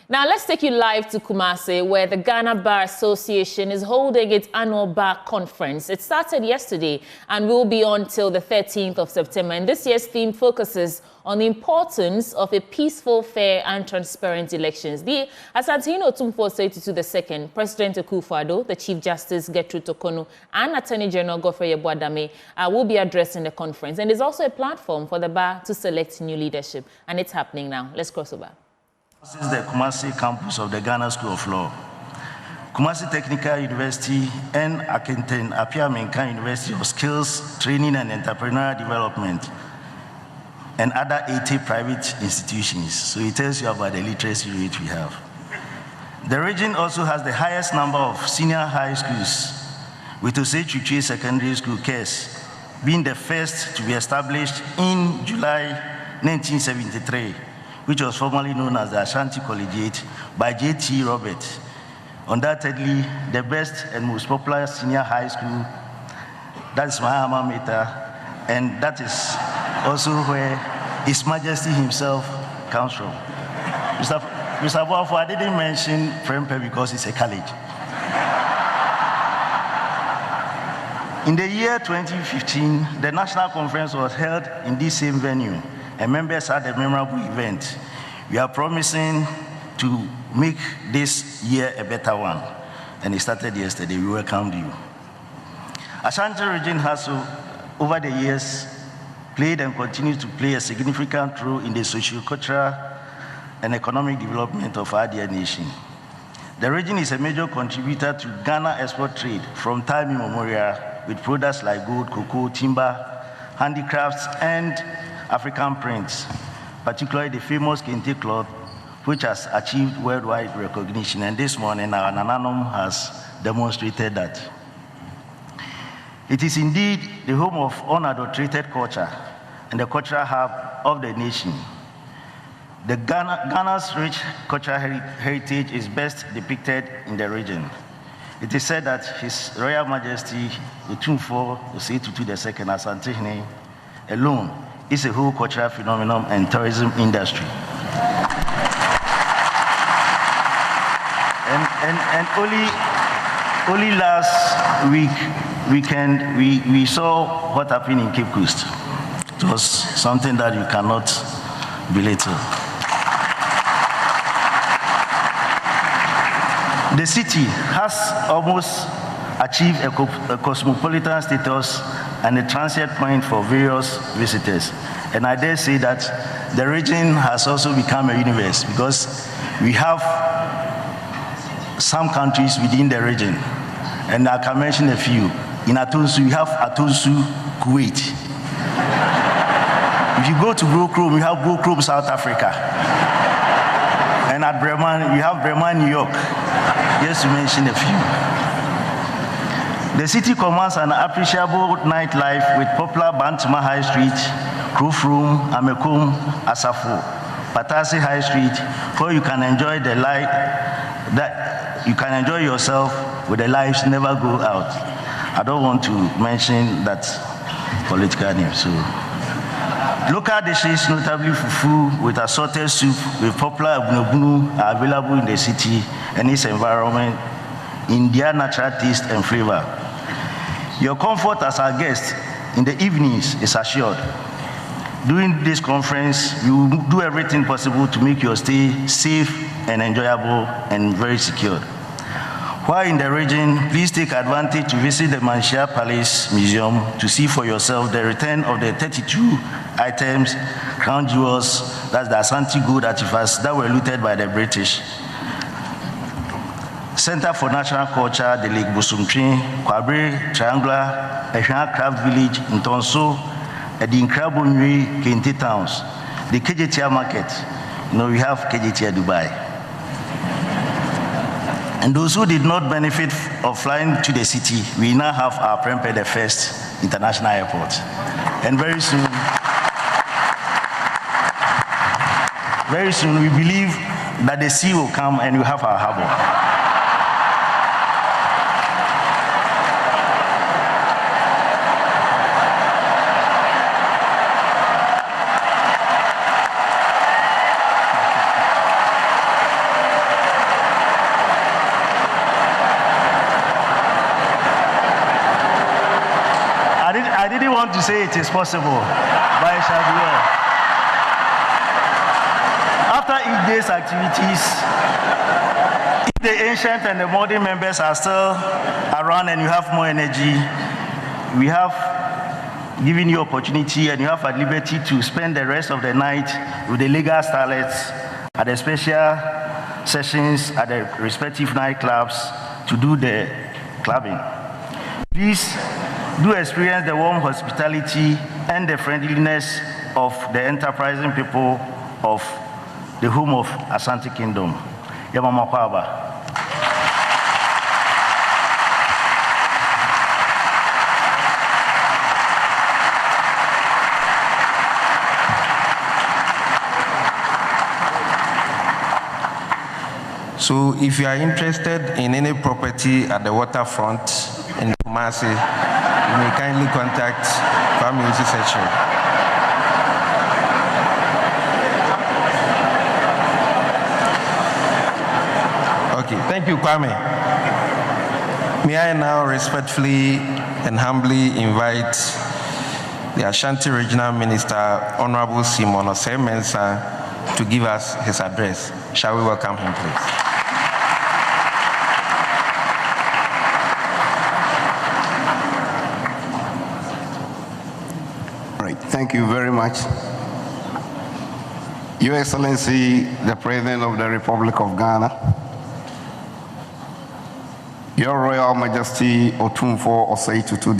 Now, let's take you live to Kumasi, where the Ghana Bar Association is holding its annual bar conference. It started yesterday and will be on till the 13th of September. And this year's theme focuses on the importance of a peaceful, fair, and transparent elections. The Asante Otumfuo Osei II, President Akufo-Addo, the Chief Justice Gertrude Torkornoo, and Attorney General Godfrey Yeboah-Dame will be addressing the conference. And there's also a platform for the bar to select new leadership. And it's happening now. Let's cross over. This is the Kumasi campus of the Ghana School of Law. Kumasi Technical University and Akinten Apia Menka University of Skills, Training and Entrepreneurial Development, and other 80 private institutions. So it tells you about the literacy rate we have. The region also has the highest number of senior high schools, with Osei Chichie Secondary School, KES, being the first to be established in July 1973. Which was formerly known as the Ashanti Collegiate by J.T. Robert. Undoubtedly, the best and most popular senior high school. That's my alma mater, and that is also where His Majesty himself comes from. Mr. Boafo, I didn't mention Prempeh because it's a college. In the year 2015, the National Conference was held in this same venue, and members had a memorable event. We are promising to make this year a better one. And it started yesterday. We welcomed you. Ashanti region has, over the years, played and continues to play a significant role in the socio-cultural and economic development of our dear nation. The region is a major contributor to Ghana export trade from time immemorial, with products like gold, cocoa, timber, handicrafts, and African prints, particularly the famous Kente cloth, which has achieved worldwide recognition. And this morning, our Nananum has demonstrated that. It is indeed the home of unadulterated culture and the cultural hub of the nation. Ghana's rich cultural heritage is best depicted in the region. It is said that His Royal Majesty Otumfuo Osei II Asantehene alone is a whole cultural phenomenon and tourism industry. And only last weekend, we saw what happened in Cape Coast. It was something that you cannot belittle. The city has almost achieved a cosmopolitan status and a transit point for various visitors. And I dare say that the region has also become a universe, because we have some countries within the region, and I can mention a few. In Atunsu, we have Atunsu, Kuwait. If you go to Brokrom, we have Brokrom, South Africa. And at Bremen, we have Bremen, New York, just to mention a few. The city commands an appreciable nightlife with popular Bantama High Street, Kroof Room, Amekum, Asafo, Patasi High Street, where you can enjoy the life that you can enjoy yourself with the lives never go out. I don't want to mention that political name. So, local dishes, notably fufu with assorted soup with popular abunobunu, are available in the city and its environment in their natural taste and flavor. Your comfort as our guest in the evenings is assured. During this conference, you will do everything possible to make your stay safe and enjoyable and very secure. While in the region, please take advantage to visit the Manshia Palace Museum to see for yourself the return of the 32 items, crown jewels, that's the Asante gold artifacts that were looted by the British. Center for National Culture, the Lake Bosumtwe, Kwabre, Triangular, Ehwa Craft Village, Ntonso, the Nkrabonwe, Kente Towns, the KJTR Market. We have KJTR Dubai. And those who did not benefit of flying to the city, we now have our Prempeh, the first international airport. And very soon we believe that the sea will come and we have our harbor. say it is possible, but it shall be well. After each day's activities, if the ancient and the modern members are still around and you have more energy, we have given you opportunity and you have at liberty to spend the rest of the night with the legal starlets at the special sessions at the respective nightclubs to do the clubbing. Please do experience the warm hospitality and the friendliness of the enterprising people of the home of Asante Kingdom. Yamama Kwaba. So if you are interested in any property at the waterfront in Kumasi, you may kindly contact Kwame Section. Okay, thank you, Kwame. May I now respectfully and humbly invite the Ashanti Regional Minister, Honorable Simon Osei-Mensah, to give us his address. Shall we welcome him, please? Thank you very much. Your Excellency, the President of the Republic of Ghana, Your Royal Majesty Otumfuo Osei Tutu II,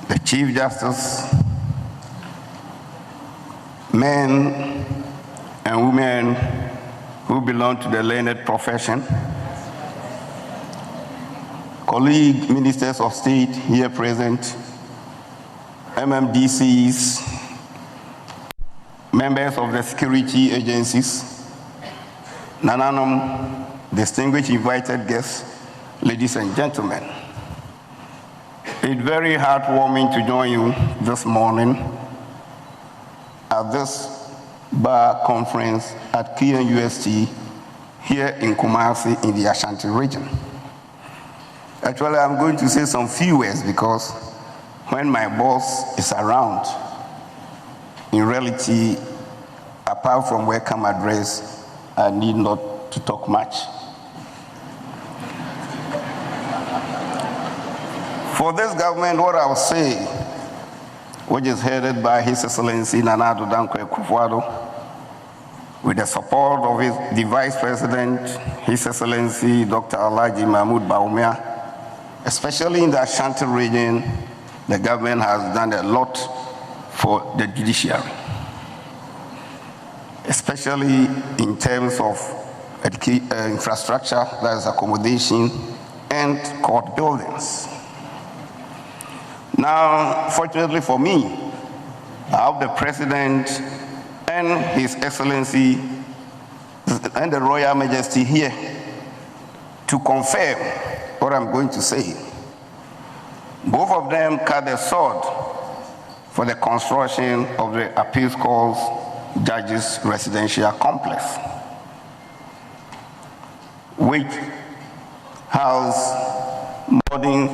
the Chief Justice, men and women who belong to the learned profession, colleague ministers of state here present, MMDCs, members of the security agencies, Nananum, distinguished invited guests, ladies and gentlemen. It's very heartwarming to join you this morning at this bar conference at KNUST here in Kumasi in the Ashanti region. Actually, I'm going to say some few words because when my boss is around, in reality, apart from welcome address, I need not to talk much. For this government, what I'll say, which is headed by His Excellency Nana Addo Dankwa Akufo-Addo, with the support of the Vice President, His Excellency Dr. Alhaji Mahmoud Bawumia, especially in the Ashanti region, the government has done a lot for the judiciary, especially in terms of infrastructure, that is accommodation, and court buildings. Now, fortunately for me, I have the President and His Excellency and the Royal Majesty here to confirm what I'm going to say. Both of them cut the sword for the construction of the Appeals Court Judges Residential Complex, which has modern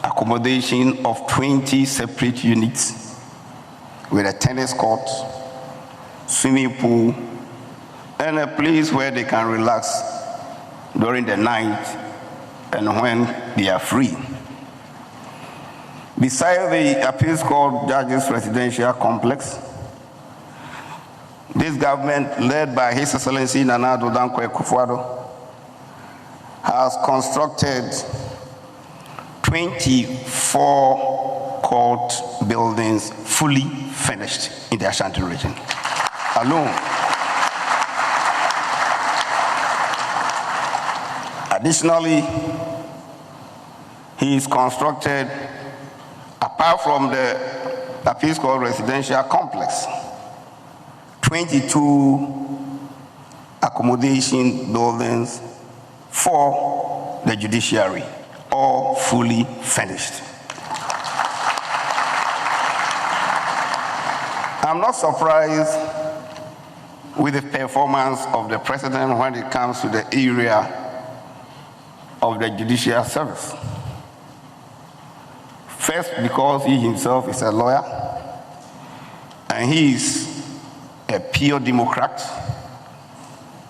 accommodation of 20 separate units with a tennis court, swimming pool, and a place where they can relax during the night and when they are free. Besides the Appeals Court Judges Residential Complex, this government, led by His Excellency Nana Addo Dankwa Akufo-Addo, has constructed 24 court buildings fully finished in the Ashanti region alone. Additionally, he is constructed, apart from the Appeals Court Residential Complex, 22 accommodation buildings for the judiciary, all fully finished. I'm not surprised with the performance of the President when it comes to the area of the judicial service. First, because he himself is a lawyer, and he is a pure Democrat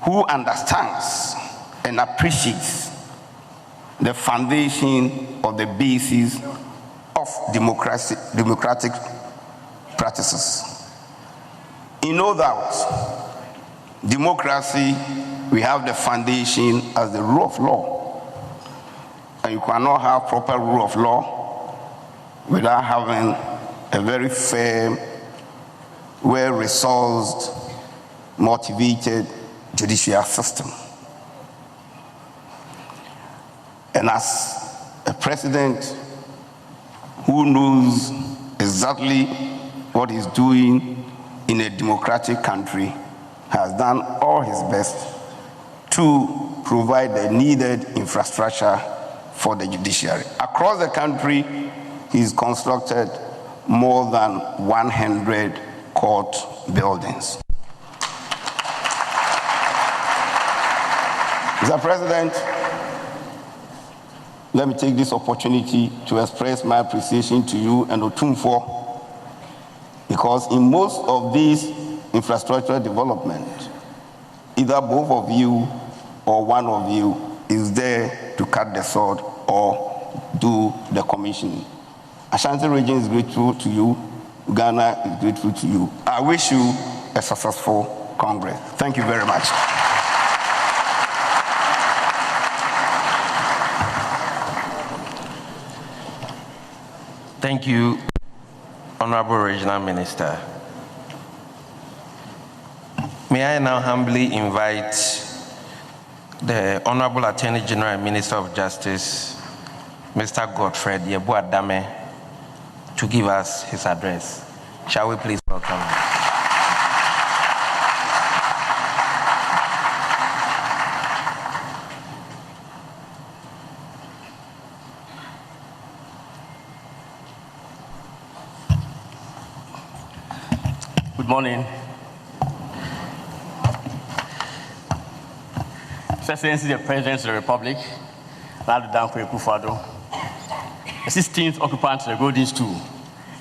who understands and appreciates the foundation of the basis of democratic practices. In no doubt, democracy, we have the foundation as the rule of law. And you cannot have proper rule of law without having a very firm, well-resourced, motivated judicial system. And as a president who knows exactly what he's doing in a democratic country, has done all his best to provide the needed infrastructure for the judiciary. Across the country, he's constructed more than 100 court buildings. Mr. President, let me take this opportunity to express my appreciation to you and Otumfuo, because in most of these infrastructure development, either both of you or one of you is there to cut the sword or do the commissioning. Ashanti region is grateful to you. Ghana is grateful to you. I wish you a successful Congress. Thank you very much. Thank you, Honorable Regional Minister. May I now humbly invite the Honorable Attorney General and Minister of Justice, Mr. Godfred Yebu-Adame, to give us his address. Shall we please welcome him? Good morning. Excellency, the President of the Republic, Nadu Dankwa Akufo-Addo, the 16th occupant of the Golden Stool,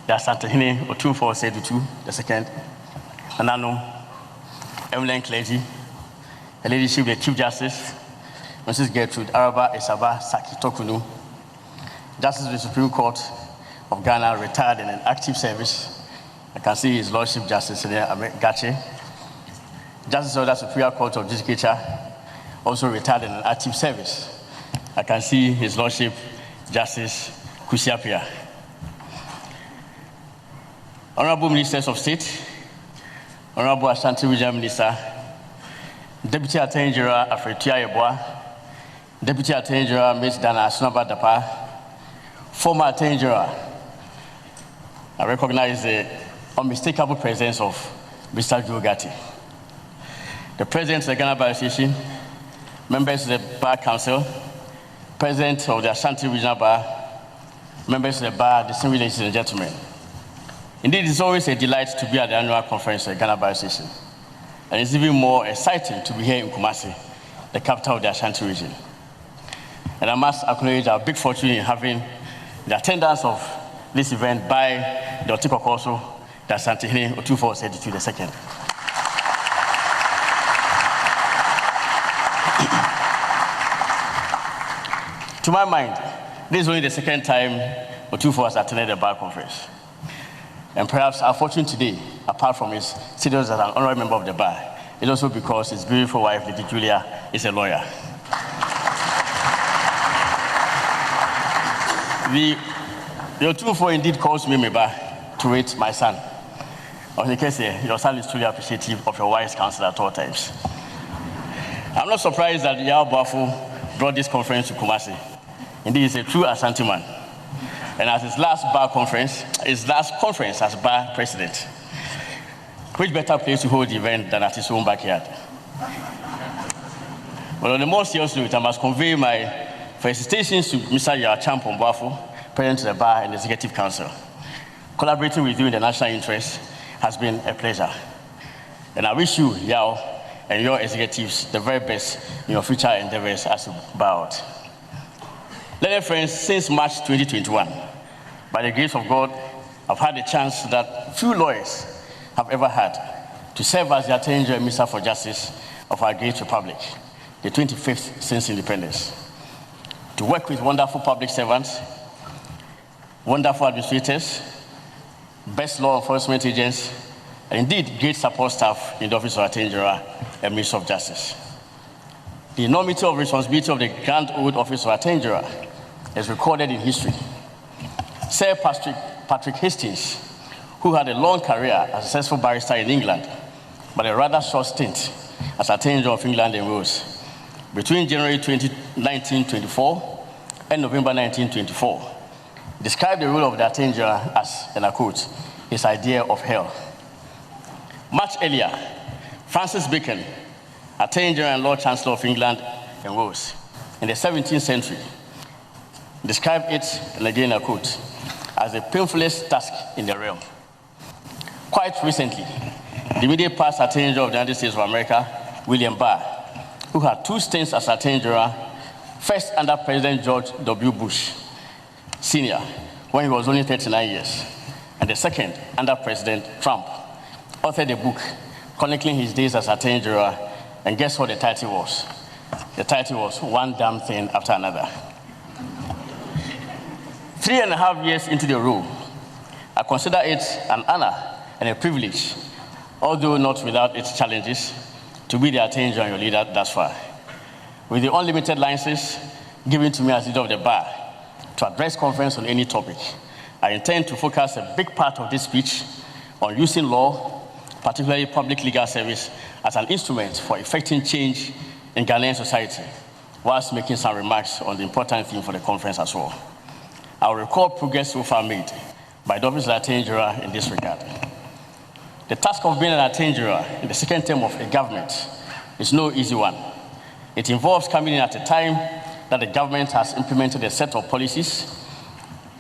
the Asantehene Otumfuo Osei-Dutu II, Nanano, eminent clergy, the leadership of the Chief Justice, Mrs. Gertrude Araba Esaba Saki-Tokunu, Justice of the Supreme Court of Ghana, retired in an active service. I can see His Lordship Justice Gache, Justice of the Superior Court of Judicature, also retired in an active service. I can see His Lordship Justice Kusiapia. Honorable Ministers of State, Honorable Ashanti Regional Minister, Deputy Attorney General Afretua Yeboah, Deputy Attorney General Ms. Dana Asunaba Dapa, former Attorney General, I recognize the unmistakable presence of Mr. Joe Gatti, the President of the Ghana Bar Association, members of the Bar Council, President of the Ashanti Regional Bar, members of the Bar, distinguished ladies and gentlemen. Indeed, it's always a delight to be at the annual conference of the Ghana Bar Association, and it's even more exciting to be here in Kumasi, the capital of the Ashanti region. And I must acknowledge our big fortune in having the attendance of this event by the Otikokoso, the Asantehene Otumfuo Osei-Dutu II. To my mind, this is only the second time Otumfuo has attended the Bar Conference. And perhaps our fortune today, apart from his status as an honorary member of the Bar, is also because his beautiful wife, Lady Julia, is a lawyer. The Otumfuo indeed calls me Meba to rate my son. On the case here, your son is truly appreciative of your wise counsel at all times. I'm not surprised that Yao Boafo brought this conference to Kumasi. Indeed, he's a true Ashanti man. And as his last conference as Bar President, which better place to hold the event than at his own backyard? But on the more serious note, I must convey my felicitations to Mr. Yao Champon Boafo, President of the Bar and the Executive Council. Collaborating with you in the national interest has been a pleasure. And I wish you, Yao, and your executives the very best in your future endeavors as you bow out. Learned friends, since March 2021, By the grace of God, I've had a chance that few lawyers have ever had to serve as the Attorney General and Minister for Justice of our great republic, the 25th since independence. To work with wonderful public servants, wonderful administrators, best law enforcement agents, and indeed great support staff in the Office of Attorney General and Minister of Justice. The enormity of responsibility of the Grand Old Office of Attorney General is recorded in history. Sir Patrick Hastings, who had a long career as a successful barrister in England, but a rather short stint as Attorney General of England and Wales, between January 1924 and November 1924, described the role of the Attorney General as, and I quote, his idea of hell. Much earlier, Francis Bacon, Attorney General and Lord Chancellor of England and Wales, in the 17th century, described it, and again I quote, as the painfulest task in the realm. Quite recently, the immediate past Attorney General of the United States of America, William Barr, who had two stints as Attorney General, first under President George W. Bush Sr., when he was only 39 years, and the second under President Trump, authored a book chronicling his days as Attorney General, and guess what the title was? The title was One Damn Thing After Another. 3.5 years into the role, I consider it an honor and a privilege, although not without its challenges, to be the Attorney General and your leader thus far. With the unlimited licenses given to me as leader of the bar to address conference on any topic, I intend to focus a big part of this speech on using law, particularly public legal service, as an instrument for effecting change in Ghanaian society, whilst making some remarks on the important theme for the conference as well. I will record progress so far made by the Office of the Attorney General in this regard. The task of being an Attorney General in the second term of a government is no easy one. It involves coming in at a time that the government has implemented a set of policies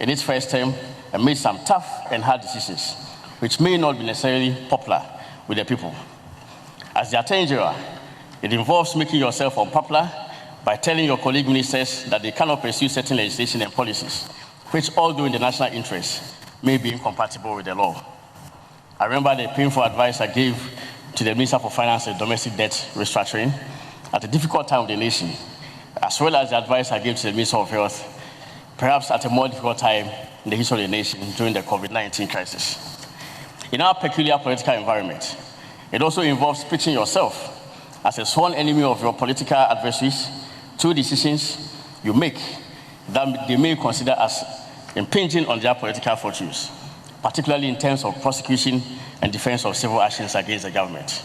in its first term and made some tough and hard decisions, which may not be necessarily popular with the people. As the Attorney General, it involves making yourself unpopular by telling your colleague ministers that they cannot pursue certain legislation and policies, which, although in the national interest, may be incompatible with the law. I remember the painful advice I gave to the Minister for Finance and Domestic Debt Restructuring at a difficult time of the nation, as well as the advice I gave to the Minister of Health, perhaps at a more difficult time in the history of the nation during the COVID-19 crisis. In our peculiar political environment, it also involves pitching yourself as a sworn enemy of your political adversaries through decisions you make that they may consider as impinging on their political fortunes, particularly in terms of prosecution and defense of civil actions against the government.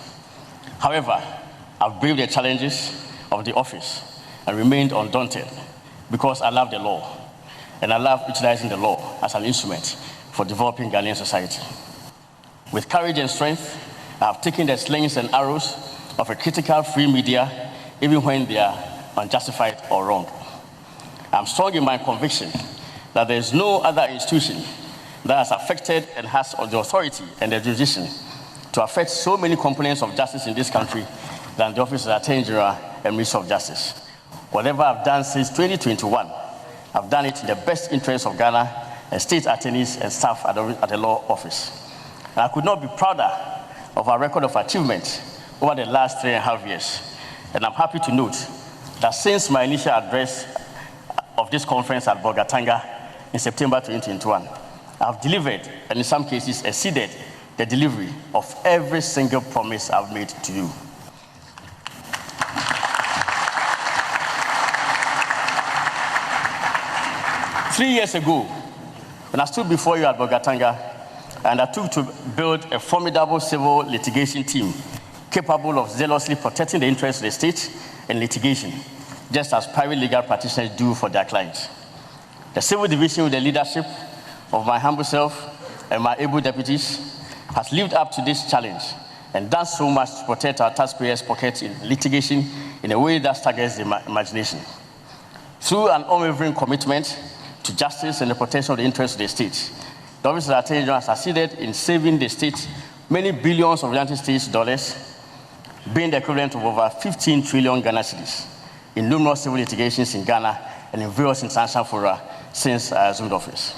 However, I've braved the challenges of the office and remained undaunted because I love the law, and I love utilizing the law as an instrument for developing Ghanaian society. With courage and strength, I have taken the slings and arrows of a critical free media, even when they are unjustified or wrong. I'm strong in my conviction that there is no other institution that has affected and has the authority and the jurisdiction to affect so many components of justice in this country than the Office of the Attorney General and Minister of Justice. Whatever I've done since 2021, I've done it in the best interest of Ghana and state attorneys and staff at the law office. And I could not be prouder of our record of achievement over the last 3.5 years. And I'm happy to note that since my initial address of this conference at Bolgatanga in September 2021, I've delivered, and in some cases exceeded, the delivery of every single promise I've made to you. Three years ago, when I stood before you at Bolgatanga, and I undertook to build a formidable civil litigation team capable of zealously protecting the interests of the state in litigation, just as private legal practitioners do for their clients. The civil division, with the leadership of my humble self and my able deputies, has lived up to this challenge and done so much to protect our taxpayers' pockets in litigation in a way that staggers the imagination. Through an unwavering commitment to justice and the protection of the interests of the state, the Office of the Attorney General has succeeded in saving the state many billions of United States dollars, being the equivalent of over 15 trillion Ghana cedis in numerous civil litigations in Ghana and in various international fora since I assumed office.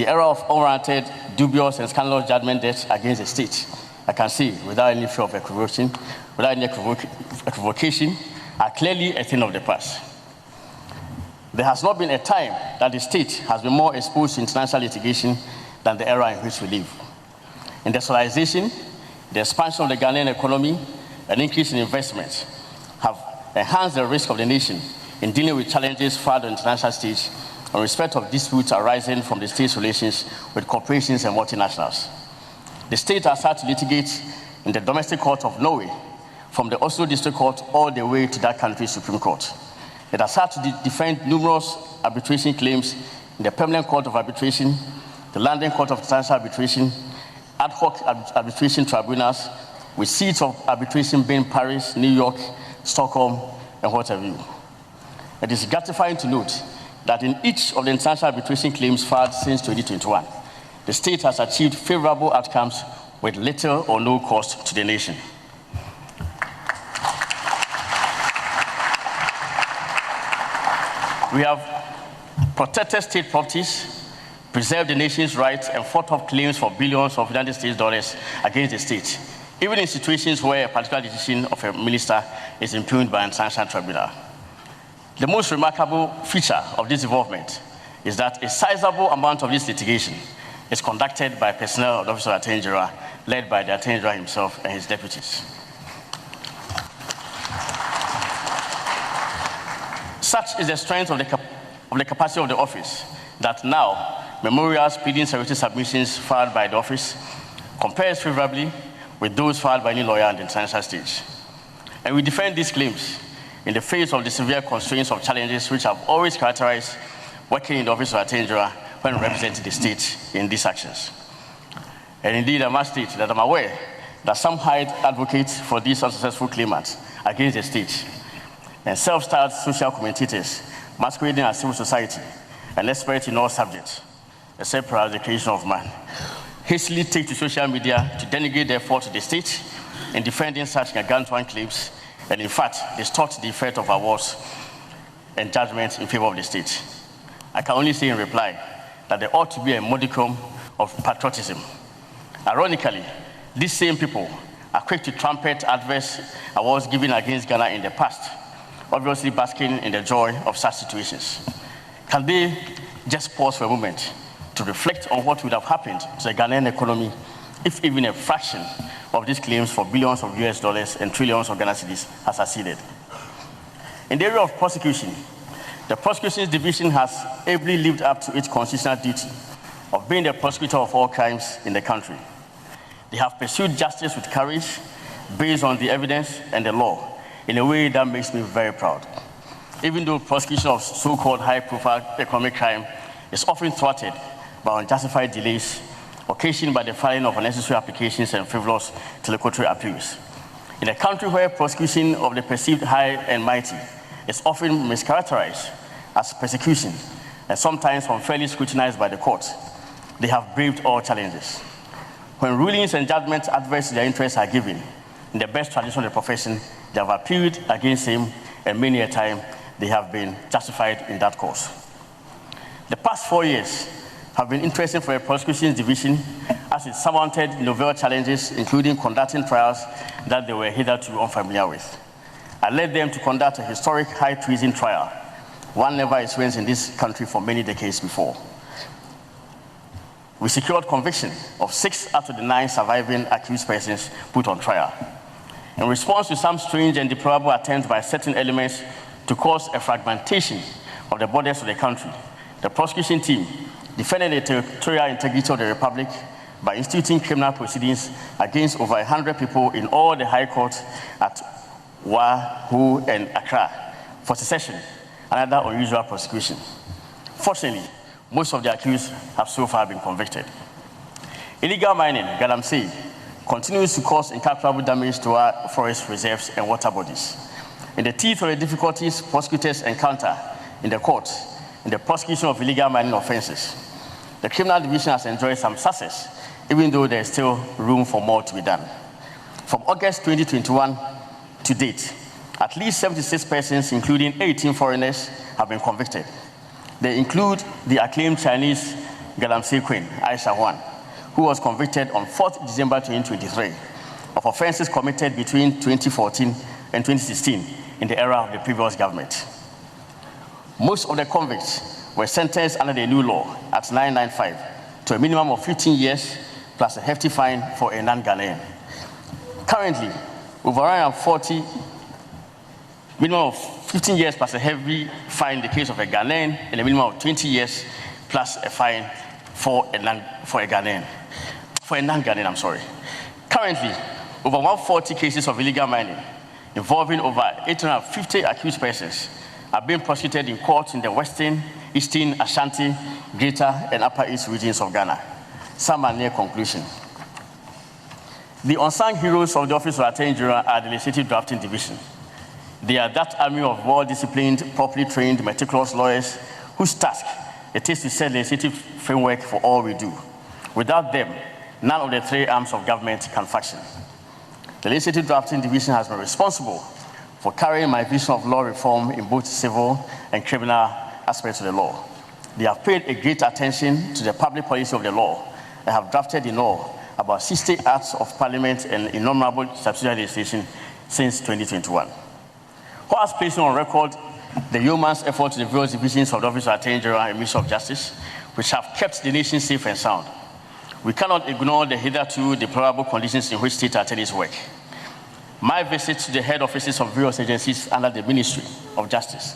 the era of unwarranted, dubious, and scandalous judgment debt against the state, I can say, without any fear of equivocation, are clearly a thing of the past. There has not been a time that the state has been more exposed to international litigation than the era in which we live. Industrialization, the expansion of the Ghanaian economy, and increase in investment have enhanced the risk of the nation in dealing with challenges filed on the international stage in respect of disputes arising from the state's relations with corporations and multinationals. The state has had to litigate in the domestic court of Norway, from the Oslo District Court all the way to that country's Supreme Court. It has had to defend numerous arbitration claims in the Permanent Court of Arbitration, the London Court of International Arbitration, ad hoc arbitration tribunals, with seats of arbitration being Paris, New York, Stockholm, and what have you. It is gratifying to note that in each of the international arbitration claims filed since 2021, the state has achieved favorable outcomes with little or no cost to the nation. We have protected state properties, preserved the nation's rights, and fought off claims for billions of United States dollars against the state, even in situations where a particular decision of a minister is impugned by an international tribunal. The most remarkable feature of this involvement is that a sizable amount of this litigation is conducted by personnel of the Office of the Attorney General, led by the Attorney General himself and his deputies. Such is the strength of the capacity of the office that now memorials, pleading, security submissions filed by the office compares favorably with those filed by any lawyer on the international stage. And we defend these claims in the face of the severe constraints of challenges which have always characterized working in the Office of the Attorney General when representing the state in these actions. And indeed, I must state that I'm aware that some hired advocates for these unsuccessful claimants against the state and self-styled social commentators masquerading as civil society and expert in all subjects, except perhaps the creation of man, hastily take to social media to denigrate the effort of the state in defending such gargantuan claims, and in fact, distort the effect of awards and judgments in favor of the state. I can only say in reply that there ought to be a modicum of patriotism. Ironically, these same people are quick to trumpet adverse awards given against Ghana in the past, obviously basking in the joy of such situations. Can they just pause for a moment to reflect on what would have happened to the Ghanaian economy if even a fraction of these claims for billions of US dollars and trillions of Ghana cedis has succeeded? In the area of prosecution, the Prosecutions Division has ably lived up to its constitutional duty of being the prosecutor of all crimes in the country. They have pursued justice with courage based on the evidence and the law in a way that makes me very proud. Even though prosecution of so-called high-profile economic crime is often thwarted by unjustified delays occasioned by the filing of unnecessary applications and frivolous interlocutory appeals. In a country where prosecution of the perceived high and mighty is often mischaracterized as persecution and sometimes unfairly scrutinized by the court, they have braved all challenges. When rulings and judgments adverse to their interests are given, in the best tradition of the profession, they have appealed against him, and many a time they have been justified in that cause. The past 4 years have been interesting for the Prosecutions Division as it surmounted novel challenges, including conducting trials that they were hitherto unfamiliar with. I led them to conduct a historic high treason trial, one never experienced in this country for many decades before. We secured conviction of 6 out of the 9 surviving accused persons put on trial. In response to some strange and deplorable attempts by certain elements to cause a fragmentation of the borders of the country, the prosecution team defended the territorial integrity of the Republic by instituting criminal proceedings against over 100 people in all the high courts at Wa, Ho, and Accra for secession, another unusual prosecution. Fortunately, most of the accused have so far been convicted. Illegal mining, Galamsey, continues to cause incalculable damage to our forest reserves and water bodies. In the teeth of the difficulties prosecutors encounter in the courts in the prosecution of illegal mining offenses, the Criminal Division has enjoyed some success, even though there is still room for more to be done. From August 2021 to date, at least 76 persons, including 18 foreigners, have been convicted. They include the acclaimed Chinese Galamsey Queen, Aisha Juan, who was convicted on 4th December 2023 of offenses committed between 2014 and 2016 in the era of the previous government. Most of the convicts were sentenced under the new law at 995 to a minimum of 15 years plus a hefty fine for a non-Ghanaian. Currently, over 140, minimum of 15 years plus a heavy fine in the case of a Ghanaian, and a minimum of 20 years plus a fine for a non-Ghanaian. Currently, over 140 cases of illegal mining involving over 850 accused persons are being prosecuted in courts in the Western, Eastern, Ashanti, Greater, and Upper East regions of Ghana. Some are near conclusion. The unsung heroes of the Office of Attorney General are the Legislative Drafting Division. They are that army of well-disciplined, properly trained, meticulous lawyers whose task it is to set legislative framework for all we do. Without them, none of the three arms of government can function. The Legislative Drafting Division has been responsible for carrying my vision of law reform in both civil and criminal aspects of the law. They have paid a great attention to the public policy of the law and have drafted in all about 60 acts of parliament and innumerable subsidiary legislation since 2021. Whilst placing on record the yeoman's effort to the various divisions of the Office of Attorney General and Ministry of Justice, which have kept the nation safe and sound, we cannot ignore the hitherto deplorable conditions in which state attorneys work. My visit to the head offices of various agencies under the Ministry of Justice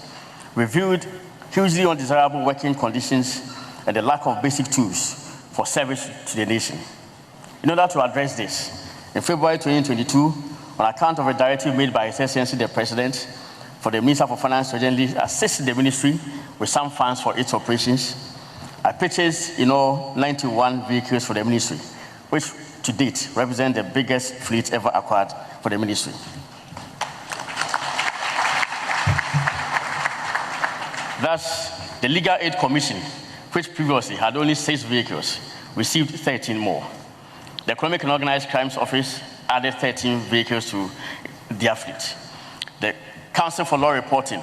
revealed hugely undesirable working conditions and the lack of basic tools for service to the nation. In order to address this, in February 2022, on account of a directive made by His Excellency the President for the Minister for Finance to urgently assist the ministry with some funds for its operations, I purchased 91 vehicles for the ministry, which to date represent the biggest fleet ever acquired for the ministry. Thus, the Legal Aid Commission, which previously had only 6 vehicles, received 13 more. The Economic and Organized Crimes Office added 13 vehicles to their fleet. The Council for Law Reporting,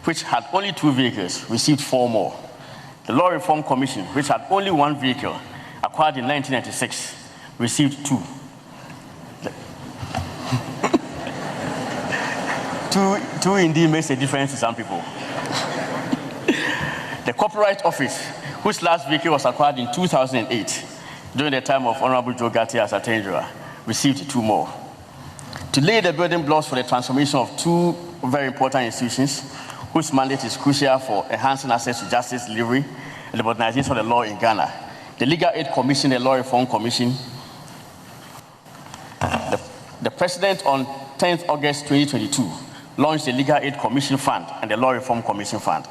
which had only 2 vehicles, received 4 more. The Law Reform Commission, which had only 1 vehicle, acquired in 1996, received 2. Two indeed makes a difference to some people. The Copyright Office, whose last vehicle was acquired in 2008, during the time of Honorable Joe Gatti as Attorney General, received 2 more. To lay the building blocks for the transformation of 2 very important institutions, whose mandate is crucial for enhancing access to justice delivery and the modernization of the law in Ghana, the Legal Aid Commission and Law Reform Commission, the President on 10th August 2022 launched the Legal Aid Commission Fund and the Law Reform Commission Fund.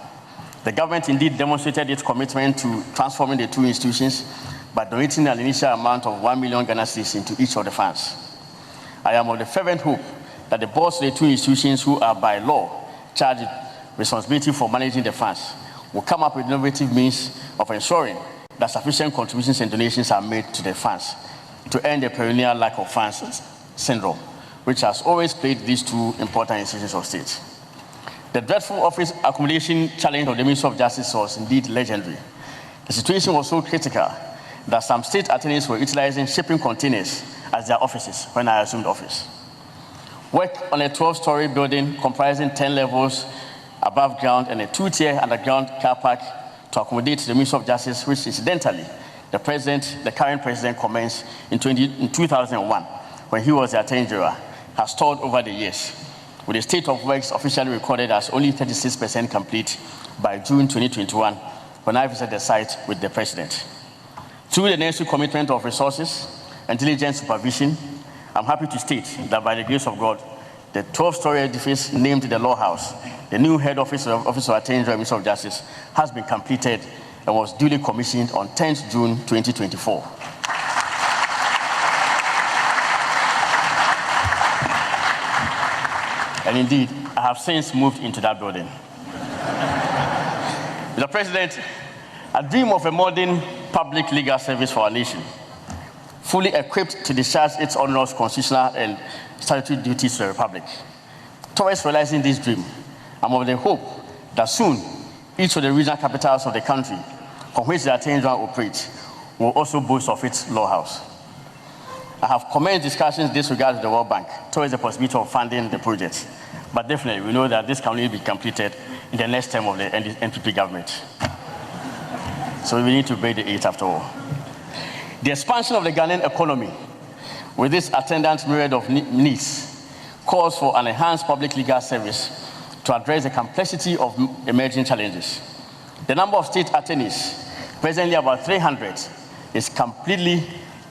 The government indeed demonstrated its commitment to transforming the 2 institutions by donating an initial amount of 1 million Ghana cedis into each of the funds. I am of the fervent hope that the boards of the 2 institutions who are by law charged with responsibility for managing the funds will come up with innovative means of ensuring that sufficient contributions and donations are made to the funds to end the perennial lack of funds syndrome, which has always plagued these 2 important institutions of state. The dreadful office accommodation challenge of the Ministry of Justice was indeed legendary. The situation was so critical that some state attorneys were utilizing shipping containers as their offices when I assumed office. Work on a 12-story building comprising 10 levels above ground and a 2-tier underground car park to accommodate the Ministry of Justice, which incidentally, the current president commenced in 2001 when he was the Attorney General, has stalled over the years, with the state of works officially recorded as only 36% complete by June 2021 when I visited the site with the president. Through the necessary commitment of resources and diligent supervision, I'm happy to state that by the grace of God, the 12-story edifice named the Law House, the new head office of Attorney General, Ministry of Justice, has been completed and was duly commissioned on 10th June 2024. And indeed, I have since moved into that building. Mr. President, I dream of a modern public legal service for our nation, fully equipped to discharge its onerous constitutional and statutory duties to the Republic. Towards realizing this dream, I'm of the hope that soon each of the regional capitals of the country from which the Attorney General operates, will also boast of its law house. I have commenced discussions in this regard with the World Bank towards the possibility of funding the project, but definitely we know that this can only be completed in the next term of the NPP government. So we need to pay the aid after all. The expansion of the Ghanaian economy with this attendant myriad of needs calls for an enhanced public legal service to address the complexity of emerging challenges. The number of state attorneys, presently about 300, is completely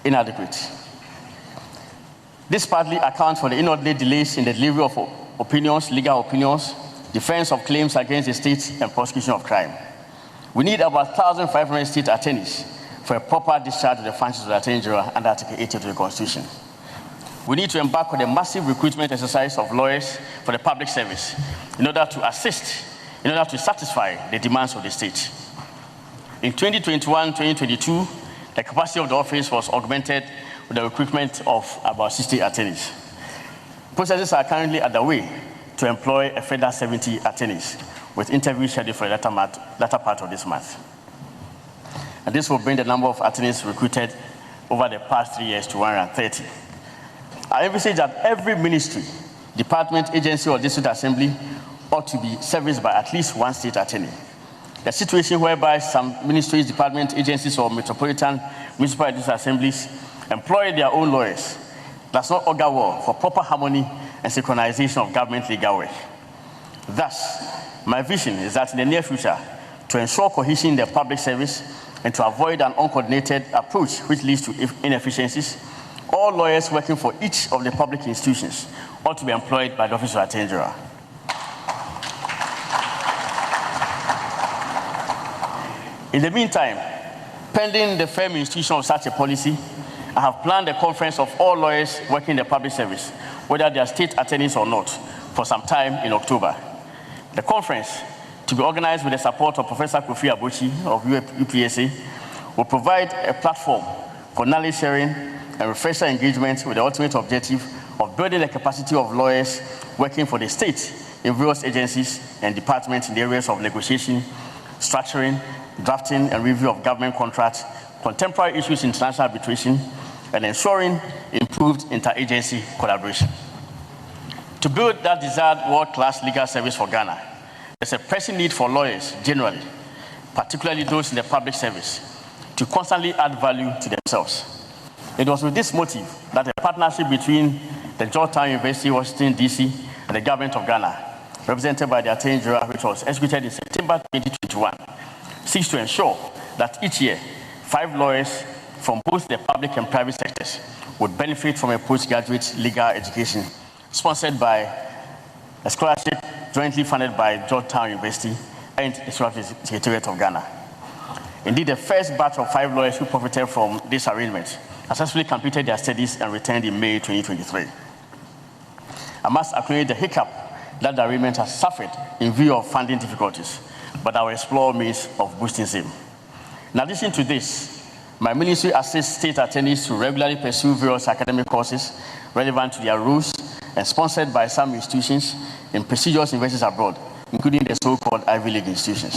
inadequate. This partly accounts for the inordinate delays in the delivery of opinions, legal opinions, defense of claims against the state, and prosecution of crime. We need about 1,500 state attorneys for a proper discharge of the functions of the Attorney General under Article 80 of the Constitution. We need to embark on a massive recruitment exercise of lawyers for the public service in order to satisfy the demands of the state. In 2021-2022, the capacity of the office was augmented with the recruitment of about 60 attorneys. Processes are currently underway to employ a further 70 attorneys, with interviews scheduled for the latter part of this month. And this will bring the number of attorneys recruited over the past 3 years to 130. I envisage that every ministry, department, agency, or district assembly ought to be serviced by at least one state attorney. The situation whereby some ministries, departments, agencies, or metropolitan municipal district assemblies employ their own lawyers does not augur well for proper harmony and synchronization of government legal work. Thus, my vision is that in the near future, to ensure cohesion in the public service and to avoid an uncoordinated approach which leads to inefficiencies, all lawyers working for each of the public institutions ought to be employed by the Office of the Attorney General. In the meantime, pending the firm institution of such a policy, I have planned a conference of all lawyers working in the public service, whether they are state attorneys or not, for some time in October. The conference, to be organized with the support of Professor Kofi Abochi of UPSA, will provide a platform for knowledge sharing and refresher engagement with the ultimate objective of building the capacity of lawyers working for the state in various agencies and departments in the areas of negotiation, structuring, drafting and review of government contracts, contemporary issues in international arbitration, and ensuring improved interagency collaboration. To build that desired world-class legal service for Ghana, there's a pressing need for lawyers generally, particularly those in the public service, to constantly add value to themselves. It was with this motive that a partnership between the Georgetown University, Washington, D.C., and the government of Ghana, represented by the Attorney General, which was executed in September 2021, seeks to ensure that each year, 5 lawyers from both the public and private sectors would benefit from a postgraduate legal education sponsored by a scholarship jointly funded by Georgetown University and the Secretariat of Ghana. Indeed, the first batch of 5 lawyers who profited from this arrangement successfully completed their studies and returned in May 2023. I must acknowledge the hiccup that the arrangement has suffered in view of funding difficulties, but I will explore means of boosting same. In addition to this, my ministry assists state attorneys to regularly pursue various academic courses relevant to their roles and sponsored by some institutions in prestigious universities abroad, including the so-called Ivy League institutions.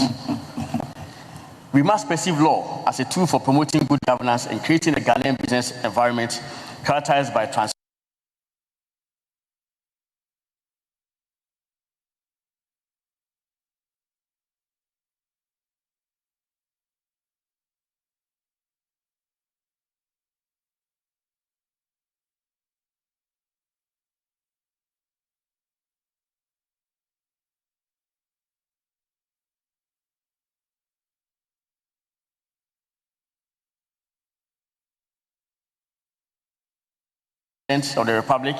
We must perceive law as a tool for promoting good governance and creating a Ghanaian business environment characterized by transparency, of the Republic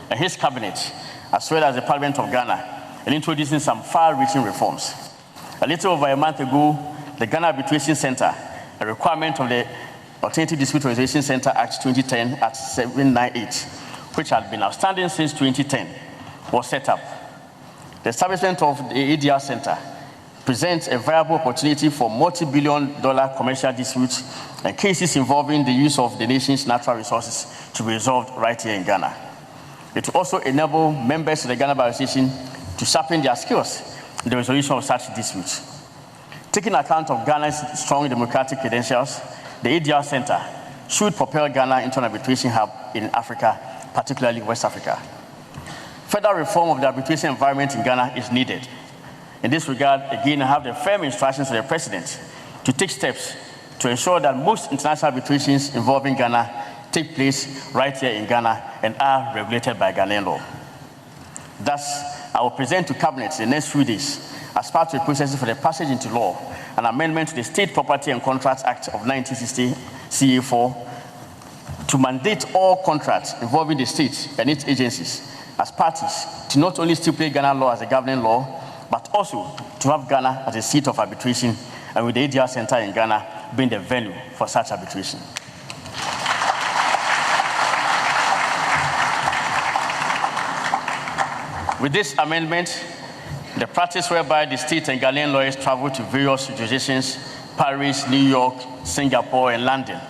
and his cabinet, as well as the Parliament of Ghana, and introducing some far-reaching reforms. A little over a month ago, the Ghana Arbitration Center, a requirement of the Alternative Dispute Resolution Center Act 2010 at 798, which had been outstanding since 2010, was set up. The establishment of the ADR Center presents a viable opportunity for multi-billion-dollar commercial disputes and cases involving the use of the nation's natural resources to be resolved right here in Ghana. It will also enable members of the Ghana Bar Association to sharpen their skills in the resolution of such disputes. Taking account of Ghana's strong democratic credentials, the ADR Center should propel Ghana into an arbitration hub in Africa, particularly West Africa. Further reform of the arbitration environment in Ghana is needed. In this regard, again, I have the firm instructions of the President to take steps to ensure that most international arbitrations involving Ghana take place right here in Ghana and are regulated by Ghanaian law. Thus, I will present to Cabinet in the next few days, as part of the process for the passage into law, an amendment to the State Property and Contracts Act of 1960, CA4, to mandate all contracts involving the state and its agencies as parties to not only stipulate Ghana law as a governing law, but also to have Ghana as a seat of arbitration, and with the ADR Center in Ghana being the venue for such arbitration. With this amendment, the practice whereby the state and Ghanaian lawyers travel to various jurisdictions, Paris, New York, Singapore, and London,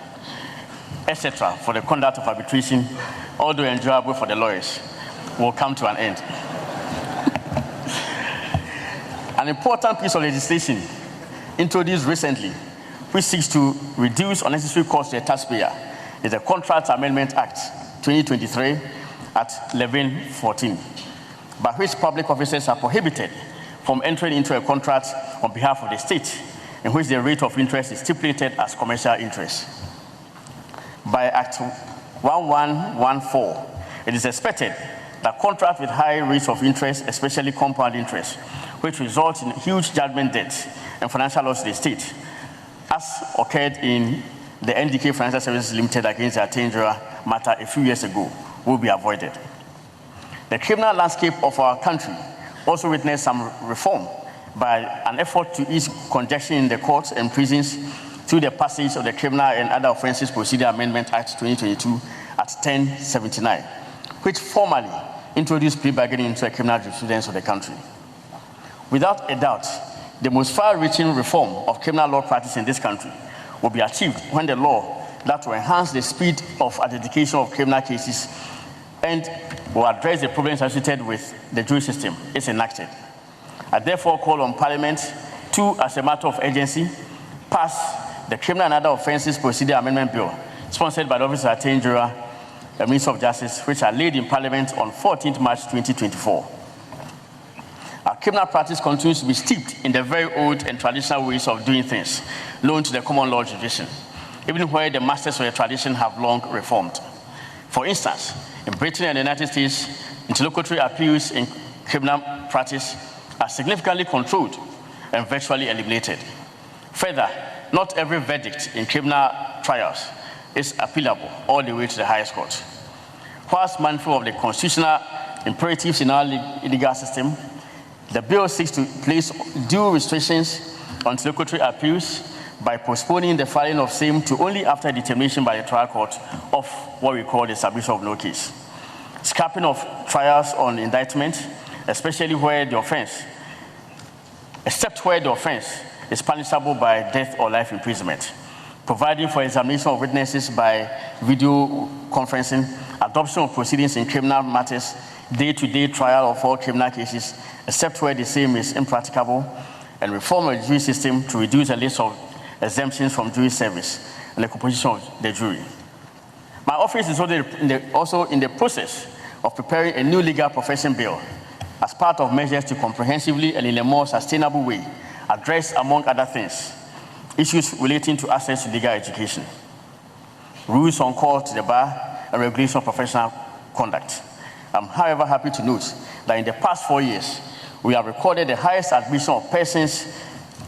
etc., for the conduct of arbitration, although enjoyable for the lawyers, will come to an end. An important piece of legislation introduced recently, which seeks to reduce unnecessary costs to the taxpayer, is the Contracts Amendment Act 2023 at 1114, by which public officers are prohibited from entering into a contract on behalf of the state in which the rate of interest is stipulated as commercial interest. By Act 1114, it is expected that contracts with high rates of interest, especially compound interest, which results in huge judgment debts and financial loss to the state, as occurred in the NDK Financial Services Limited against the Attenjura matter a few years ago, will be avoided. The criminal landscape of our country also witnessed some reform by an effort to ease congestion in the courts and prisons through the passage of the Criminal and Other Offences Procedure Amendment Act 2022 at 1079, which formally introduced plea bargaining into the criminal jurisprudence of the country. Without a doubt, the most far-reaching reform of criminal law practice in this country will be achieved when the law that will enhance the speed of adjudication of criminal cases and will address the problems associated with the jury system is enacted. I therefore call on Parliament to, as a matter of urgency, pass the Criminal and Other Offences Procedure Amendment Bill, sponsored by the Office of Attenjura, the Minister of Justice, which are laid in Parliament on 14th March 2024. Our criminal practice continues to be steeped in the very old and traditional ways of doing things, known to the common law tradition, even where the masters of the tradition have long reformed. For instance, in Britain and the United States, interlocutory appeals in criminal practice are significantly controlled and virtually eliminated. Further, not every verdict in criminal trials is appealable all the way to the highest court. Whilst mindful of the constitutional imperatives in our legal system, the bill seeks to place due restrictions on interlocutory appeals by postponing the filing of same to only after determination by the trial court of what we call the submission of no case. Scrapping of trials on indictment, especially where the offense, except where the offense is punishable by death or life imprisonment. Providing for examination of witnesses by video conferencing, adoption of proceedings in criminal matters, day-to-day trial of all criminal cases, except where the same is impracticable, and reform of the jury system to reduce the list of exemptions from jury service and the composition of the jury. My office is also in the process of preparing a new legal profession bill as part of measures to comprehensively and in a more sustainable way address, among other things, issues relating to access to legal education, rules on call to the bar, and regulation of professional conduct. I'm, however, happy to note that in the past 4 years, we have recorded the highest admission of persons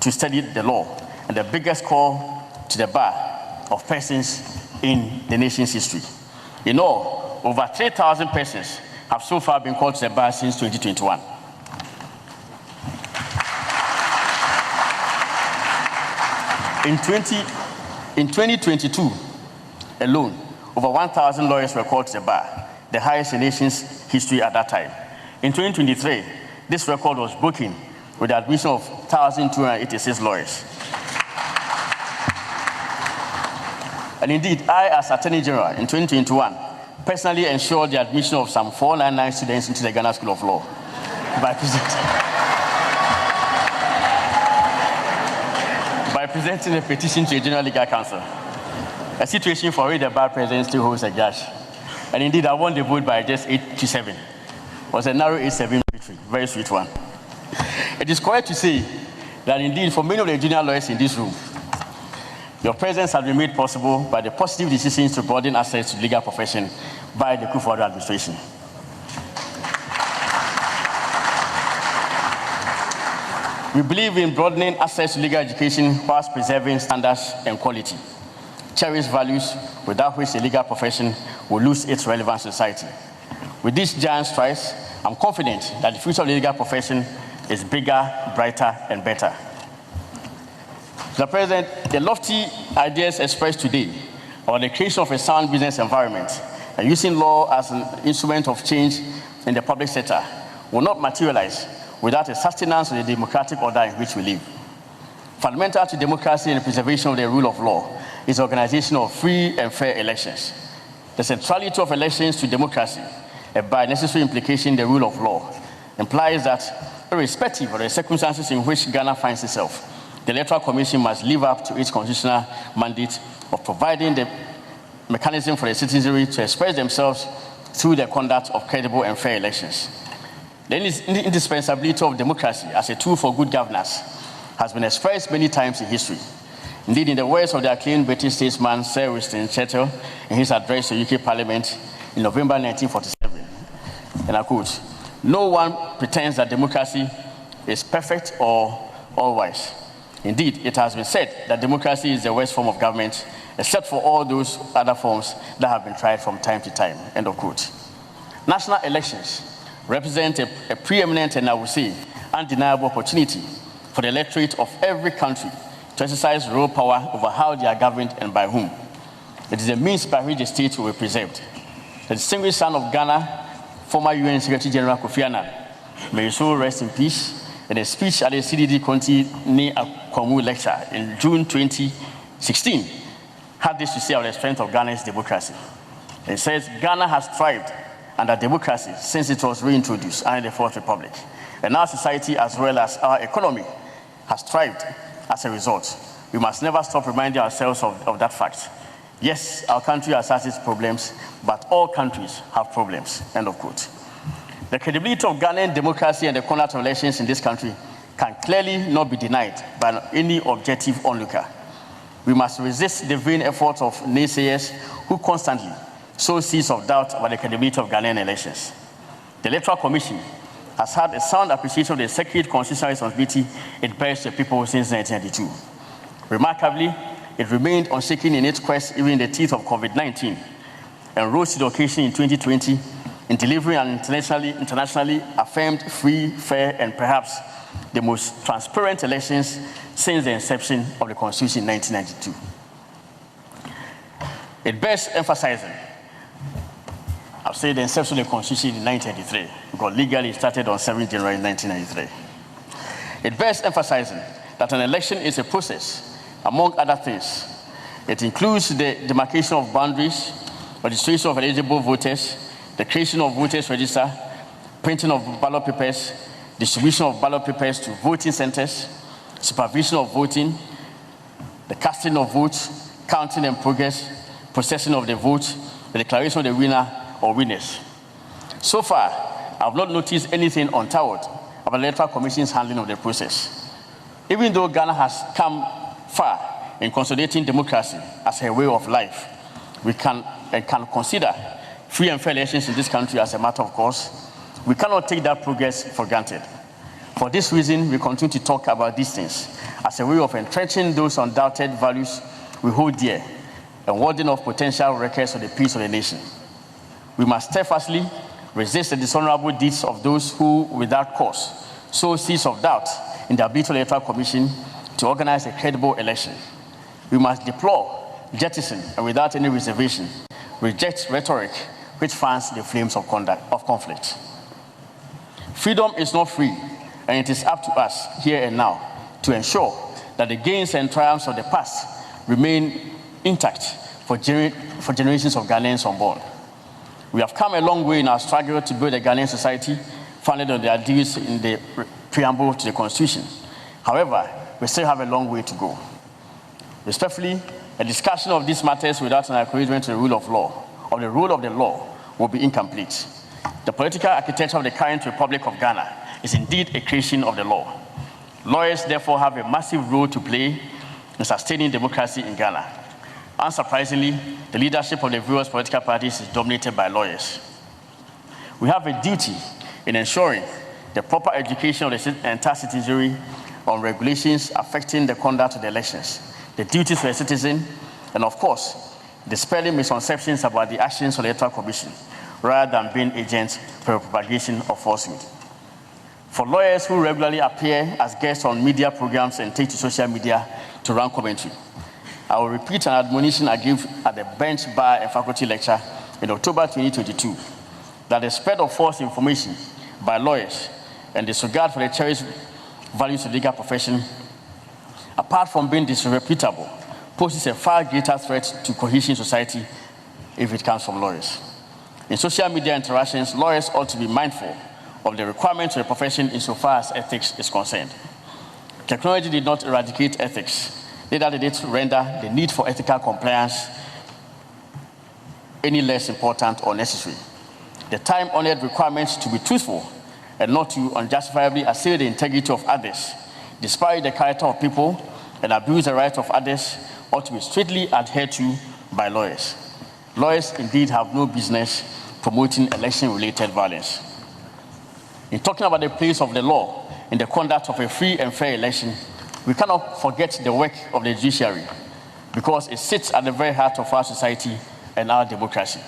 to study the law and the biggest call to the bar of persons in the nation's history. In all, over 3,000 persons have so far been called to the bar since 2021. In 2022 alone, over 1,000 lawyers were called to the bar, the highest in the nation's history at that time. In 2023, this record was broken with the admission of 1,286 lawyers. And indeed, I, as Attorney General in 2021, personally ensured the admission of some 499 students into the Ghana School of Law by President. presenting a petition to a General Legal Council, a situation for which the bar president still holds a grudge. And indeed, I won the vote by just 8-7. It was a narrow 8-7 victory, very sweet one. It is correct to say that indeed, for many of the junior lawyers in this room, your presence has been made possible by the positive decisions to broaden access to the legal profession by the Confer administration. We believe in broadening access to legal education whilst preserving standards and quality, cherished values without which the legal profession will lose its relevance in society. With these giant strides, I'm confident that the future of the legal profession is bigger, brighter, and better. Mr. President, the lofty ideas expressed today about the creation of a sound business environment and using law as an instrument of change in the public sector will not materialize without a sustenance of the democratic order in which we live. Fundamental to democracy and the preservation of the rule of law is the organization of free and fair elections. The centrality of elections to democracy, and by necessary implication the rule of law, implies that irrespective of the circumstances in which Ghana finds itself, the Electoral Commission must live up to its constitutional mandate of providing the mechanism for the citizenry to express themselves through the conduct of credible and fair elections. The indispensability of democracy as a tool for good governance has been expressed many times in history. Indeed, in the words of the acclaimed British statesman Sir Winston Churchill in his address to UK Parliament in November 1947, and I quote, "No one pretends that democracy is perfect or all-wise. Indeed, it has been said that democracy is the worst form of government, except for all those other forms that have been tried from time to time," end of quote. National elections represent a preeminent and, I would say, undeniable opportunity for the electorate of every country to exercise real power over how they are governed and by whom. It is a means by which the state will be preserved. The distinguished son of Ghana, former UN Secretary General Kofi Annan, may his soul rest in peace, in a speech at the CDD Conti Ni Akwamu lecture in June 2016, had this to say of the strength of Ghana's democracy. It says, "Ghana has thrived under democracy since it was reintroduced under the Fourth Republic. And our society, as well as our economy, has thrived as a result. We must never stop reminding ourselves of that fact. Yes, our country has had its problems, but all countries have problems," end of quote. The credibility of Ghanaian democracy and the conduct of elections in this country can clearly not be denied by any objective onlooker. We must resist the vain efforts of naysayers who constantly sow seeds of doubt about the credibility of Ghanaian elections. The Electoral Commission has had a sound appreciation of the sacred constitutional responsibility it bears to the people since 1992. Remarkably, it remained unshaken in its quest even in the teeth of COVID-19 and rose to the occasion in 2020 in delivering an internationally affirmed, free, fair, and perhaps the most transparent elections since the inception of the Constitution in 1992. It bears emphasizing, I've said the inception of the Constitution in 1983, because legally it started on 7 January 1993. It bears emphasizing that an election is a process, among other things. It includes the demarcation of boundaries, registration of eligible voters, the creation of voters register, printing of ballot papers, distribution of ballot papers to voting centers, supervision of voting, the casting of votes, counting and progress, processing of the votes, the declaration of the winner or winners. So far, I have not noticed anything untoward about the Electoral Commission's handling of the process. Even though Ghana has come far in consolidating democracy as a way of life, we can consider free and fair elections in this country as a matter of course. We cannot take that progress for granted. For this reason, we continue to talk about these things as a way of entrenching those undoubted values we hold dear and warding off potential wreckers of the peace of the nation. We must steadfastly resist the dishonorable deeds of those who, without cause, sow seeds of doubt in the ability of the Electoral Commission to organize a credible election. We must deplore, jettison, and without any reservation, reject rhetoric which fans the flames of conflict. Freedom is not free, and it is up to us here and now to ensure that the gains and triumphs of the past remain intact for generations of Ghanaians unborn. We have come a long way in our struggle to build a Ghanaian society founded on the ideals in the preamble to the Constitution. However, we still have a long way to go. Respectfully, a discussion of these matters without an encouragement to the rule of law, or the rule of the law, will be incomplete. The political architecture of the current Republic of Ghana is indeed a creation of the law. Lawyers, therefore, have a massive role to play in sustaining democracy in Ghana. Unsurprisingly, the leadership of the various political parties is dominated by lawyers. We have a duty in ensuring the proper education of the entire citizenry on regulations affecting the conduct of the elections, the duties of a citizen, and of course, dispelling misconceptions about the actions of the Electoral Commission, rather than being agents for the propagation of falsehood. For lawyers who regularly appear as guests on media programs and take to social media to run commentary, I will repeat an admonition I gave at the bench bar and faculty lecture in October 2022, that the spread of false information by lawyers and disregard for the cherished values of the legal profession, apart from being disreputable, poses a far greater threat to cohesion in society if it comes from lawyers. In social media interactions, lawyers ought to be mindful of the requirements of the profession insofar as ethics is concerned. Technology did not eradicate ethics, neither did it render the need for ethical compliance any less important or necessary. The time-honored requirements to be truthful and not to unjustifiably assail the integrity of others, disparage the character of people, and abuse the rights of others ought to be strictly adhered to by lawyers. Lawyers indeed have no business promoting election-related violence. In talking about the place of the law in the conduct of a free and fair election, we cannot forget the work of the judiciary, because it sits at the very heart of our society and our democracy.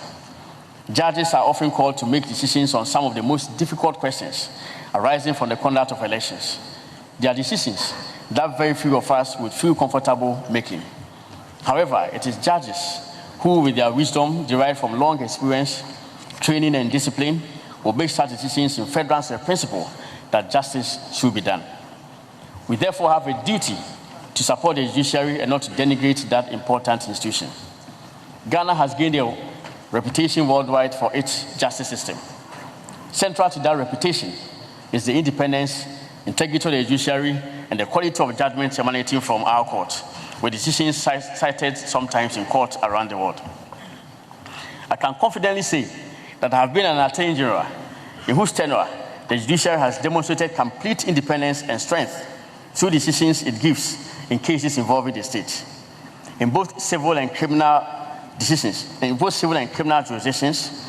Judges are often called to make decisions on some of the most difficult questions arising from the conduct of elections. They are decisions that very few of us would feel comfortable making. However, it is judges who, with their wisdom derived from long experience, training, and discipline, will make such decisions in furtherance of the principle that justice should be done. We therefore have a duty to support the judiciary and not to denigrate that important institution. Ghana has gained a reputation worldwide for its justice system. Central to that reputation is the independence, integrity of the judiciary, and the quality of judgments emanating from our court, with decisions cited sometimes in court around the world. I can confidently say that I have been an Attorney General in whose tenure the judiciary has demonstrated complete independence and strength through decisions it gives in cases involving the state. In both civil and criminal jurisdictions,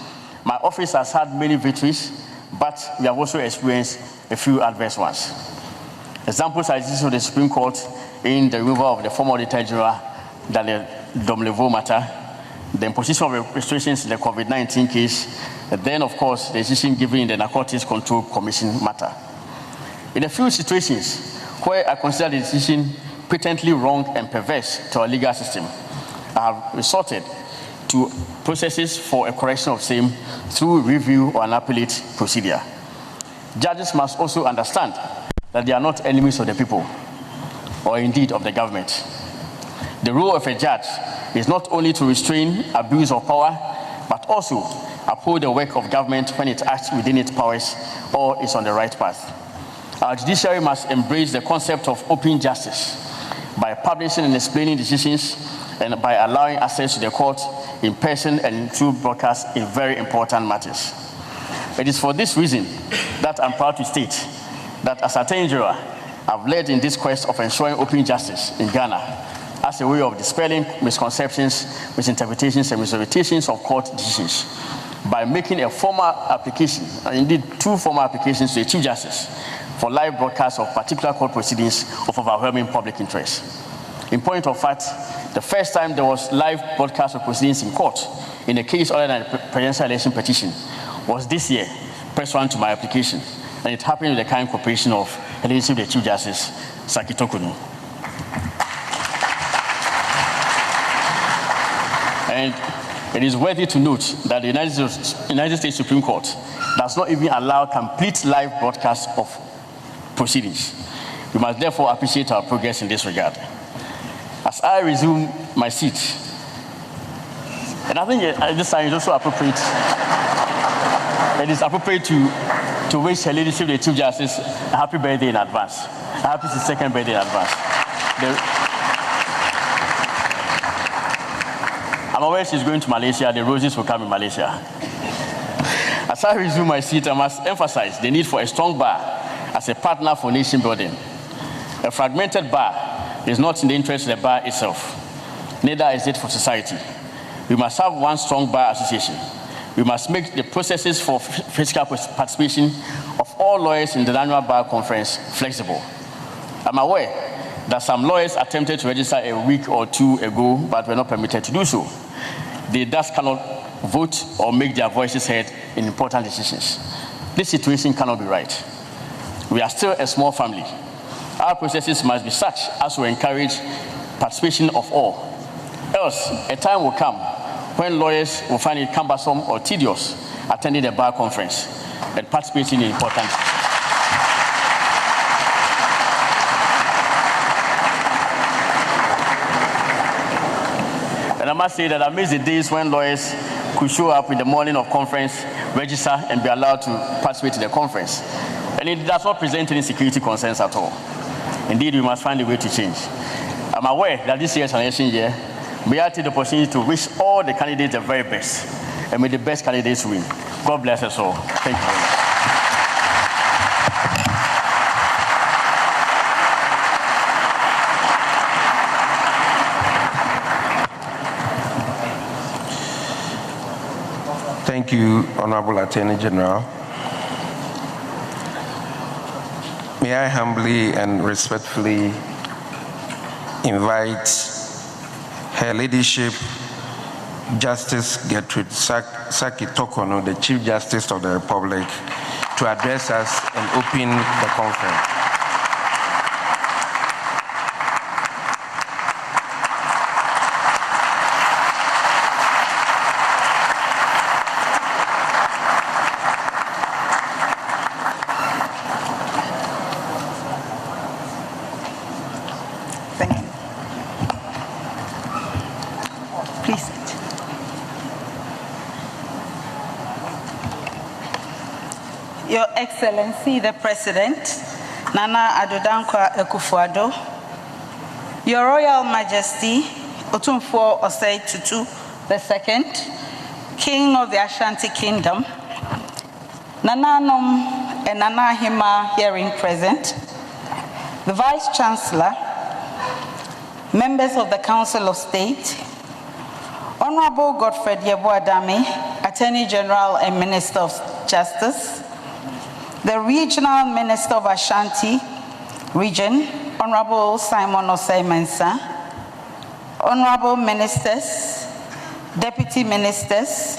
my office has had many victories, but we have also experienced a few adverse ones. Examples are decisions of the Supreme Court in the removal of the former Auditor General, the Domlevo matter, the imposition of restrictions in the COVID-19 case, and then, of course, the decision given in the Narcotics Control Commission matter. In a few situations where I consider the decision patently wrong and perverse to our legal system, I have resorted to processes for a correction of same through review or an appellate procedure. Judges must also understand that they are not enemies of the people, or indeed of the government. The role of a judge is not only to restrain abuse of power, but also uphold the work of government when it acts within its powers or is on the right path. Our judiciary must embrace the concept of open justice by publishing and explaining decisions, and by allowing access to the court in person and through broadcast in very important matters. It is for this reason that I'm proud to state that as Attorney General, I've led in this quest of ensuring open justice in Ghana as a way of dispelling misconceptions, misinterpretations, and misinterpretations of court decisions by making a formal application, and indeed 2 formal applications to the Chief Justice for live broadcast of particular court proceedings of overwhelming public interest. In point of fact, the first time there was live broadcast of proceedings in court in a case other than a presidential election petition was this year, pursuant to my application, and it happened with the kind cooperation of the Chief Justice, Sakitokunu. And it is worthy to note that the United States Supreme Court does not even allow complete live broadcast of proceedings. We must therefore appreciate our progress in this regard. As I resume my seat, and I think at this time it's also appropriate, it is appropriate to wish Her Ladyship the Chief Justice a happy birthday in advance. A happy 62nd birthday in advance. I'm aware she's going to Malaysia. The roses will come in Malaysia. As I resume my seat, I must emphasize the need for a strong bar as a partner for nation building. A fragmented bar is not in the interest of the bar itself. Neither is it for society. We must have one strong bar association. We must make the processes for physical participation of all lawyers in the annual bar conference flexible. I'm aware that some lawyers attempted to register a week or two ago, but were not permitted to do so. They thus cannot vote or make their voices heard in important decisions. This situation cannot be right. We are still a small family. Our processes must be such as to encourage participation of all. Else, a time will come when lawyers will find it cumbersome or tedious attending the bar conference and participating in important. And I must say that I miss the days when lawyers could show up in the morning of conference, register, and be allowed to participate in the conference. And it does not present any security concerns at all. Indeed, we must find a way to change. I'm aware that this year's election year, may I take the opportunity to wish all the candidates the very best, and may the best candidates win. God bless us all. Thank you very much. Thank you, Honorable Attorney General. May I humbly and respectfully invite Her Ladyship Justice Gertrude Saki Tokono, the Chief Justice of the Republic, to address us and open the conference. Your Excellency, the President, Nana Addo Dankwa Akufo-Addo, Your Royal Majesty, Otumfuo Osei Tutu II, King of the Ashanti Kingdom, Nana Nom and Nana Hima hearing present, the Vice Chancellor, members of the Council of State, Honorable Godfrey Yeboah-Dame, Attorney General and Minister of Justice, the Regional Minister of Ashanti Region, Honorable Simon Osei-Mensah, Honorable Ministers, Deputy Ministers,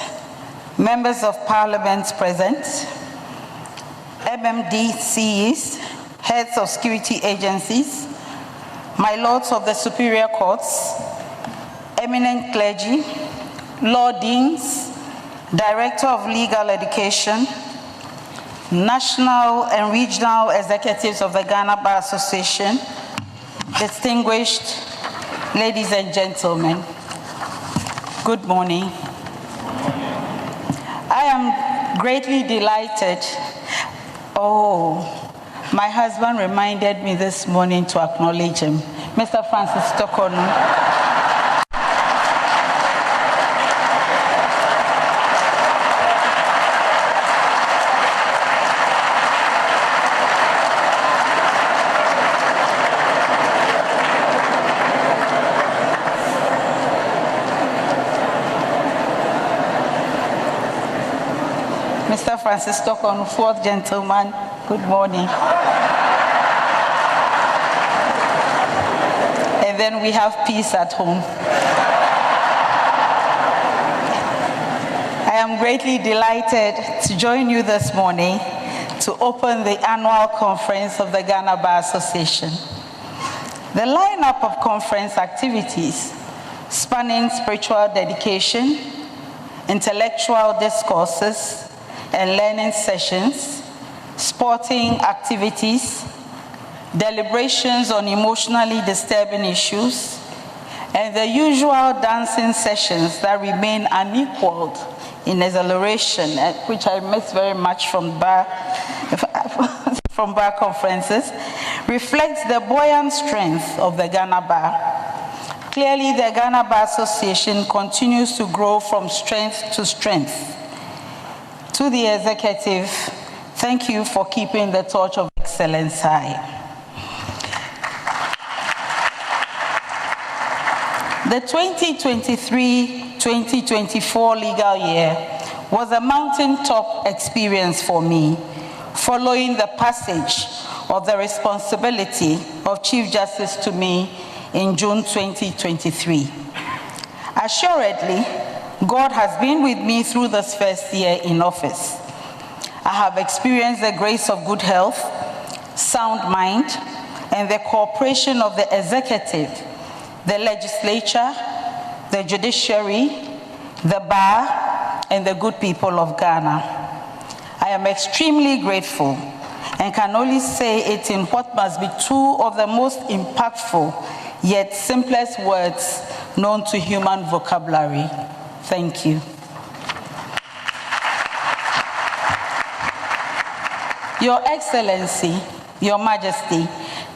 Members of Parliament present, MMDCs, Heads of Security Agencies, my Lords of the Superior Courts, eminent clergy, law deans, Director of Legal Education, national and regional executives of the Ghana Bar Association, distinguished ladies and gentlemen, good morning. I am greatly delighted. Oh, my husband reminded me this morning to acknowledge him. Mr. Francis Tokono. Mr. Francis Tokono, fourth gentleman, good morning. And then we have peace at home. I am greatly delighted to join you this morning to open the annual conference of the Ghana Bar Association. The lineup of conference activities spanning spiritual dedication, intellectual discourses, and learning sessions, sporting activities, deliberations on emotionally disturbing issues, and the usual dancing sessions that remain unequaled in exhilaration, which I miss very much from bar conferences, reflects the buoyant strength of the Ghana Bar. Clearly, the Ghana Bar Association continues to grow from strength to strength. To the executive, thank you for keeping the torch of excellence high. The 2023-2024 legal year was a mountaintop experience for me, following the passage of the responsibility of Chief Justice to me in June 2023. Assuredly, God has been with me through this first year in office. I have experienced the grace of good health, sound mind, and the cooperation of the executive, the legislature, the judiciary, the bar, and the good people of Ghana. I am extremely grateful and can only say it in what must be two of the most impactful yet simplest words known to human vocabulary. Thank you. Your Excellency, Your Majesty,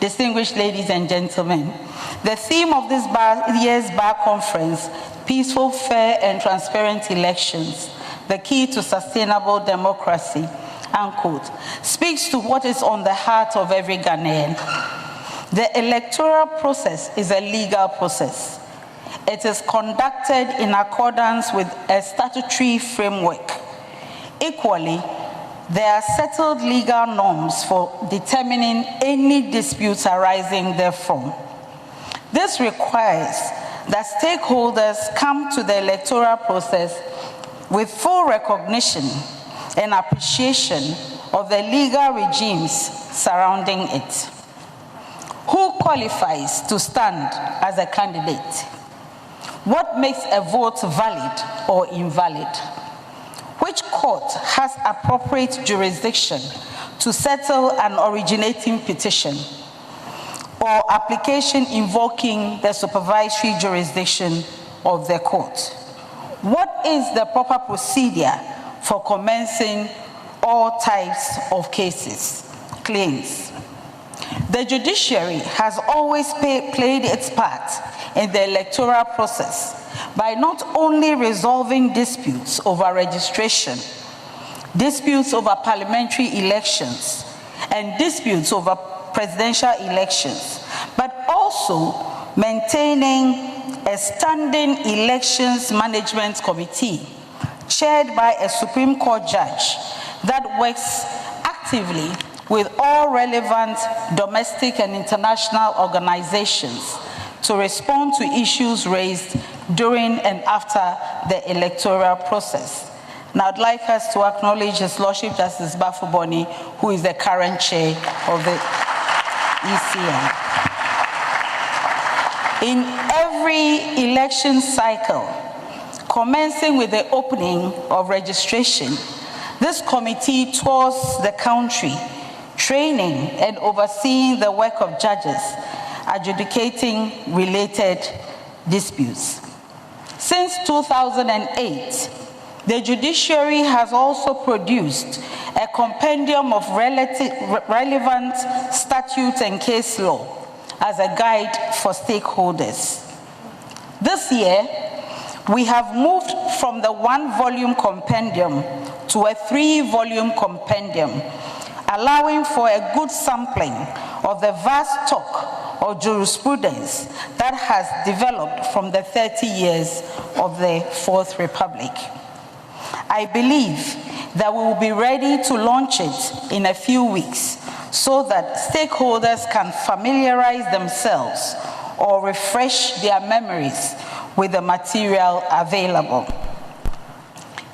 distinguished ladies and gentlemen, the theme of this year's Bar Conference, Peaceful, Fair and Transparent Elections, the Key to Sustainable Democracy, unquote, speaks to what is on the heart of every Ghanaian. The electoral process is a legal process. It is conducted in accordance with a statutory framework. Equally, there are settled legal norms for determining any disputes arising therefrom. This requires that stakeholders come to the electoral process with full recognition and appreciation of the legal regimes surrounding it. Who qualifies to stand as a candidate? What makes a vote valid or invalid? Which court has appropriate jurisdiction to settle an originating petition or application invoking the supervisory jurisdiction of the court? What is the proper procedure for commencing all types of claims? The judiciary has always played its part in the electoral process by not only resolving disputes over registration, disputes over parliamentary elections, and disputes over presidential elections, but also maintaining a standing elections management committee chaired by a Supreme Court judge that works actively with all relevant domestic and international organizations to respond to issues raised during and after the electoral process. Now I'd like us to acknowledge His Lordship Justice Bafuboni, who is the current chair of the ECM. In every election cycle, commencing with the opening of registration, this committee tours the country, training and overseeing the work of judges, adjudicating related disputes. Since 2008, the judiciary has also produced a compendium of relevant statutes and case law as a guide for stakeholders. This year, we have moved from the one-volume compendium to a three-volume compendium, allowing for a good sampling of the vast stock of jurisprudence that has developed from the 30 years of the Fourth Republic. I believe that we will be ready to launch it in a few weeks so that stakeholders can familiarize themselves or refresh their memories with the material available.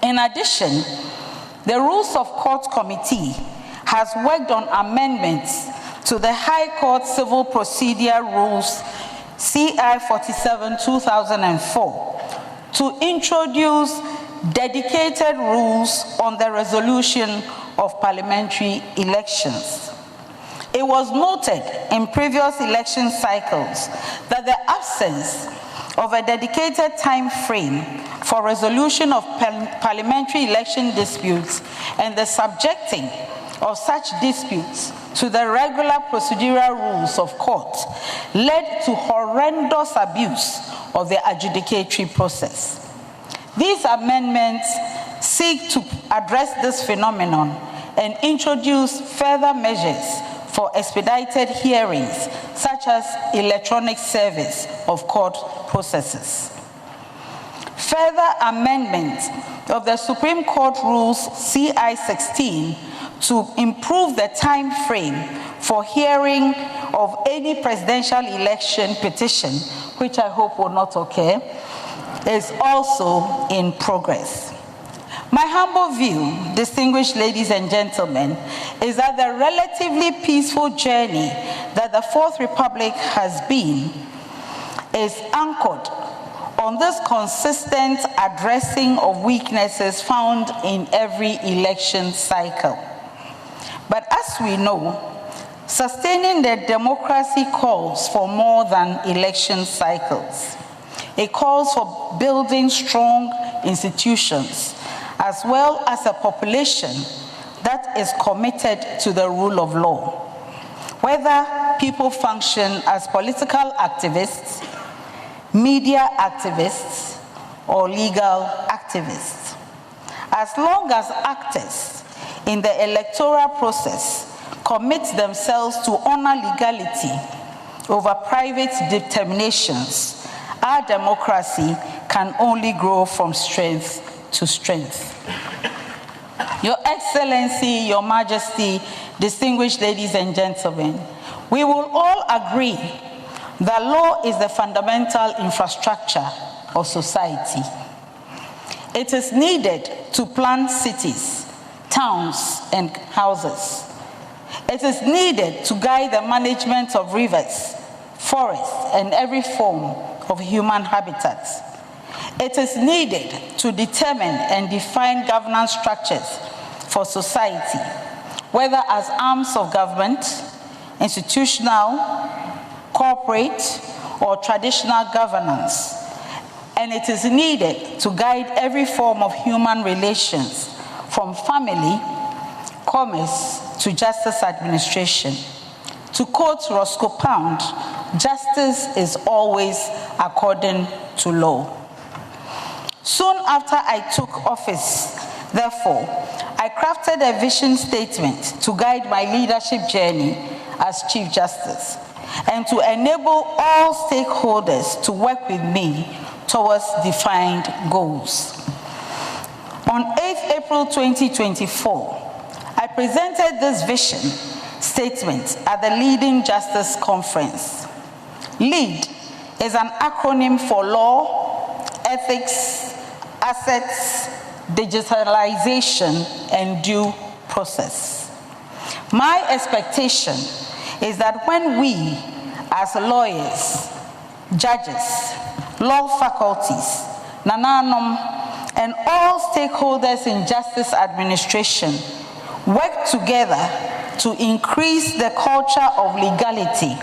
In addition, the Rules of Court Committee has worked on amendments to the High Court Civil Procedure Rules CI 47/2004 to introduce dedicated rules on the resolution of parliamentary elections. It was noted in previous election cycles that the absence of a dedicated time frame for resolution of parliamentary election disputes and the subjecting of such disputes to the regular procedural rules of court led to horrendous abuse of the adjudicatory process. These amendments seek to address this phenomenon and introduce further measures for expedited hearings, such as electronic service of court processes. Further amendment of the Supreme Court Rules CI 16 to improve the time frame for hearing of any presidential election petition, which I hope will not occur, is also in progress. My humble view, distinguished ladies and gentlemen, is that the relatively peaceful journey that the Fourth Republic has been is anchored on this consistent addressing of weaknesses found in every election cycle. But as we know, sustaining the democracy calls for more than election cycles. It calls for building strong institutions, as well as a population that is committed to the rule of law. Whether people function as political activists, media activists, or legal activists. As long as actors in the electoral process commit themselves to honor legality over private determinations, our democracy can only grow from strength to strength. Your Excellency, Your Majesty, distinguished ladies and gentlemen, we will all agree that law is the fundamental infrastructure of society. It is needed to plan cities, towns, and houses. It is needed to guide the management of rivers, forests, and every form of human habitats. It is needed to determine and define governance structures for society, whether as arms of government, institutional, corporate, or traditional governance. And it is needed to guide every form of human relations, from family, commerce, to justice administration. To quote Roscoe Pound, justice is always according to law. Soon after I took office, therefore, I crafted a vision statement to guide my leadership journey as Chief Justice and to enable all stakeholders to work with me towards defined goals. On 8th April 2024, I presented this vision statement at the Leading Justice Conference. LEAD is an acronym for law, ethics, assets, digitalization, and due process. My expectation is that when we, as lawyers, judges, law faculties, Nananom, and all stakeholders in justice administration work together to increase the culture of legality,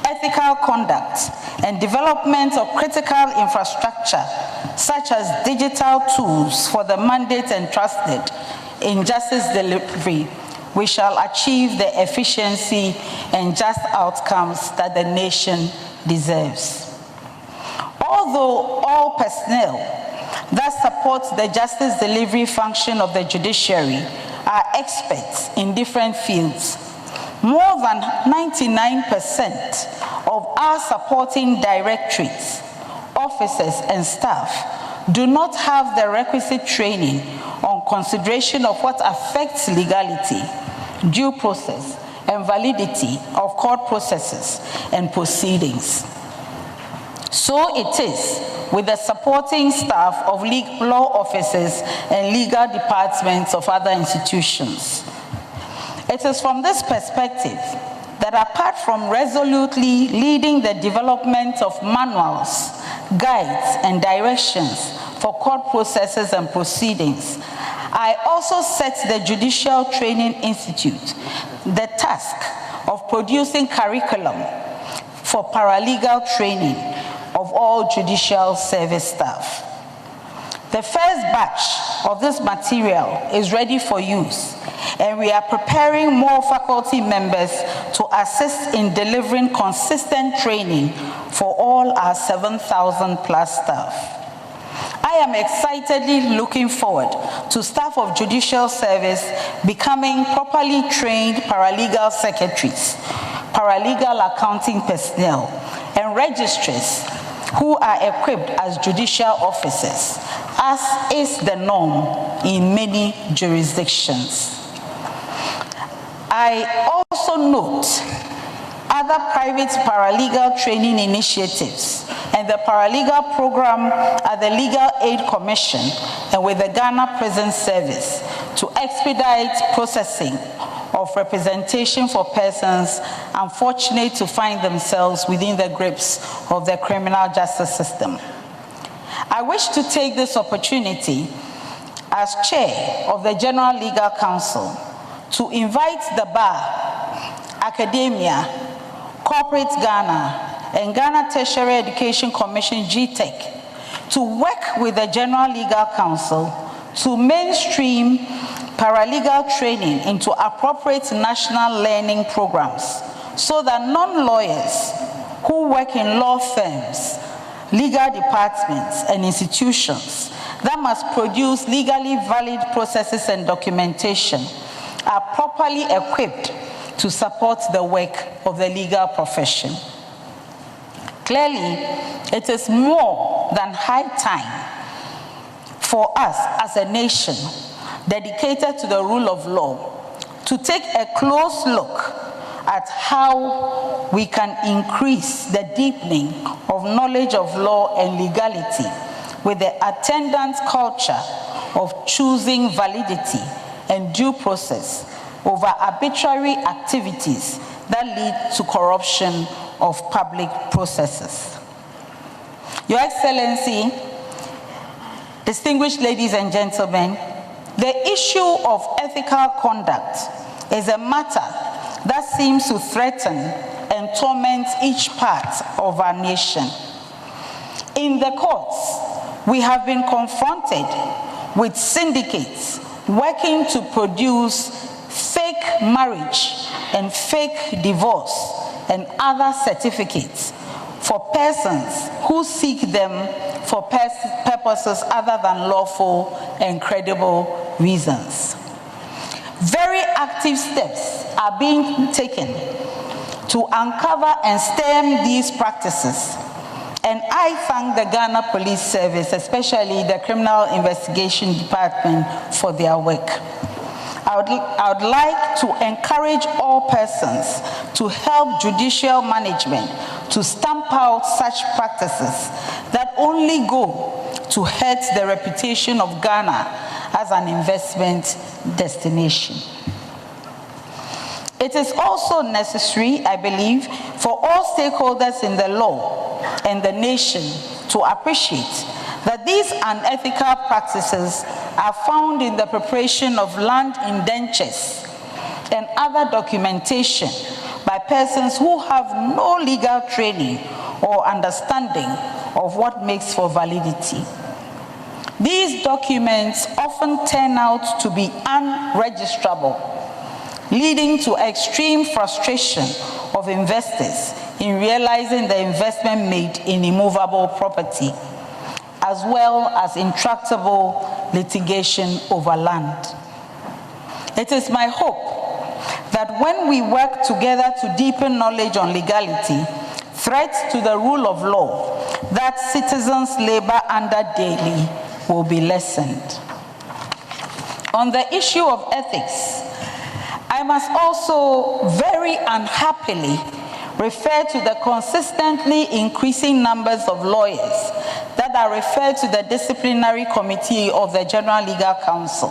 ethical conduct, and development of critical infrastructure, such as digital tools for the mandate entrusted in justice delivery, we shall achieve the efficiency and just outcomes that the nation deserves. Although all personnel that support the justice delivery function of the judiciary are experts in different fields, more than 99% of our supporting directorates, officers, and staff do not have the requisite training on consideration of what affects legality, due process, and validity of court processes and proceedings. So it is with the supporting staff of law offices and legal departments of other institutions. It is from this perspective that apart from resolutely leading the development of manuals, guides, and directions for court processes and proceedings, I also set the Judicial Training Institute the task of producing curriculum for paralegal training of all judicial service staff. The first batch of this material is ready for use, and we are preparing more faculty members to assist in delivering consistent training for all our 7,000 plus staff. I am excitedly looking forward to staff of judicial service becoming properly trained paralegal secretaries, paralegal accounting personnel, and registrars who are equipped as judicial officers, as is the norm in many jurisdictions. I also note other private paralegal training initiatives and the paralegal program at the Legal Aid Commission and with the Ghana Prison Service to expedite processing of representation for persons unfortunate to find themselves within the grips of the criminal justice system. I wish to take this opportunity as chair of the General Legal Council to invite the bar, academia, Corporate Ghana, and Ghana Tertiary Education Commission GTEC to work with the General Legal Council to mainstream paralegal training into appropriate national learning programs so that non-lawyers who work in law firms, legal departments, and institutions that must produce legally valid processes and documentation are properly equipped to support the work of the legal profession. Clearly, it is more than high time for us as a nation dedicated to the rule of law to take a close look at how we can increase the deepening of knowledge of law and legality with the attendant culture of choosing validity and due process over arbitrary activities that lead to corruption of public processes. Your Excellency, distinguished ladies and gentlemen, the issue of ethical conduct is a matter that seems to threaten and torment each part of our nation. In the courts, we have been confronted with syndicates working to produce fake marriage and fake divorce and other certificates for persons who seek them for purposes other than lawful and credible reasons. Very active steps are being taken to uncover and stem these practices. And I thank the Ghana Police Service, especially the Criminal Investigation Department, for their work. I would like to encourage all persons to help judicial management to stamp out such practices that only go to hurt the reputation of Ghana as an investment destination. It is also necessary, I believe, for all stakeholders in the law and the nation to appreciate that these unethical practices are found in the preparation of land indentures and other documentation by persons who have no legal training or understanding of what makes for validity. These documents often turn out to be unregistrable, leading to extreme frustration of investors in realizing the investment made in immovable property, as well as intractable litigation over land. It is my hope that when we work together to deepen knowledge on legality, threats to the rule of law that citizens labor under daily will be lessened. On the issue of ethics, I must also very unhappily refer to the consistently increasing numbers of lawyers that are referred to the disciplinary committee of the General Legal Council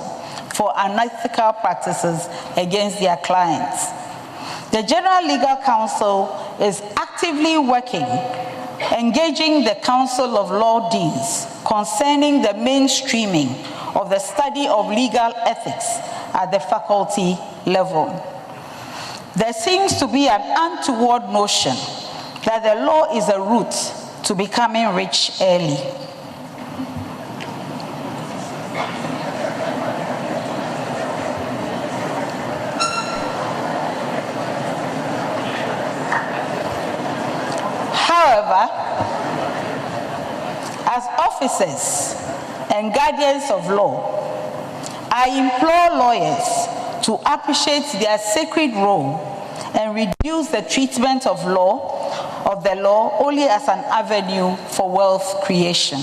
for unethical practices against their clients. The General Legal Council is actively working, engaging the Council of Law Deans concerning the mainstreaming of the study of legal ethics at the faculty level. There seems to be an untoward notion that the law is a route to becoming rich early. officers and guardians of law, I implore lawyers to appreciate their sacred role and reduce the treatment of the law only as an avenue for wealth creation.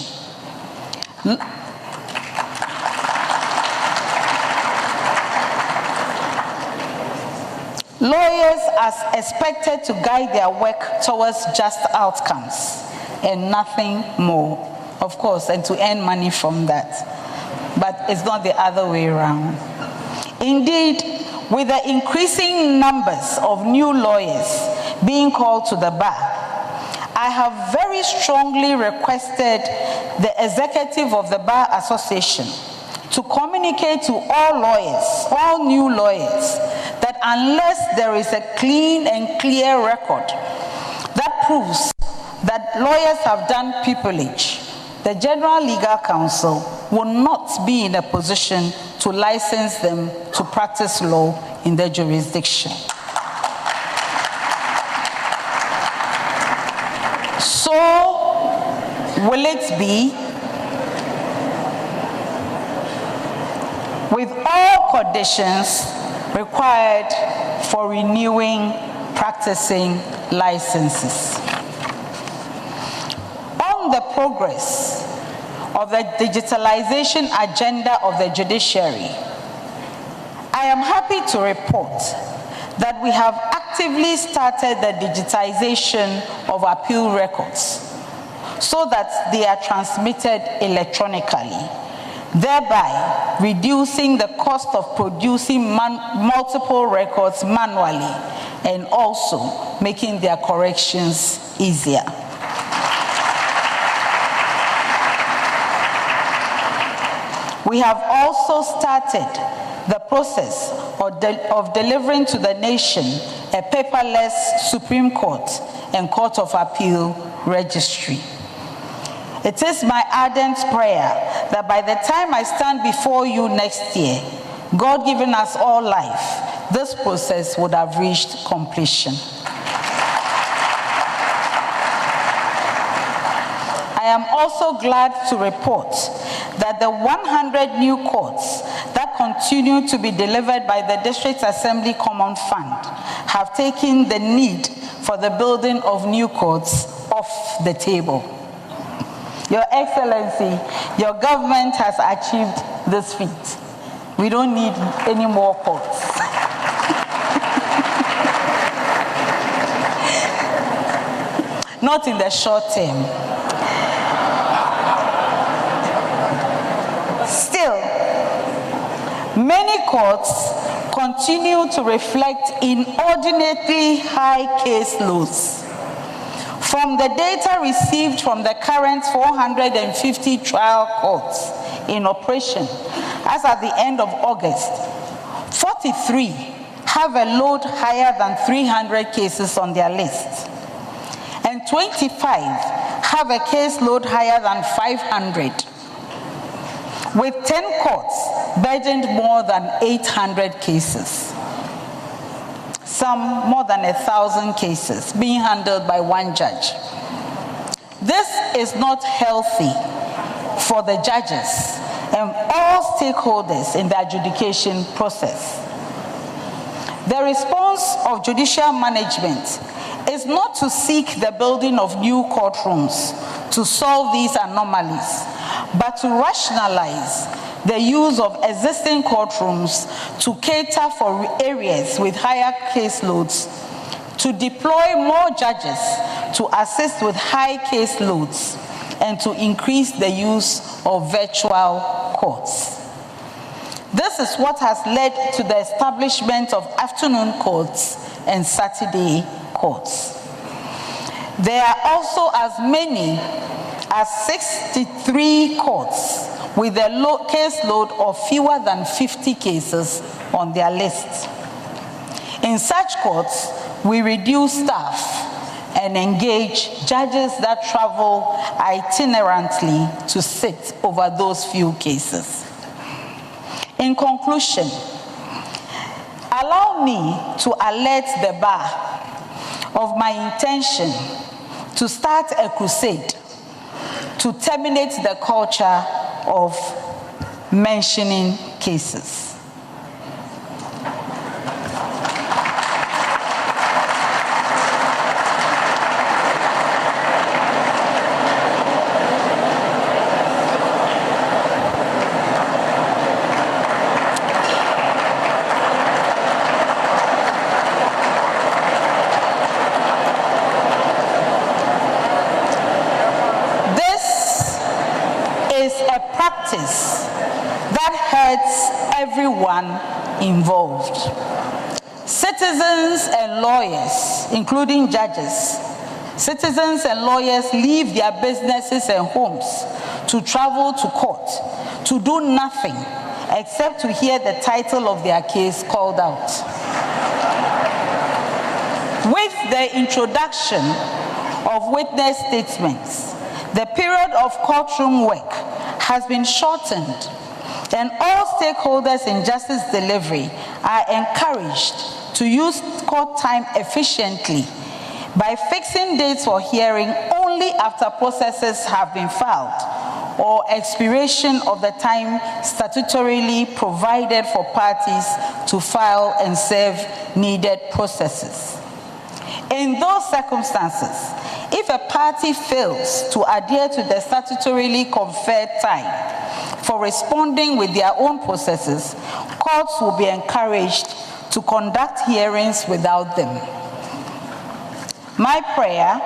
Lawyers are expected to guide their work towards just outcomes and nothing more, of course, and to earn money from that. But it's not the other way around. Indeed, with the increasing numbers of new lawyers being called to the bar, I have very strongly requested the executive of the Bar Association to communicate to all lawyers, all new lawyers, that unless there is a clean and clear record that proves that lawyers have done pupillage, the General Legal Counsel will not be in a position to license them to practice law in their jurisdiction. So will it be with all conditions required for renewing practicing licenses. On the progress of the digitalization agenda of the judiciary, I am happy to report that we have actively started the digitization of appeal records so that they are transmitted electronically, thereby reducing the cost of producing multiple records manually and also making their corrections easier. We have also started the process of delivering to the nation a paperless Supreme Court and Court of Appeal registry. It is my ardent prayer that by the time I stand before you next year, God giving us all life, this process would have reached completion. I am also glad to report that the 100 new courts that continue to be delivered by the District Assembly Common Fund have taken the need for the building of new courts off the table. Your Excellency, your government has achieved this feat. We don't need any more courts. Not in the short term. Still, many courts continue to reflect inordinately high case loads. From the data received from the current 450 trial courts in operation, as at the end of August, 43 have a load higher than 300 cases on their list, and 25 have a case load higher than 500, with 10 courts burdened more than 800 cases. Some more than 1,000 cases being handled by one judge. This is not healthy for the judges and all stakeholders in the adjudication process. The response of judicial management is not to seek the building of new courtrooms to solve these anomalies, but to rationalize the use of existing courtrooms to cater for areas with higher caseloads, to deploy more judges to assist with high caseloads, and to increase the use of virtual courts. This is what has led to the establishment of afternoon courts and Saturday courts. There are also as many as 63 courts with a caseload of fewer than 50 cases on their list. In such courts, we reduce staff and engage judges that travel itinerantly to sit over those few cases. In conclusion, allow me to alert the bar of my intention to start a crusade to terminate the culture of mentioning cases. That hurts everyone involved. Citizens and lawyers, including judges, citizens and lawyers leave their businesses and homes to travel to court to do nothing except to hear the title of their case called out. With the introduction of witness statements, the period of courtroom work has been shortened, and all stakeholders in justice delivery are encouraged to use court time efficiently by fixing dates for hearing only after processes have been filed or expiration of the time statutorily provided for parties to file and serve needed processes. In those circumstances, if a party fails to adhere to the statutorily conferred time for responding with their own processes, courts will be encouraged to conduct hearings without them. My prayer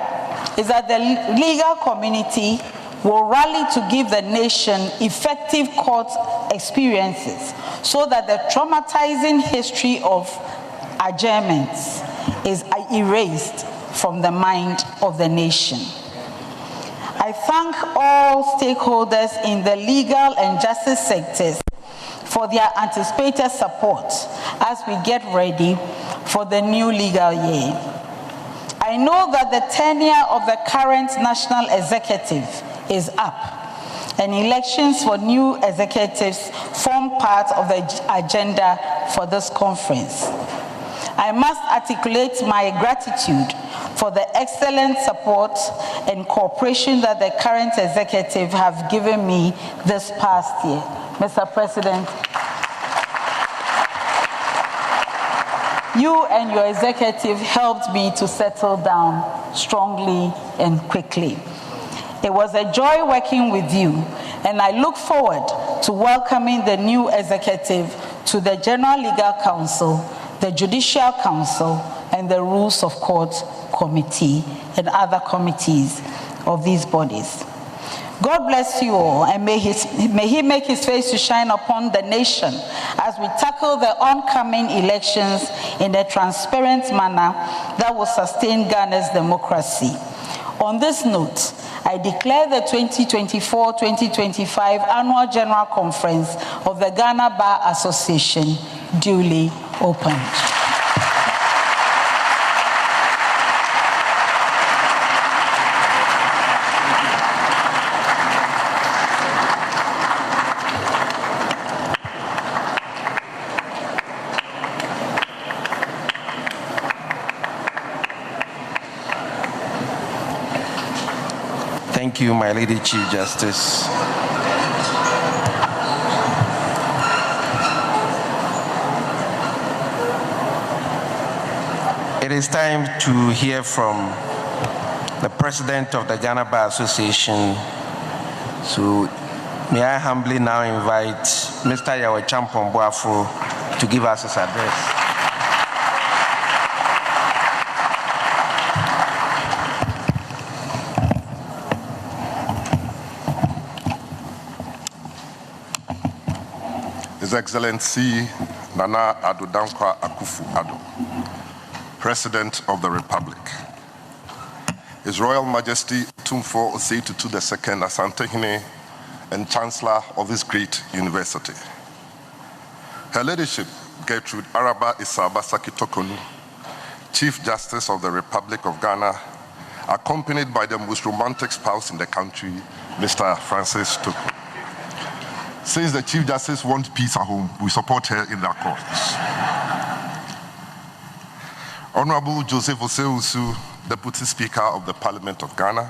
is that the legal community will rally to give the nation effective court experiences so that the traumatizing history of adjournments is erased from the mind of the nation. I thank all stakeholders in the legal and justice sectors for their anticipated support as we get ready for the new legal year. I know that the tenure of the current national executive is up, and elections for new executives form part of the agenda for this conference. I must articulate my gratitude for the excellent support and cooperation that the current executive have given me this past year. Mr. President, you and your executive helped me to settle down strongly and quickly. It was a joy working with you, and I look forward to welcoming the new executive to the General Legal Council, the Judicial Council, and the Rules of Court Committee and other committees of these bodies. God bless you all, and may he make his face to shine upon the nation as we tackle the oncoming elections in a transparent manner that will sustain Ghana's democracy. On this note, I declare the 2024-2025 Annual General Conference of the Ghana Bar Association duly opened. Thank you, my Lady Chief Justice. It is time to hear from the President of the Ghana Bar Association. So may I humbly now invite Mr. Yawe Champon Boafo to give us his address. His Excellency Nana Addo Dankwa Akufo-Addo, President of the Republic. His Royal Majesty Tumfo Osei Tutu II Asantehene and Chancellor of this great university. Her Ladyship Gertrude Araba Isaba Sakitokonu, Chief Justice of the Republic of Ghana, accompanied by the most romantic spouse in the country, Mr. Francis Tuku. Since the Chief Justice wants peace at home, we support her in that cause. Honorable Joseph Osei-Usu, Deputy Speaker of the Parliament of Ghana,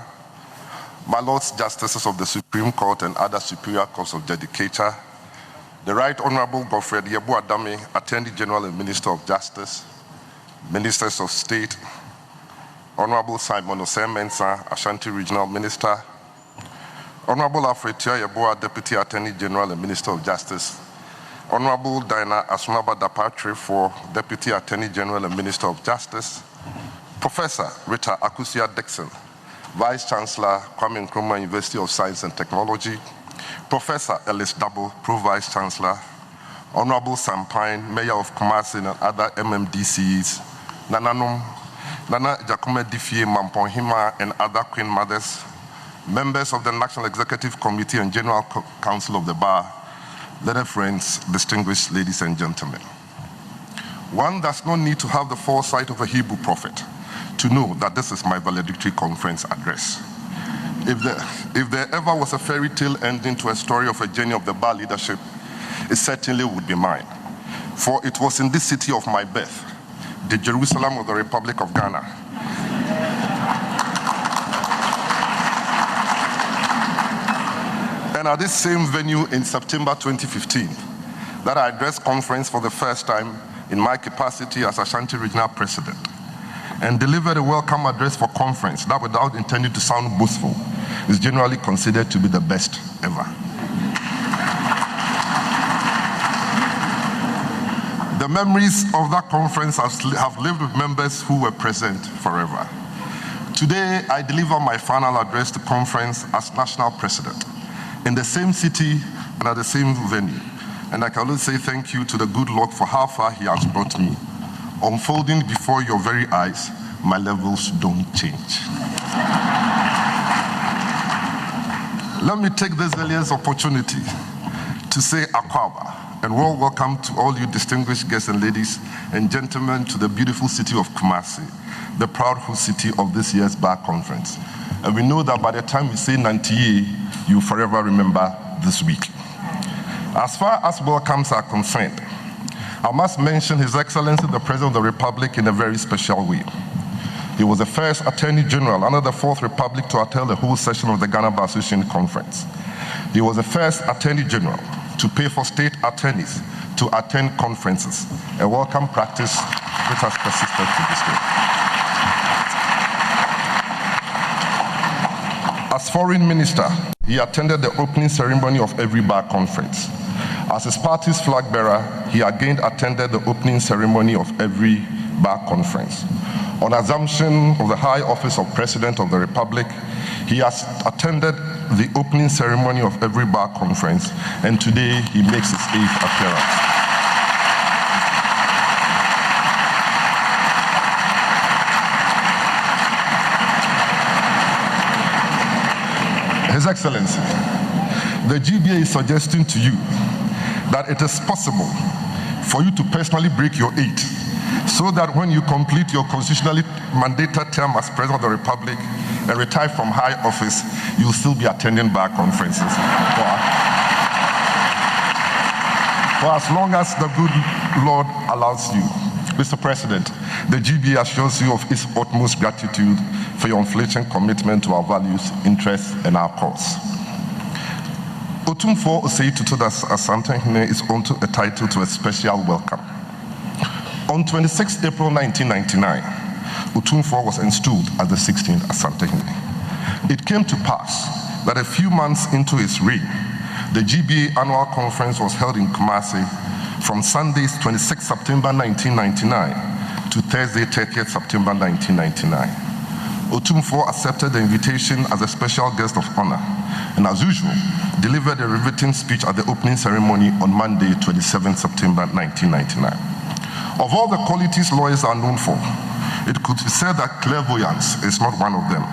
my Lords Justices of the Supreme Court and other superior courts of judicature, the Right Honorable Godfred Yeboah Dame, Attorney General and Minister of Justice, Ministers of State, Honorable Simon Osei-Mensah, Ashanti Regional Minister, Honorable Afretia Yeboah, Deputy Attorney General and Minister of Justice, Honorable Diana Asonaba Dapatre for Deputy Attorney General and Minister of Justice, Professor Rita Akusia-Dixon, Vice Chancellor, Kwame Nkrumah University of Science and Technology, Professor Ellis Dabo, Pro-Vice Chancellor, Honorable Sam Pine, Mayor of Kumasi and other MMDCs, Nana Jakome Difie Mamponhima and other Queen Mothers, members of the National Executive Committee and General Council of the Bar, learned friends, distinguished ladies and gentlemen. One does not need to have the foresight of a Hebrew prophet to know that this is my valedictory conference address. If there ever was a fairy tale ending to a story of a journey of the bar leadership, it certainly would be mine. For it was in this city of my birth, the Jerusalem of the Republic of Ghana, and at this same venue in September 2015, that I addressed conference for the first time in my capacity as Ashanti Regional President, and delivered a welcome address for conference that, without intending to sound boastful, is generally considered to be the best ever. The memories of that conference have lived with members who were present forever. Today, I deliver my final address to conference as National President in the same city and at the same venue. And I can only say thank you to the good Lord for how far He has brought me. Unfolding before your very eyes, my levels don't change. Let me take this earliest opportunity to say Akwaba, and warm welcome to all you distinguished guests and ladies and gentlemen to the beautiful city of Kumasi, the proud host city of this year's bar conference. And we know that by the time we say Nantiye, you forever remember this week. As far as welcomes are concerned, I must mention His Excellency the President of the Republic in a very special way. He was the first Attorney General under the Fourth Republic to attend the whole session of the Ghana Bar Association Conference. He was the first Attorney General to pay for state attorneys to attend conferences, a welcome practice which has persisted to this day. As Foreign Minister, he attended the opening ceremony of every bar conference. As his party's flag bearer, he again attended the opening ceremony of every bar conference. On assumption of the high office of President of the Republic, he has attended the opening ceremony of every bar conference, and today he makes his 8th appearance. His Excellency, the GBA is suggesting to you that it is possible for you to personally break your 8, so that when you complete your constitutionally mandated term as President of the Republic and retire from high office, you'll still be attending bar conferences for as long as the good Lord allows you. Mr. President, the GBA assures you of its utmost gratitude for your unflinching commitment to our values, interests, and our cause. Otumfuo Osei Tutu Asantehene is also entitled to a special welcome. On 26 April 1999, Otumfuo was installed as the 16th Asantehene. It came to pass that a few months into his reign, the GBA annual conference was held in Kumasi from Sunday 26 September 1999 to Thursday 30th September 1999. Otumfuo accepted the invitation as a special guest of honor, and as usual, delivered a riveting speech at the opening ceremony on Monday 27 September 1999. Of all the qualities lawyers are known for, it could be said that clairvoyance is not one of them.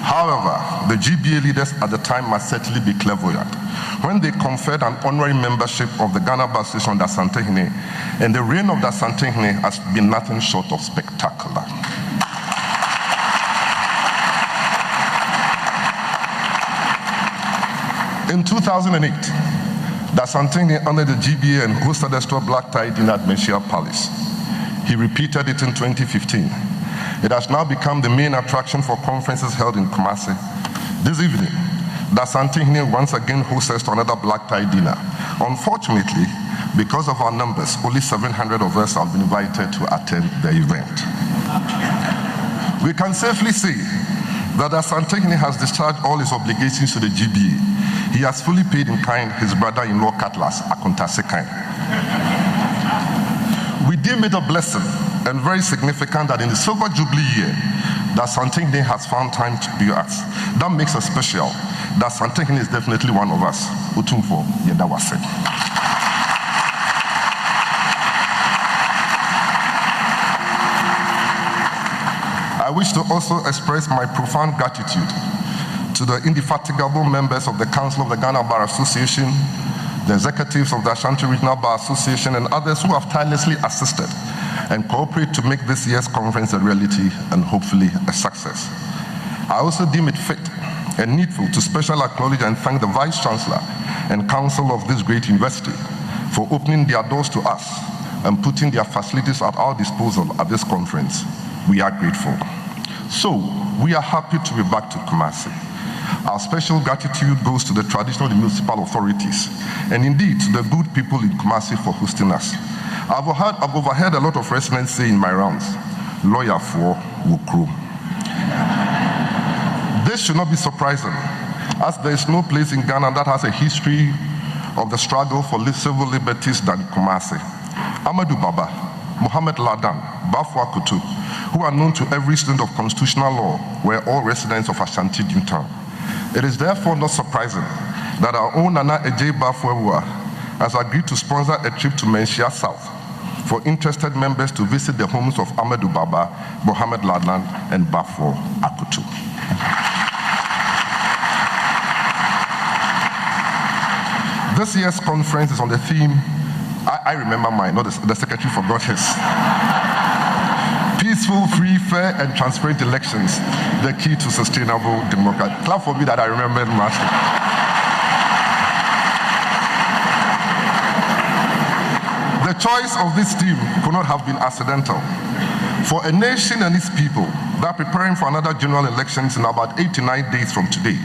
However, the GBA leaders at the time must certainly be clairvoyant when they conferred an honorary membership of the Ghana Bar Association on the Asantehene, and the reign of the Asantehene has been nothing short of spectacular. In 2008, the Asantehene honored the GBA and hosted a store black tie dinner at Meshia Palace. He repeated it in 2015. It has now become the main attraction for conferences held in Kumasi, This evening, the Santihine once again hosts us to another black tie dinner. Unfortunately, because of our numbers, only 700 of us have been invited to attend the event. We can safely say that the Santihine has discharged all his obligations to the GBA. He has fully paid in kind his brother-in-law Cutlass, Akontasekan. We deem it a blessing and very significant that in the Silver Jubilee year, that Santihine has found time to be us. That makes us special. That Santihine is definitely one of us. Utumfo Yedawase. I wish to also express my profound gratitude to the indefatigable members of the Council of the Ghana Bar Association, the executives of the Ashanti Regional Bar Association, and others who have tirelessly assisted and cooperate to make this year's conference a reality and hopefully a success. I also deem it fit and needful to specially acknowledge and thank the Vice Chancellor and Council of this great university for opening their doors to us and putting their facilities at our disposal at this conference. We are grateful. So, we are happy to be back to Kumasi. Our special gratitude goes to the traditional municipal authorities and indeed to the good people in Kumasi for hosting us. I've overheard a lot of residents say in my rounds, lawyer for Wukru. This should not be surprising, as there is no place in Ghana that has a history of the struggle for civil liberties than Kumasi. Amadou Baba, Mohamed Ladan, Bafwa Kutu, who are known to every student of constitutional law, were all residents of Ashanti Dintown. It is therefore not surprising that our own Nana Ejay Bafwa has agreed to sponsor a trip to Menchia South for interested members to visit the homes of Amadou Baba, Mohamed Ladan, and Bafwa Akutu. This year's conference is on the theme, I remember mine, not the secretary forgot his. Peaceful, free, fair, and transparent elections, the key to sustainable democracy. Clap for me that I remembered master. The choice of this theme could not have been accidental. For a nation and its people that are preparing for another general elections in about 8 to 9 days from today,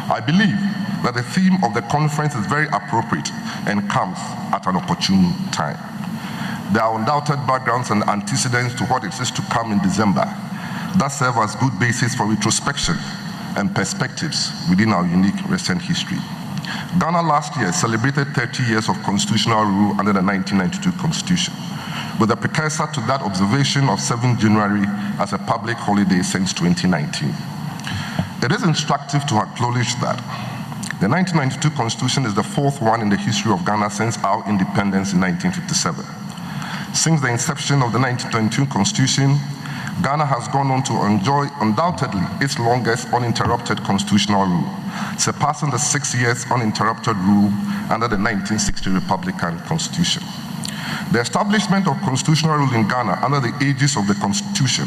I believe that the theme of the conference is very appropriate and comes at an opportune time. There are undoubted backgrounds and antecedents to what is to come in December that serve as good basis for retrospection and perspectives within our unique recent history. Ghana last year celebrated 30 years of constitutional rule under the 1992 Constitution, with a precursor to that observation of 7 January as a public holiday since 2019. It is instructive to acknowledge that the 1992 Constitution is the 4th one in the history of Ghana since our independence in 1957. Since the inception of the 1922 Constitution, Ghana has gone on to enjoy undoubtedly its longest uninterrupted constitutional rule, surpassing the 6 years uninterrupted rule under the 1960 Republican Constitution. The establishment of constitutional rule in Ghana under the aegis of the Constitution,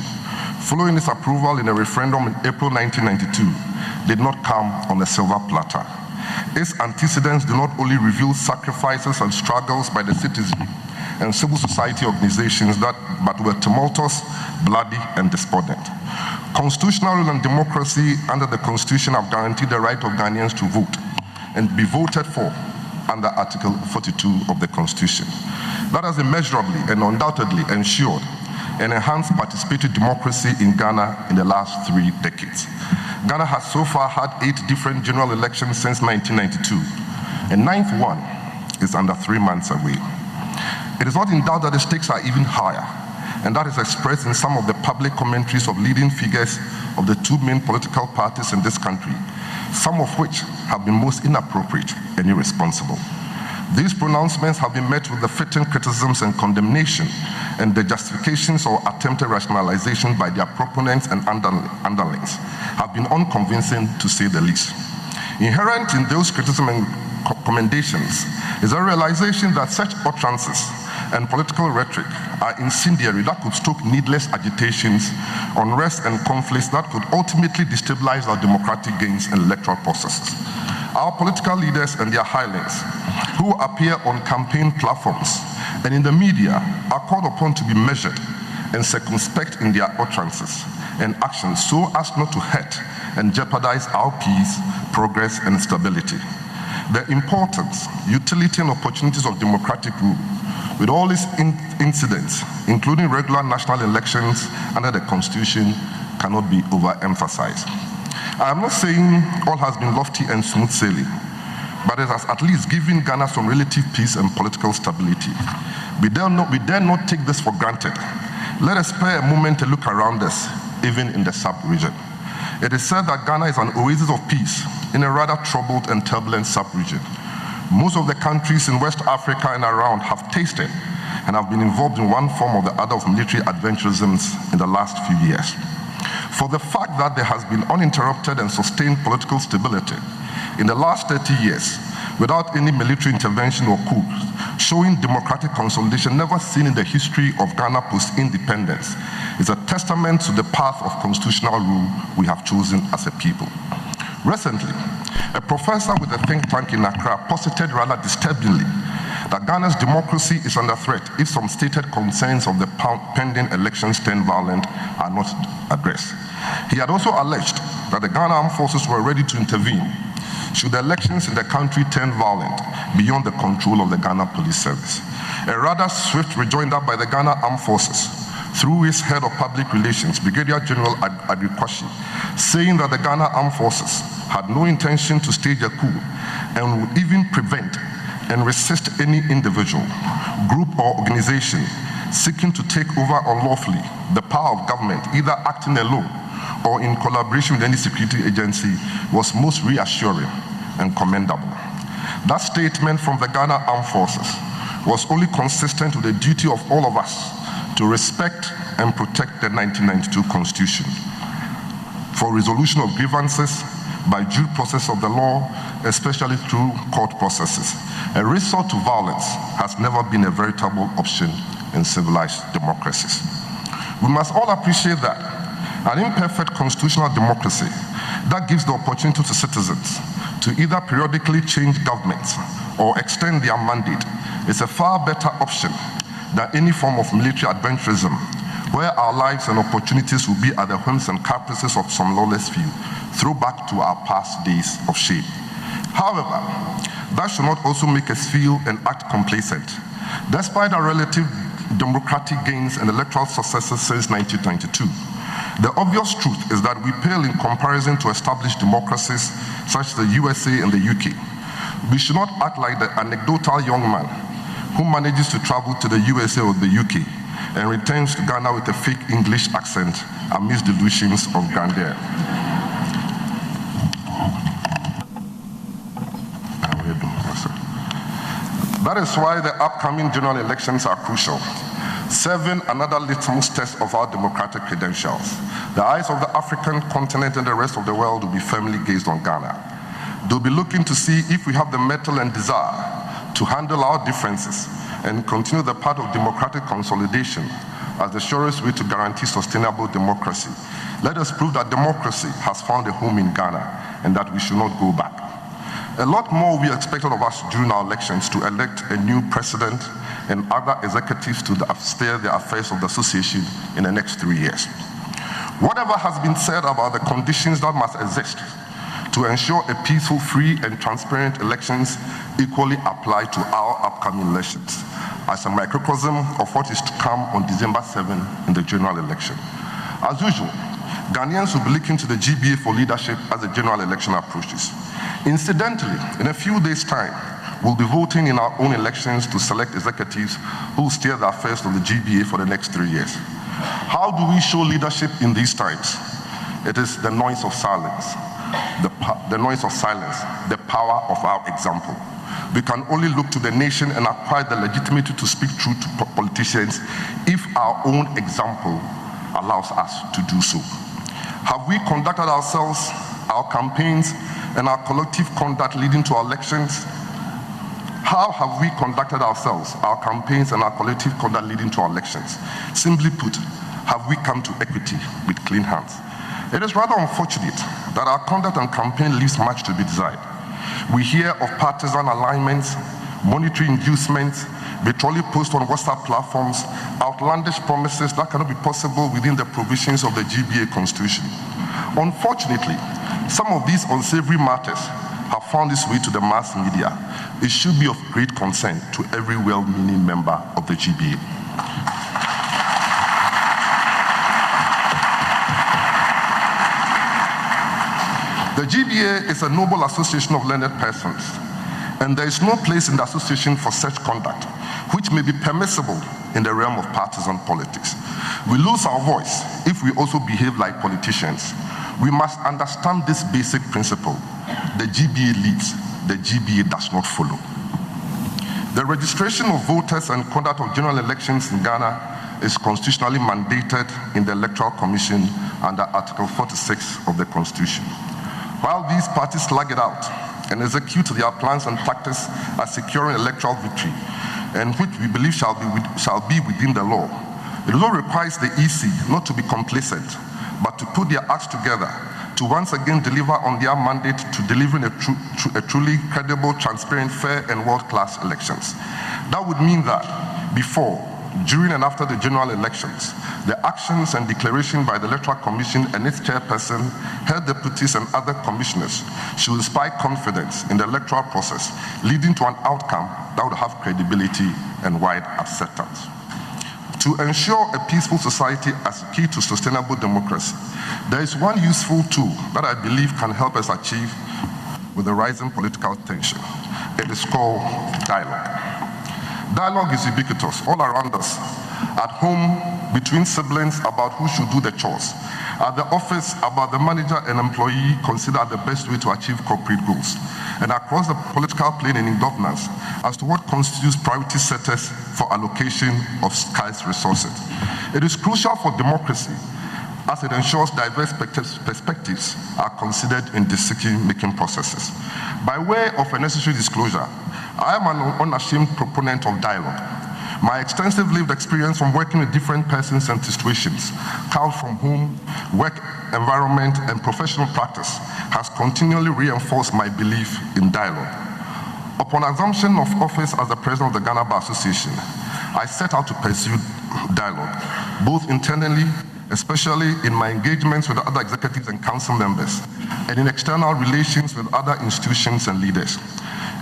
following its approval in a referendum in April 1992, did not come on a silver platter. Its antecedents do not only reveal sacrifices and struggles by the citizenry and civil society organizations but were tumultuous, bloody, and despondent. Constitutional rule and democracy under the Constitution have guaranteed the right of Ghanaians to vote and be voted for under Article 42 of the Constitution. That has immeasurably and undoubtedly ensured an enhanced participatory democracy in Ghana in the last 3 decades. Ghana has so far had 8 different general elections since 1992, and 9th one is under 3 months away. It is not in doubt that the stakes are even higher, and that is expressed in some of the public commentaries of leading figures of the 2 main political parties in this country, some of which have been most inappropriate and irresponsible. These pronouncements have been met with the fitting criticisms and condemnation, and the justifications or attempted rationalization by their proponents and underlings have been unconvincing, to say the least. Inherent in those criticisms and commendations is a realization that such utterances and political rhetoric are incendiary that could stoke needless agitations, unrest, and conflicts that could ultimately destabilize our democratic gains and electoral processes. Our political leaders and their hirelings, who appear on campaign platforms and in the media, are called upon to be measured and circumspect in their utterances and actions so as not to hurt and jeopardize our peace, progress, and stability. The importance, utility, and opportunities of democratic rule, with all its incidents, including regular national elections under the Constitution, cannot be overemphasized. I am not saying all has been lofty and smooth sailing, but it has at least given Ghana some relative peace and political stability. We dare not take this for granted. Let us spare a moment to look around us, even in the sub-region. It is said that Ghana is an oasis of peace in a rather troubled and turbulent sub-region. Most of the countries in West Africa and around have tasted and have been involved in one form or the other of military adventurism in the last few years. For the fact that there has been uninterrupted and sustained political stability in the last 30 years without any military intervention or coup, showing democratic consolidation never seen in the history of Ghana post-independence, is a testament to the path of constitutional rule we have chosen as a people. Recently, a professor with a think tank in Accra posited rather disturbingly that Ghana's democracy is under threat if some stated concerns of the pending elections turn violent are not addressed. He had also alleged that the Ghana Armed Forces were ready to intervene should the elections in the country turn violent beyond the control of the Ghana Police Service. A rather swift rejoinder by the Ghana Armed Forces through his head of public relations, Brigadier General Adrikwashi, saying that the Ghana Armed Forces had no intention to stage a coup and would even prevent and resist any individual, group, or organization seeking to take over unlawfully the power of government, either acting alone or in collaboration with any security agency, was most reassuring and commendable. That statement from the Ghana Armed Forces was only consistent with the duty of all of us to respect and protect the 1992 Constitution for resolution of grievances by due process of the law, especially through court processes. A resort to violence has never been a veritable option in civilized democracies. We must all appreciate that an imperfect constitutional democracy that gives the opportunity to citizens to either periodically change governments or extend their mandate is a far better option than any form of military adventurism, where our lives and opportunities will be at the whims and caprices of some lawless few, throwback to our past days of shame. However, that should not also make us feel and act complacent. Despite our relative democratic gains and electoral successes since 1992, the obvious truth is that we pale in comparison to established democracies such as the USA and the UK. We should not act like the anecdotal young man who manages to travel to the USA or the UK and returns to Ghana with a fake English accent amidst delusions of grandeur. That is why the upcoming general elections are crucial, serving another litmus test of our democratic credentials. The eyes of the African continent and the rest of the world will be firmly gazed on Ghana. They'll be looking to see if we have the mettle and desire to handle our differences and continue the path of democratic consolidation as the surest way to guarantee sustainable democracy. Let us prove that democracy has found a home in Ghana and that we should not go back. A lot more will be expected of us during our elections to elect a new president and other executives to steer the affairs of the association in the next 3 years. Whatever has been said about the conditions that must exist to ensure a peaceful, free, and transparent elections equally apply to our upcoming elections as a microcosm of what is to come on December 7 in the general election. As usual, Ghanaians will be looking to the GBA for leadership as the general election approaches. Incidentally, in a few days' time, we'll be voting in our own elections to select executives who will steer the affairs of the GBA for the next 3 years. How do we show leadership in these times? It is the noise of silence, the noise of silence, the power of our example. We can only look to the nation and acquire the legitimacy to speak truth to politicians if our own example allows us to do so. Have we conducted ourselves, our campaigns, and our collective conduct leading to our elections? How have we conducted ourselves, our campaigns, and our collective conduct leading to our elections? Simply put, have we come to equity with clean hands? It is rather unfortunate that our conduct and campaign leaves much to be desired. We hear of partisan alignments, monetary inducements, They trolley post on WhatsApp platforms outlandish promises that cannot be possible within the provisions of the GBA Constitution. Unfortunately, some of these unsavory matters have found its way to the mass media. It should be of great concern to every well-meaning member of the GBA. The GBA is a noble association of learned persons, and there is no place in the association for such conduct, which may be permissible in the realm of partisan politics. We lose our voice if we also behave like politicians. We must understand this basic principle. The GBA leads, the GBA does not follow. The registration of voters and conduct of general elections in Ghana is constitutionally mandated in the Electoral Commission under Article 46 of the Constitution. While these parties slug it out and execute their plans and practice as securing electoral victory, and which we believe shall be within the law, it also requires the EC not to be complacent, but to put their acts together to once again deliver on their mandate to delivering a truly credible, transparent, fair, and world-class elections. That would mean that before, during, and after the general elections, the actions and declaration by the Electoral Commission and its chairperson, head deputies, and other commissioners should inspire confidence in the electoral process, leading to an outcome that would have credibility and wide acceptance. To ensure a peaceful society as key to sustainable democracy, there is one useful tool that I believe can help us achieve with the rising political tension. It is called dialogue. Dialogue is ubiquitous all around us, at home, between siblings about who should do the chores, at the office about the manager and employee considered the best way to achieve corporate goals, and across the political plane and in governance as to what constitutes priority setters for allocation of scarce resources. It is crucial for democracy as it ensures diverse perspectives are considered in decision-making processes. By way of a necessary disclosure, I am an unashamed proponent of dialogue. My extensive lived experience from working with different persons and situations, count from home, work environment, and professional practice, has continually reinforced my belief in dialogue. Upon assumption of office as the president of the Ghana Bar Association, I set out to pursue dialogue, both internally, especially in my engagements with other executives and council members, and in external relations with other institutions and leaders.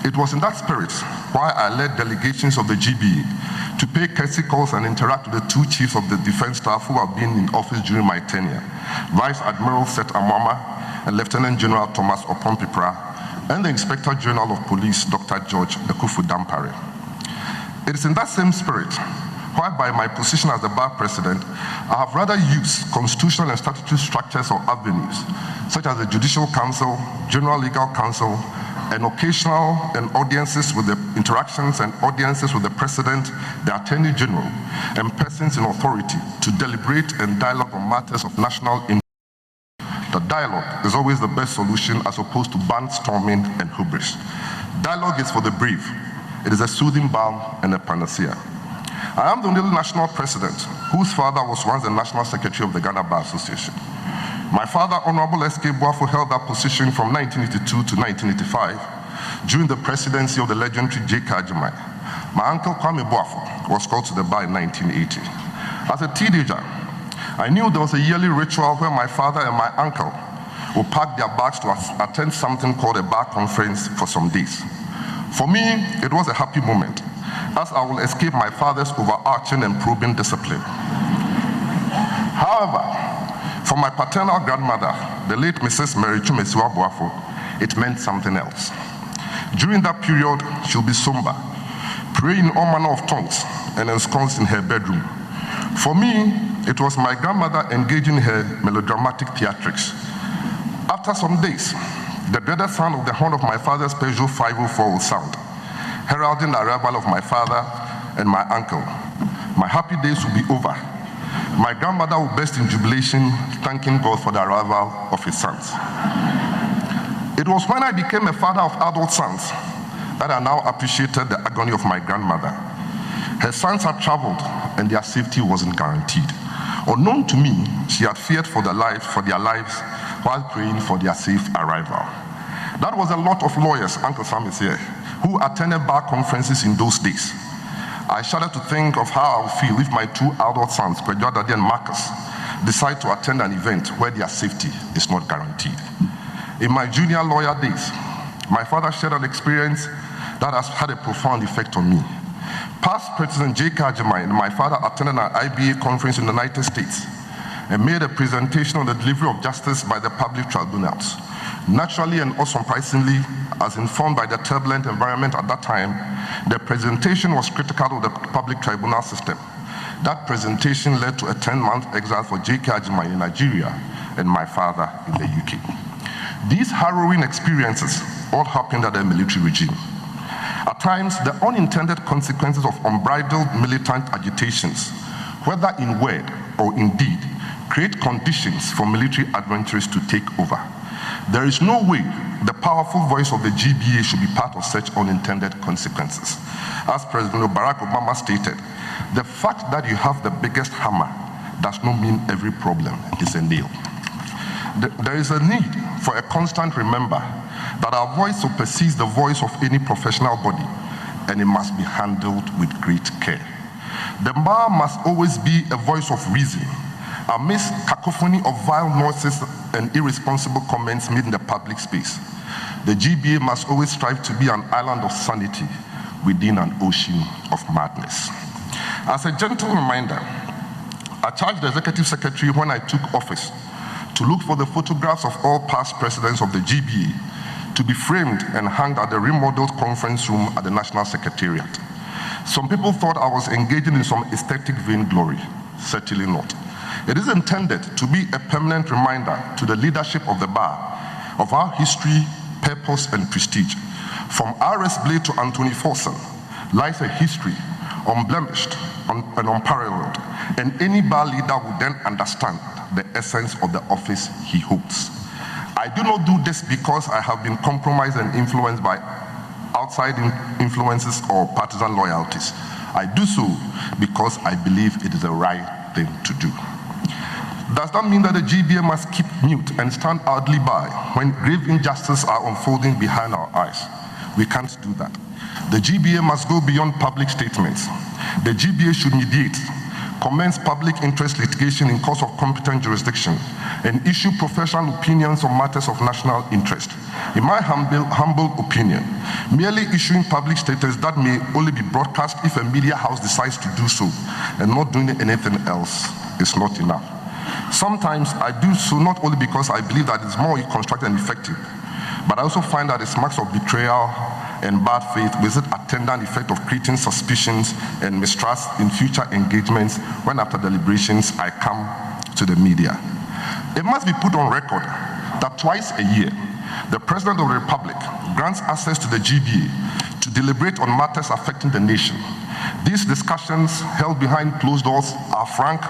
It was in that spirit why I led delegations of the GBA to pay courtesy calls and interact with the two chiefs of the defense staff who have been in office during my tenure, Vice Admiral Seth Amama and Lieutenant General Thomas Opompipra, and the Inspector General of Police, Dr. George Ekufu Dampare. It is in that same spirit whereby my position as the bar president, I have rather used constitutional and statutory structures or avenues, such as the Judicial Council, General Legal Council, and occasional and audiences with the interactions and audiences with the President, the Attorney General, and persons in authority to deliberate and dialogue on matters of national interest. The dialogue is always the best solution as opposed to barnstorming and hubris. Dialogue is for the brave. It is a soothing balm and a panacea. I am the only national president whose father was once the National Secretary of the Ghana Bar Association. My father, Honorable S.K. Boafo, held that position from 1982 to 1985 during the presidency of the legendary J. Kajimai. My uncle Kwame Boafo was called to the bar in 1980. As a teenager, I knew there was a yearly ritual where my father and my uncle would pack their bags to attend something called a bar conference for some days. For me, it was a happy moment, as I will escape my father's overarching and probing discipline. However, for my paternal grandmother, the late Mrs. Mary Chumesiwa Boafo, it meant something else. During that period, she'll be somber, praying in all manner of tongues and ensconced in her bedroom. For me, it was my grandmother engaging in her melodramatic theatrics. After some days, the dreaded sound of the horn of my father's Peugeot 504 will sound, heralding the arrival of my father and my uncle. My happy days will be over. My grandmother will burst in jubilation, thanking God for the arrival of his sons. It was when I became a father of adult sons that I now appreciated the agony of my grandmother. Her sons had traveled and their safety wasn't guaranteed. Unknown to me, she had feared for their lives while praying for their safe arrival. That was a lot of lawyers, Uncle Sam is here, who attended bar conferences in those days. I shudder to think of how I'll feel if my two adult sons, Kwejadadi and Marcus, decide to attend an event where their safety is not guaranteed. In my junior lawyer days, my father shared an experience that has had a profound effect on me. Past President J. Kajimai and my father attended an IBA conference in the United States and made a presentation on the delivery of justice by the public tribunals. Naturally and unsurprisingly, as informed by the turbulent environment at that time, the presentation was critical of the public tribunal system. That presentation led to a 10-month exile for J.K. Ajimai in Nigeria and my father in the UK. These harrowing experiences all happened under a military regime. At times, the unintended consequences of unbridled militant agitations, whether in word or in deed, create conditions for military adventurers to take over. There is no way the powerful voice of the GBA should be part of such unintended consequences. As President Barack Obama stated, the fact that you have the biggest hammer does not mean every problem is a nail. There is a need for a constant reminder that our voice supersedes the voice of any professional body, and it must be handled with great care. The bar must always be a voice of reason, amidst cacophony of vile noises and irresponsible comments made in the public space. The GBA must always strive to be an island of sanity within an ocean of madness. As a gentle reminder, I charged the Executive Secretary when I took office to look for the photographs of all past presidents of the GBA to be framed and hanged at the remodeled conference room at the National Secretariat. Some people thought I was engaging in some aesthetic vainglory. Certainly not. It is intended to be a permanent reminder to the leadership of the bar of our history, purpose, and prestige. From R.S. Blade to Anthony Forson lies a history unblemished and unparalleled, and any bar leader would then understand the essence of the office he holds. I do not do this because I have been compromised and influenced by outside influences or partisan loyalties. I do so because I believe it is the right thing to do. Does that mean that the GBA must keep mute and stand idly by when grave injustices are unfolding behind our eyes? We can't do that. The GBA must go beyond public statements. The GBA should mediate, commence public interest litigation in courts of competent jurisdiction, and issue professional opinions on matters of national interest. In my humble opinion, merely issuing public statements that may only be broadcast if a media house decides to do so, and not doing anything else, is not enough. Sometimes I do so not only because I believe that it's more constructive and effective, but I also find that it's marks of betrayal and bad faith with the attendant effect of creating suspicions and mistrust in future engagements when after deliberations I come to the media. It must be put on record that twice a year, the President of the Republic grants access to the GBA to deliberate on matters affecting the nation. These discussions held behind closed doors are frank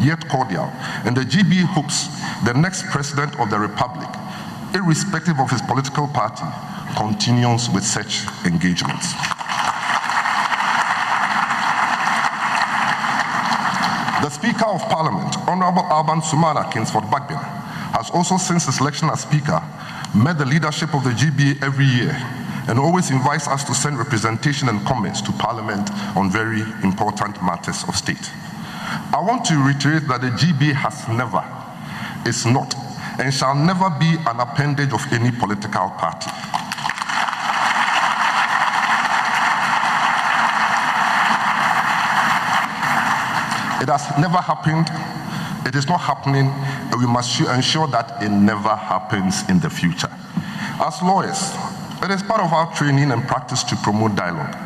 yet cordial, and the GBA hopes the next President of the Republic, irrespective of his political party, continues with such engagements. The Speaker of Parliament, Honorable Alban Sumana Kingsford Bagbin, has also since his election as Speaker met the leadership of the GBA every year and always invites us to send representation and comments to Parliament on very important matters of state. I want to reiterate that the GBA has never, is not, and shall never be an appendage of any political party. It has never happened, it is not happening, and we must ensure that it never happens in the future. As lawyers, it is part of our training and practice to promote dialogue.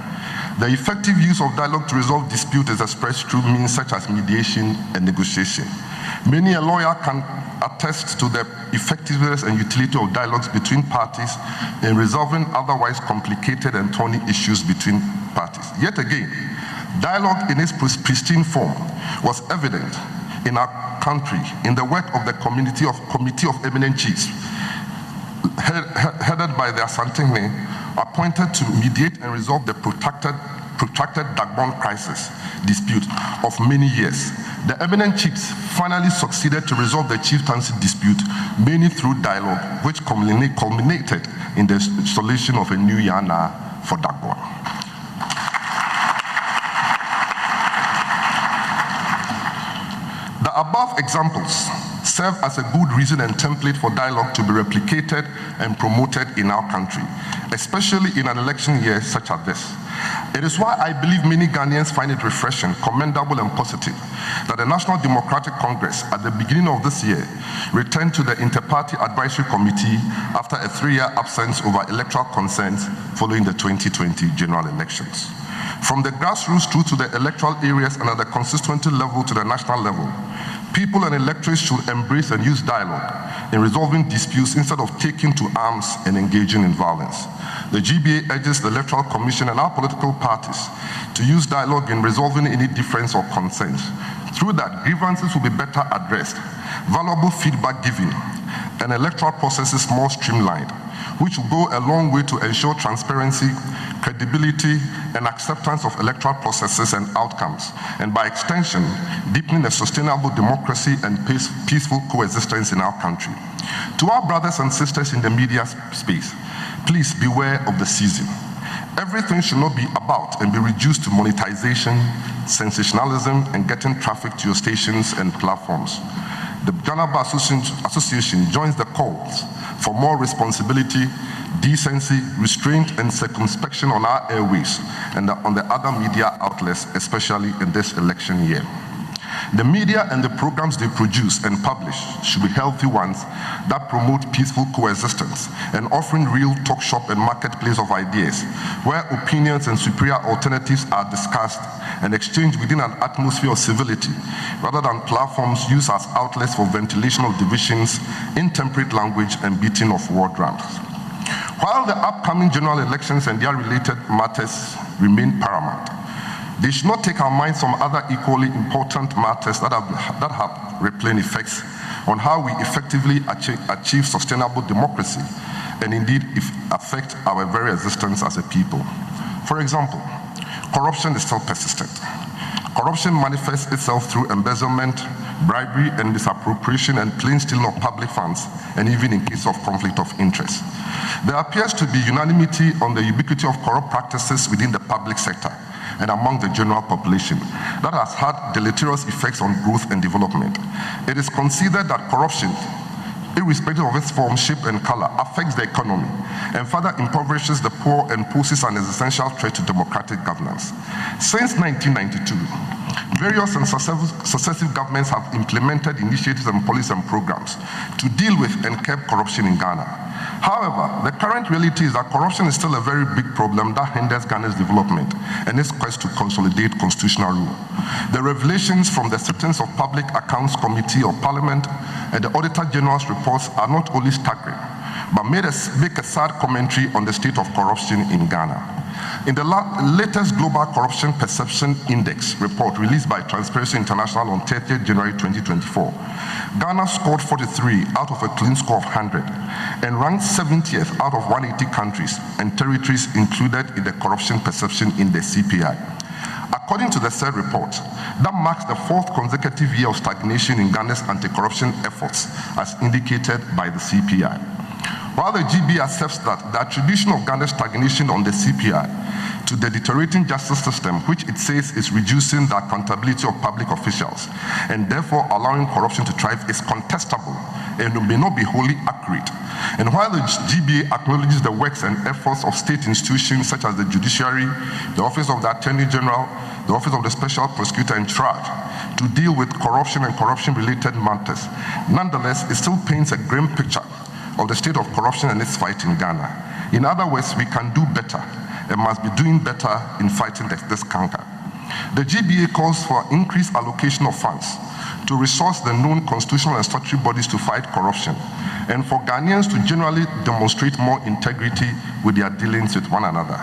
The effective use of dialogue to resolve disputes is expressed through means such as mediation and negotiation. Many a lawyer can attest to the effectiveness and utility of dialogues between parties in resolving otherwise complicated and thorny issues between parties. Yet again, dialogue in its pristine form was evident in our country in the work of the Committee of Eminent Chiefs, headed by the Asantehene, appointed to mediate and resolve the protracted Dagbon crisis dispute of many years. The eminent chiefs finally succeeded to resolve the chieftaincy dispute, mainly through dialogue, which culminated in the installation of a new Yana for Dagbon. The above examples serve as a good reason and template for dialogue to be replicated and promoted in our country, especially in an election year such as this. It is why I believe many Ghanaians find it refreshing, commendable, and positive that the National Democratic Congress at the beginning of this year returned to the Inter-Party Advisory Committee after a 3-year absence over electoral concerns following the 2020 general elections. From the grassroots through to the electoral areas and at the constituency level to the national level, people and electors should embrace and use dialogue in resolving disputes instead of taking to arms and engaging in violence. The GBA urges the Electoral Commission and our political parties to use dialogue in resolving any difference or concerns. Through that, grievances will be better addressed, valuable feedback given, and electoral processes more streamlined, which will go a long way to ensure transparency, credibility, and acceptance of electoral processes and outcomes, and by extension, deepening a sustainable democracy and peaceful coexistence in our country. To our brothers and sisters in the media space, please beware of the season. Everything should not be about and be reduced to monetization, sensationalism, and getting traffic to your stations and platforms. The Ghana Bar Association joins the calls for more responsibility, decency, restraint, and circumspection on our airways and on the other media outlets, especially in this election year. The media and the programs they produce and publish should be healthy ones that promote peaceful coexistence and offering real talk shop and marketplace of ideas, where opinions and superior alternatives are discussed and exchanged within an atmosphere of civility, rather than platforms used as outlets for ventilation of divisions, intemperate language, and beating of war drums. While the upcoming general elections and their related matters remain paramount, they should not take our minds from other equally important matters that have ripple effects on how we effectively achieve sustainable democracy and indeed affect our very existence as a people. For example, corruption is still persistent. Corruption manifests itself through embezzlement, bribery, and misappropriation and plain stealing of public funds, and even in case of conflict of interest. There appears to be unanimity on the ubiquity of corrupt practices within the public sector and among the general population that has had deleterious effects on growth and development. It is considered that corruption, irrespective of its form, shape, and color, affects the economy and further impoverishes the poor and poses an existential threat to democratic governance. Since 1992, various and successive governments have implemented initiatives and policies and programs to deal with and curb corruption in Ghana. However, the current reality is that corruption is still a very big problem that hinders Ghana's development and its quest to consolidate constitutional rule. The revelations from the sittings of Public Accounts Committee of Parliament and the Auditor General's reports are not only staggering, but make a sad commentary on the state of corruption in Ghana. In the latest Global Corruption Perception Index report released by Transparency International on 30th January 2024, Ghana scored 43 out of a clean score of 100 and ranked 70th out of 180 countries and territories included in the Corruption Perception Index (CPI). According to the said report, that marks the 4th consecutive year of stagnation in Ghana's anti-corruption efforts as indicated by the CPI. While the GB accepts that the attribution of Ghana's stagnation on the CPI to the deteriorating justice system, which it says is reducing the accountability of public officials and therefore allowing corruption to thrive, is contestable and may not be wholly accurate. And while the GBA acknowledges the works and efforts of state institutions such as the judiciary, the Office of the Attorney General, the Office of the Special Prosecutor in charge to deal with corruption and corruption-related matters, nonetheless, it still paints a grim picture of the state of corruption and its fight in Ghana. In other words, we can do better and must be doing better in fighting this canker. The GBA calls for increased allocation of funds to resource the known constitutional and statutory bodies to fight corruption, and for Ghanaians to generally demonstrate more integrity with their dealings with one another.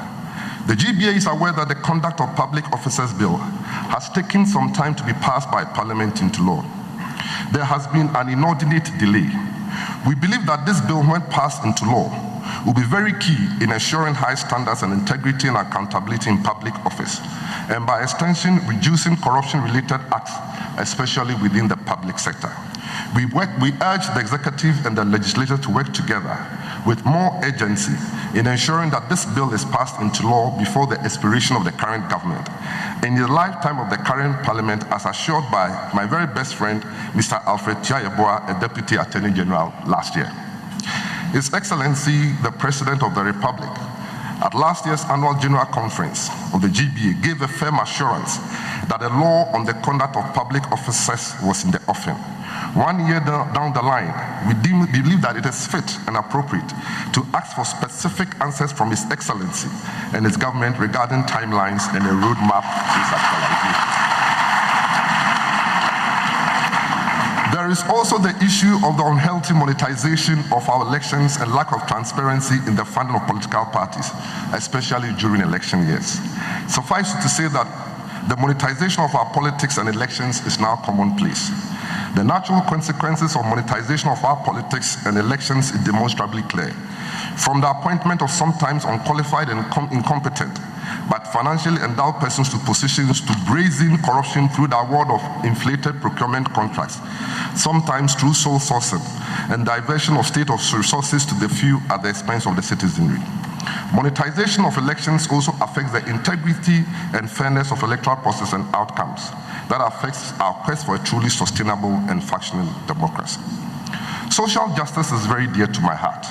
The GBA is aware that the Conduct of Public Officers Bill has taken some time to be passed by Parliament into law. There has been an inordinate delay. We believe that this bill, when passed into law, will be very key in ensuring high standards and integrity and accountability in public office, and by extension, reducing corruption-related acts, especially within the public sector. We urge the executive and the legislature to work together with more urgency in ensuring that this bill is passed into law before the expiration of the current government, in the lifetime of the current parliament, as assured by my very best friend, Mr. Alfred Tiayeboa, a Deputy Attorney General last year. His Excellency, the President of the Republic, at last year's annual General Conference of the GBA, gave a firm assurance that the law on the conduct of public officers was in the offing. 1 year down the line, we believe that it is fit and appropriate to ask for specific answers from His Excellency and his government regarding timelines and a roadmap to its actualization. There is also the issue of the unhealthy monetization of our elections and lack of transparency in the funding of political parties, especially during election years. Suffice it to say that the monetization of our politics and elections is now commonplace. The natural consequences of monetization of our politics and elections is demonstrably clear. From the appointment of sometimes unqualified and incompetent, but financially endowed persons to positions to brazen corruption through the award of inflated procurement contracts, sometimes through sole sourcing and diversion of state resources to the few at the expense of the citizenry. Monetization of elections also affects the integrity and fairness of electoral process and outcomes. That affects our quest for a truly sustainable and functioning democracy. Social justice is very dear to my heart.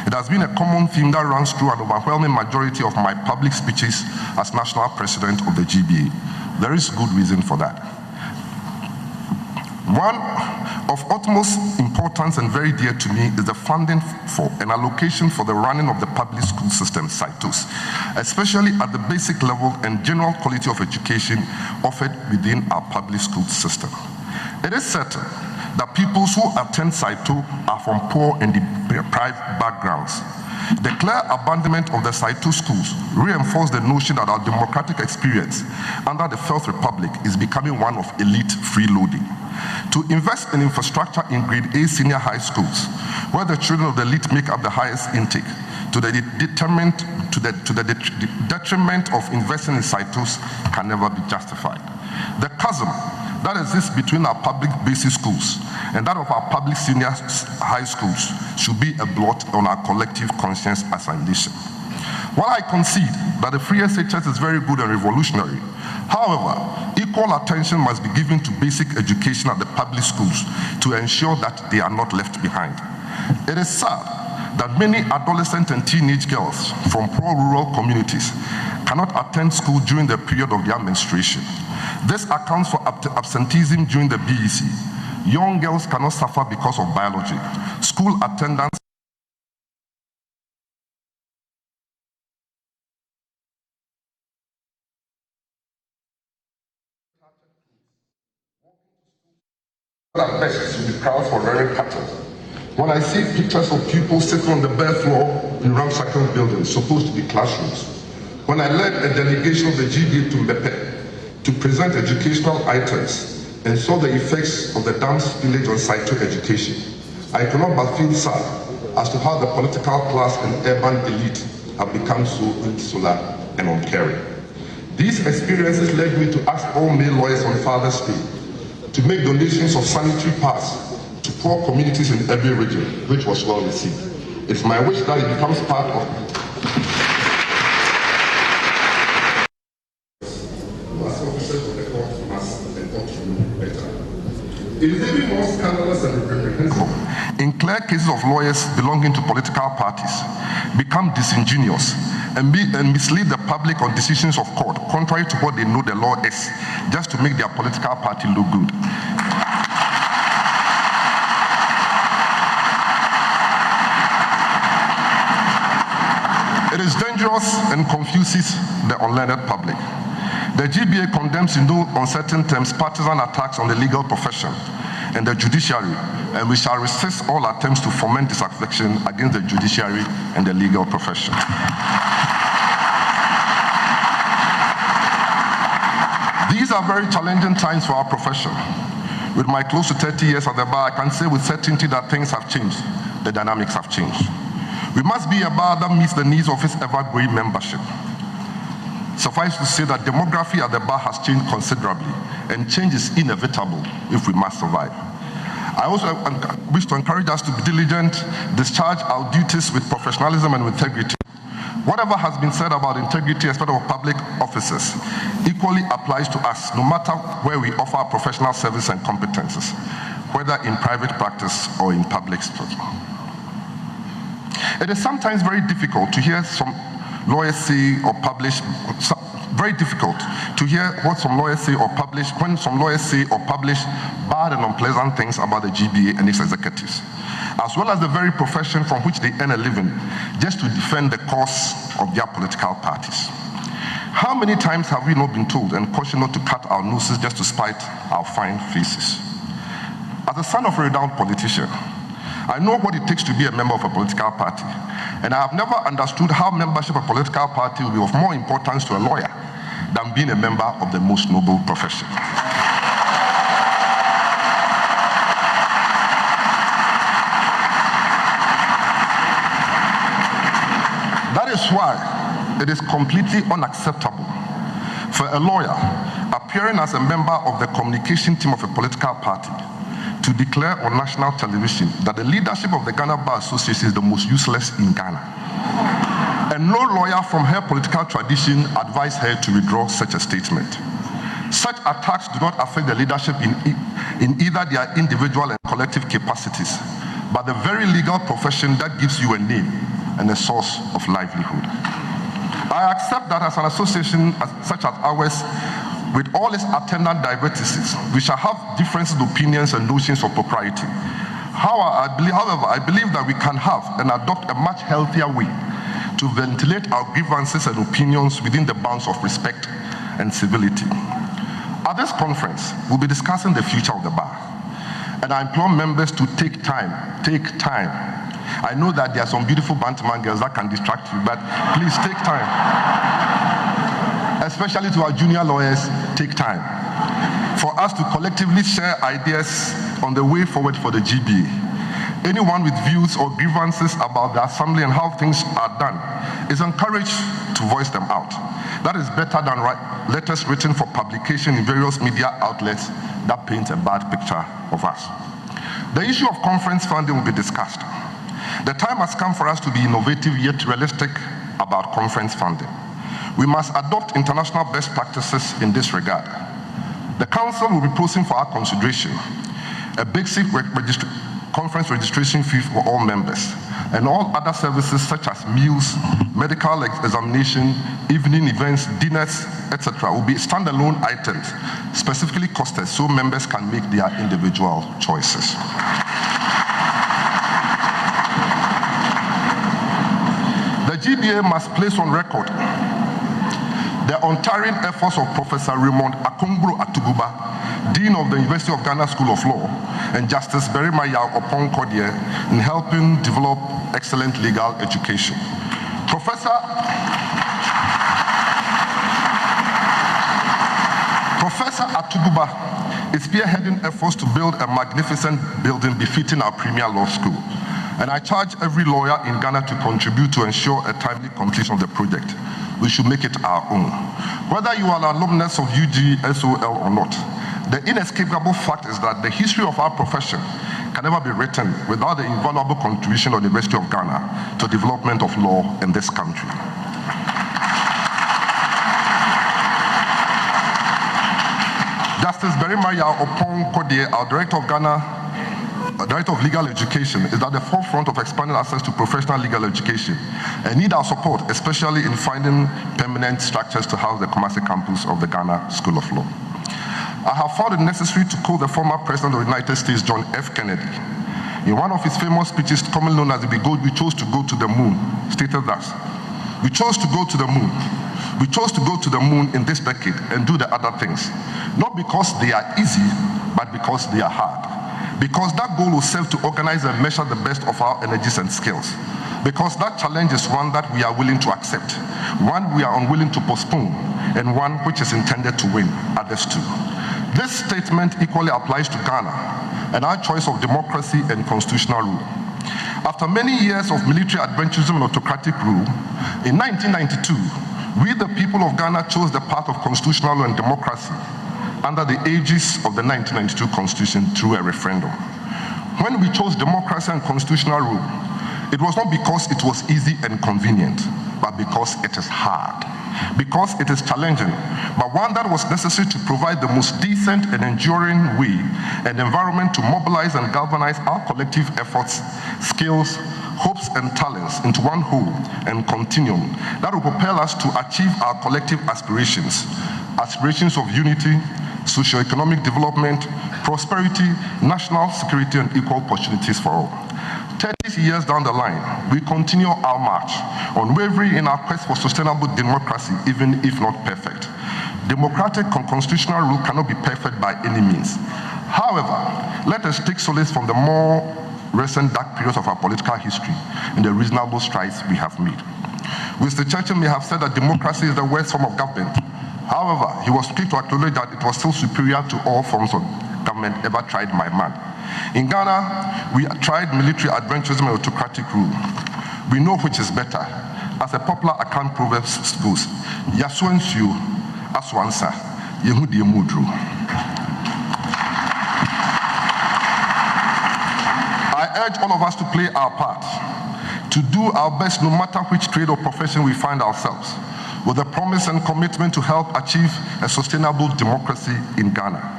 It has been a common theme that runs through an overwhelming majority of my public speeches as National President of the GBA. There is good reason for that. One of utmost importance and very dear to me is the funding for and allocation for the running of the public school system, SITOS, especially at the basic level and general quality of education offered within our public school system. It is certain that people who attend SITO are from poor and deprived backgrounds. The clear abandonment of the SITO schools reinforced the notion that our democratic experience under the Fourth Republic is becoming one of elite freeloading. To invest in infrastructure in grade A senior high schools, where the children of the elite make up the highest intake, to the detriment of investing in SITOs can never be justified. The chasm that exists between our public basic schools and that of our public senior high schools should be a blot on our collective conscience as a nation. While I concede that the free SHS is very good and revolutionary, however, equal attention must be given to basic education at the public schools to ensure that they are not left behind. It is sad that many adolescent and teenage girls from poor rural communities cannot attend school during the period of their menstruation. This accounts for absenteeism during the BEC. Young girls cannot suffer because of biology. School attendance at best to be proud for wearing patterns. When I see pictures of pupils sitting on the bare floor in ramshackle buildings supposed to be classrooms, when I led a delegation of the GBA to Mbepe to present educational items and saw the effects of the dam spillage on SITO education, I cannot but feel sad as to how the political class and urban elite have become so insular and uncaring. These experiences led me to ask all male lawyers on Father's Day to make donations of sanitary pads to poor communities in every region, which was well received. It's my wish that it becomes part of It is even more scandalous and reprehensible in clear cases of lawyers belonging to political parties become disingenuous and mislead the public on decisions of court, contrary to what they know the law is, just to make their political party look good. It is dangerous and confuses the unlearned public. The GBA condemns in no uncertain terms partisan attacks on the legal profession and the judiciary, and we shall resist all attempts to foment disaffection against the judiciary and the legal profession. These are very challenging times for our profession. With my close to 30 years at the bar, I can say with certainty that things have changed. The dynamics have changed. We must be a bar that meets the needs of its ever-growing membership. Suffice to say that demography at the bar has changed considerably, and change is inevitable if we must survive. I also wish to encourage us to be diligent, discharge our duties with professionalism and with integrity. Whatever has been said about integrity, especially of public officers, equally applies to us, no matter where we offer professional service and competences, whether in private practice or in public sector. It is sometimes very difficult to hear some lawyers say or publish, very difficult to hear what some lawyers say or publish, when some lawyers say or publish bad and unpleasant things about the GBA and its executives, as well as the very profession from which they earn a living, just to defend the cause of their political parties. How many times have we not been told and cautioned not to cut our noses just to spite our fine faces? As a son of a renowned politician, I know what it takes to be a member of a political party, and I have never understood how membership of a political party will be of more importance to a lawyer than being a member of the most noble profession. That is why it is completely unacceptable for a lawyer appearing as a member of the communication team of a political party to declare on national television that the leadership of the Ghana Bar Association is the most useless in Ghana. And no lawyer from her political tradition advised her to withdraw such a statement. Such attacks do not affect the leadership in either their individual and collective capacities, but the very legal profession that gives you a name and a source of livelihood. I accept that as an association such as ours, with all its attendant divertices, we shall have differences of opinions and notions of propriety. However, I believe that we can have and adopt a much healthier way to ventilate our grievances and opinions within the bounds of respect and civility. At this conference, we'll be discussing the future of the bar, and I implore members to take time. I know that there are some beautiful Bantaman girls that can distract you, but please take time. Especially to our junior lawyers, take time for us to collectively share ideas on the way forward for the GBA. Anyone with views or grievances about the assembly and how things are done is encouraged to voice them out. That is better than letters written for publication in various media outlets that paint a bad picture of us. The issue of conference funding will be discussed. The time has come for us to be innovative yet realistic about conference funding. We must adopt international best practices in this regard. The Council will be posting for our consideration a basic conference registration fee for all members, and all other services such as meals, medical examination, evening events, dinners, etc. will be standalone items specifically costed so members can make their individual choices. The GBA must place on record the untiring efforts of Professor Raymond Akungro Atuguba, Dean of the University of Ghana School of Law, and Justice Berima Yao Opon Kodie in helping develop excellent legal education. Professor Atuguba is spearheading efforts to build a magnificent building befitting our premier law school. And I charge every lawyer in Ghana to contribute to ensure a timely completion of the project. We should make it our own. Whether you are an alumnus of UGSOL or not, the inescapable fact is that the history of our profession can never be written without the invaluable contribution of the University of Ghana to the development of law in this country. Justice Berima Yao Opon Kodie, our Director of Legal Education, is at the forefront of expanding access to professional legal education and need our support, especially in finding permanent structures to house the Kumasi campus of the Ghana School of Law. I have found it necessary to quote the former President of the United States, John F. Kennedy. In one of his famous speeches, commonly known as we chose to go to the moon, stated thus: "We chose to go to the moon. We chose to go to the moon in this decade and do the other things, not because they are easy, but because they are hard. Because that goal will serve to organize and measure the best of our energies and skills. Because that challenge is one that we are willing to accept, one we are unwilling to postpone, and one which is intended to win others too." This statement equally applies to Ghana and our choice of democracy and constitutional rule. After many years of military adventurism and autocratic rule, in 1992, we the people of Ghana chose the path of constitutional law and democracy under the aegis of the 1992 Constitution through a referendum. When we chose democracy and constitutional rule, it was not because it was easy and convenient, but because it is hard, because it is challenging, but one that was necessary to provide the most decent and enduring way and environment to mobilize and galvanize our collective efforts, skills, hopes, and talents into one whole and continuum that will propel us to achieve our collective aspirations of unity, socio-economic development, prosperity, national security, and equal opportunities for all. 30 years down the line, we continue our march, unwavering in our quest for sustainable democracy, even if not perfect. Democratic and constitutional rule cannot be perfect by any means. However, let us take solace from the more recent dark periods of our political history and the reasonable strides we have made. Mr. Churchill may have said that democracy is the worst form of government. However, he was quick to acknowledge that it was still superior to all forms of government ever tried by man. In Ghana, we tried military adventurism and autocratic rule. We know which is better. As a popular account proverb goes, Yasuansu, Aswansa, Yehudi Mudru. I urge all of us to play our part, to do our best no matter which trade or profession we find ourselves, with a promise and commitment to help achieve a sustainable democracy in Ghana.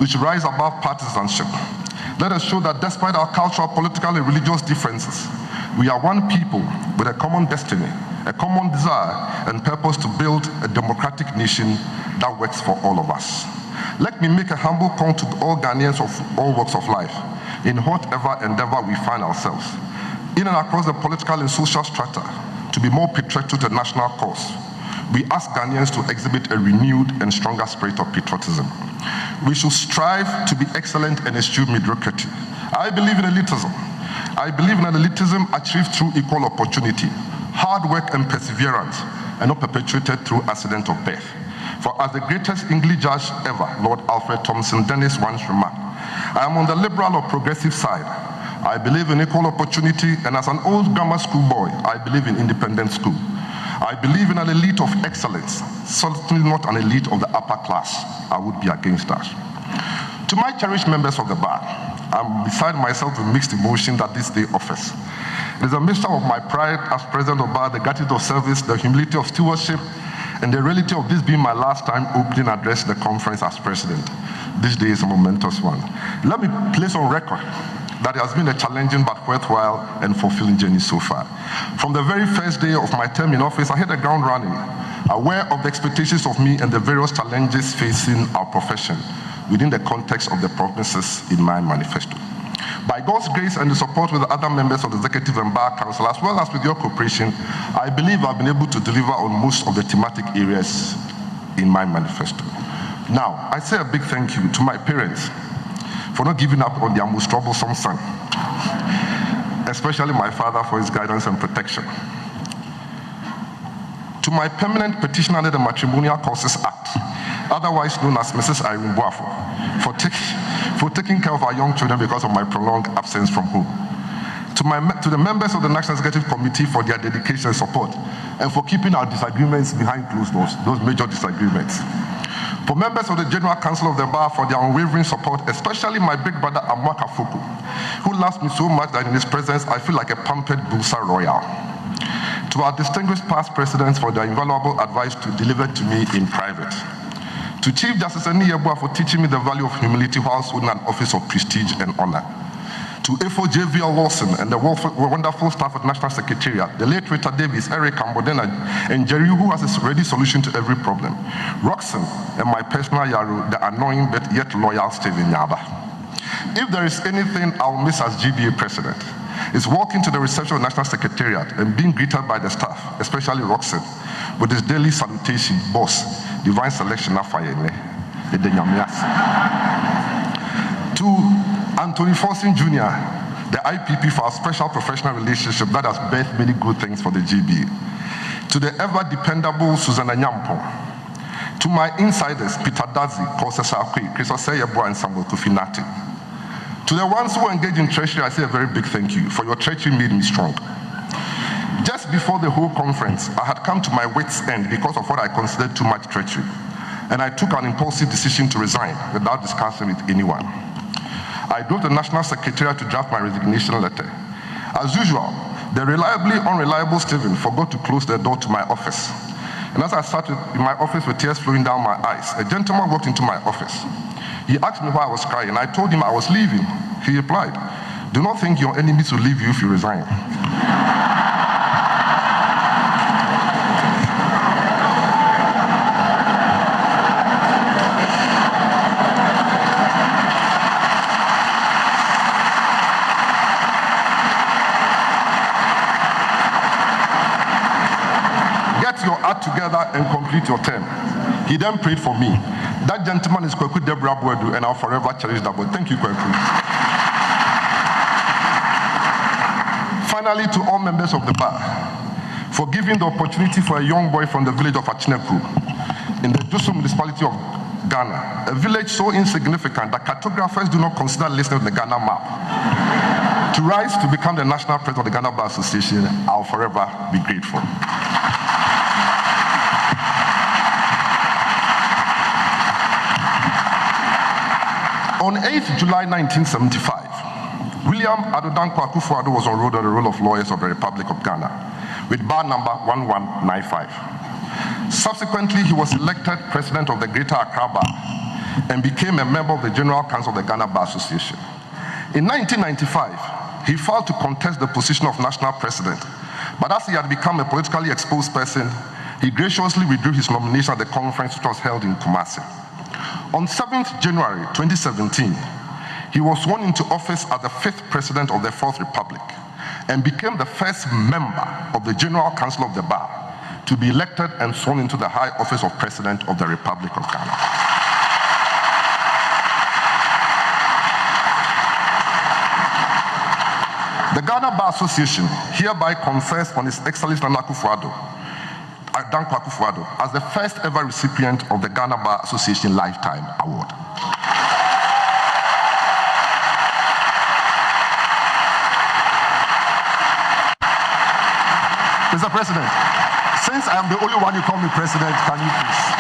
We should rise above partisanship. Let us show that despite our cultural, political, and religious differences, we are one people with a common destiny, a common desire, and purpose to build a democratic nation that works for all of us. Let me make a humble call to all Ghanaians of all walks of life, in whatever endeavor we find ourselves, in and across the political and social strata, to be more patriotic to the national cause. We ask Ghanaians to exhibit a renewed and stronger spirit of patriotism. We should strive to be excellent and eschew mediocrity. I believe in elitism. I believe in an elitism achieved through equal opportunity, hard work and perseverance, and not perpetuated through accident of birth. For as the greatest English judge ever, Lord Alfred Thompson Dennis once remarked, I am on the liberal or progressive side. I believe in equal opportunity, and as an old grammar school boy, I believe in independent school. I believe in an elite of excellence, certainly not an elite of the upper class. I would be against that. To my cherished members of the bar, I'm beside myself with mixed emotion that this day offers. It is a mixture of my pride as president of the bar, the gratitude of service, the humility of stewardship, and the reality of this being my last time opening address the conference as president. This day is a momentous one. Let me place on record that it has been a challenging but worthwhile and fulfilling journey so far. From the very first day of my term in office, I hit the ground running, aware of the expectations of me and the various challenges facing our profession within the context of the promises in my manifesto. By God's grace and the support with the other members of the Executive and Bar Council, as well as with your cooperation, I believe I've been able to deliver on most of the thematic areas in my manifesto. Now, I say a big thank you to my parents for not giving up on their most troublesome son, especially my father for his guidance and protection. To my permanent petitioner under the Matrimonial Causes Act, otherwise known as Mrs. Irene Boafo, for taking care of our young children because of my prolonged absence from home. To the members of the National Executive Committee for their dedication and support, and for keeping our disagreements behind closed doors, those major disagreements. For members of the General Council of the Bar for their unwavering support, especially my big brother Amwaka Fuku, who loves me so much that in his presence I feel like a pampered Bulsa Royal. To our distinguished past presidents for their invaluable advice delivered to me in private. To Chief Justice Eniyebua for teaching me the value of humility whilst holding an office of prestige and honor. To A4 J.V.L. Lawson and the wonderful staff at National Secretariat, the late Rita Davis, Eric Ambodena, and Jerry, who has a ready solution to every problem. Roxanne and my personal Yaro, the annoying but yet loyal Stephen Nyaba. If there is anything I'll miss as GBA president, it's walking to the reception of National Secretariat and being greeted by the staff, especially Roxanne, with his daily salutation, boss, divine selection of fire. To Anthony Forson Jr., the IPP, for our special professional relationship that has birthed many good things for the GBA. To the ever-dependable Susanna Nyampo. To my insiders, Peter Dazi, Kosa Sakwe, Chris Oseyebo, and Samuel Kufinati. To the ones who engage in treasury, I say a very big thank you, for your treasury made me strong. Just before the whole conference, I had come to my wits' end because of what I considered too much treachery, and I took an impulsive decision to resign without discussing with anyone. I drove the National Secretariat to draft my resignation letter. As usual, the reliably unreliable Stephen forgot to close the door to my office. And as I sat in my office with tears flowing down my eyes, a gentleman walked into my office. He asked me why I was crying. I told him I was leaving. He replied, "Do not think your enemies will leave you if you resign." Get your act together and complete your term. He then prayed for me. That gentleman is Kweku Deborah Boadu, and I'll forever cherish that boy. Thank you, Kweku. Finally, to all members of the bar, for giving the opportunity for a young boy from the village of Achineku in the Joso municipality of Ghana, a village so insignificant that cartographers do not consider listed on the Ghana map, to rise to become the national president of the Ghana Bar Association. I'll forever be grateful. On 8th July 1975, William Adodankwa Akufo-Addo was enrolled on the roll of lawyers of the Republic of Ghana with bar number 1195. Subsequently, he was elected president of the Greater Accra Bar and became a member of the General Council of the Ghana Bar Association. In 1995, he filed to contest the position of national president, but as he had become a politically exposed person, he graciously withdrew his nomination at the conference which was held in Kumasi. On 7th January 2017, he was sworn into office as the 5th President of the Fourth Republic and became the first member of the General Council of the Bar to be elected and sworn into the high office of President of the Republic of Ghana. The Ghana Bar Association hereby confers on His Excellency Nana Dankwa Akufo-Addo as the first ever recipient of the Ghana Bar Association Lifetime Award. Mr. President, since I am the only one you call me President, can you please?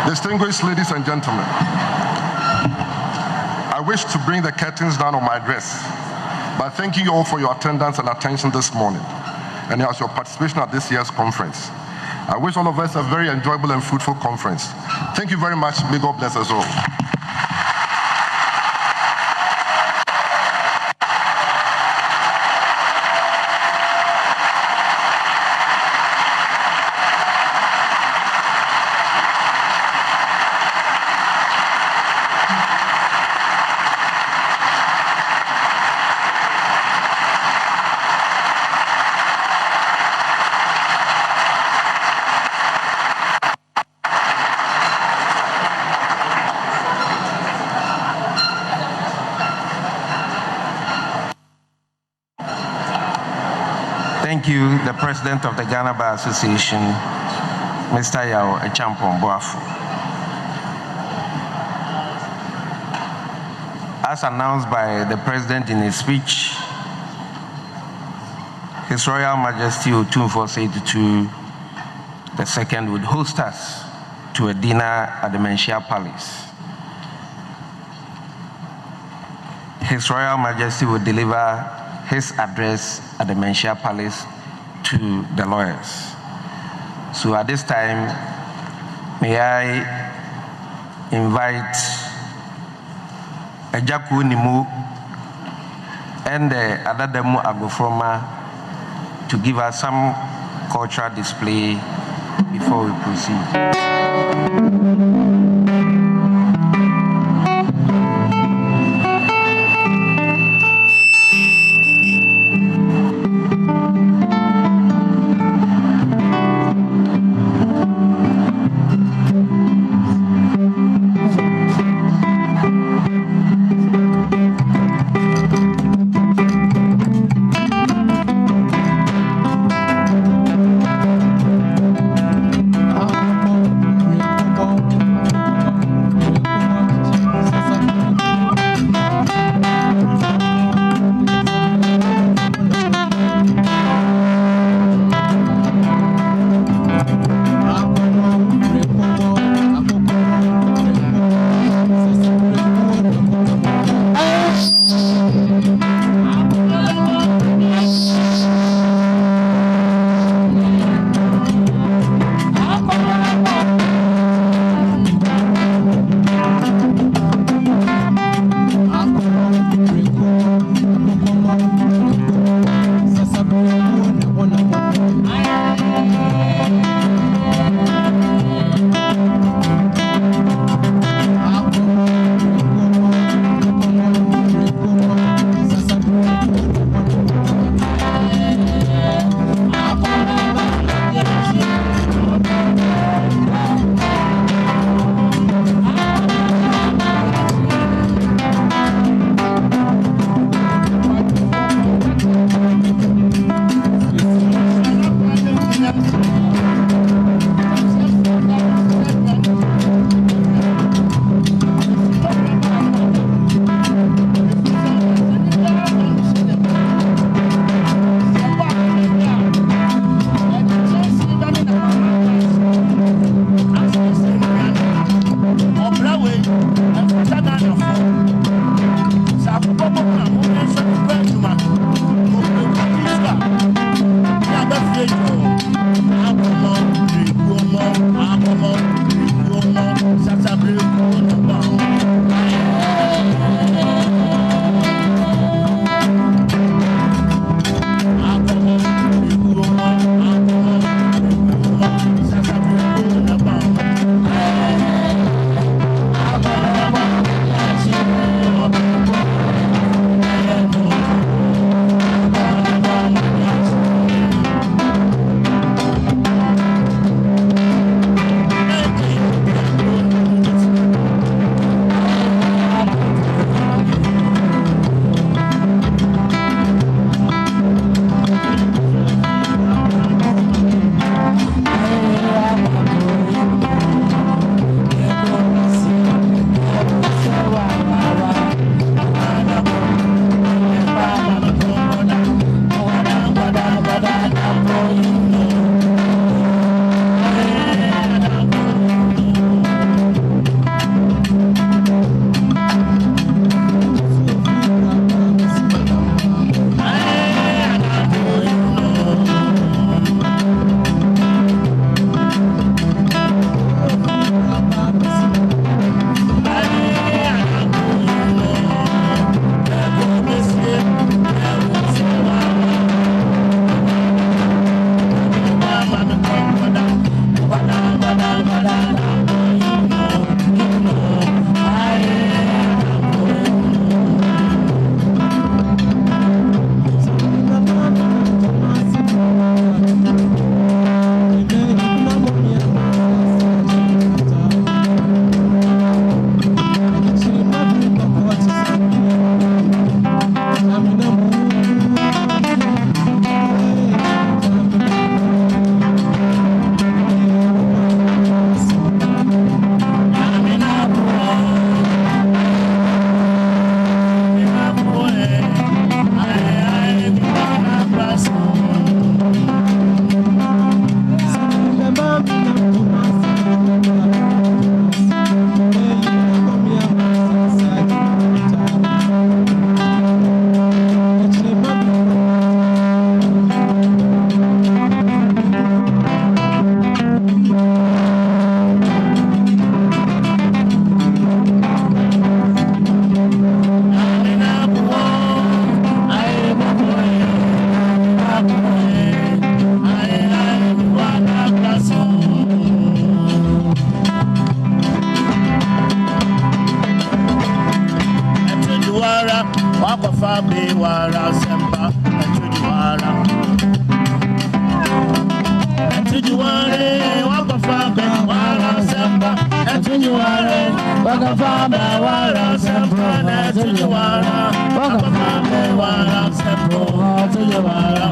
Distinguished ladies and gentlemen, I wish to bring the curtains down on my address by thanking you all for your attendance and attention this morning and as your participation at this year's conference. I wish all of us a very enjoyable and fruitful conference. Thank you very much. May God bless us all. Thank you, the President of the Ghana Bar Association, Mr. Yao Echampon Boafu. As announced by the President in his speech, His Royal Majesty Otumfuo Osei II would host us to a dinner at the Menchia Palace. His Royal Majesty would deliver his address at the Menchia Palace to the lawyers. So at this time, may I invite Ejaku Nimu and the Adadamu Agofroma to give us some cultural display before we proceed. Bewara Sempa, and to Juare, Waka Fabe, Wara Sempa, and to Juare, Waka Fabe, Wara Sempa, and to Juara, Waka Fabe, Wara Sempa, to Juara.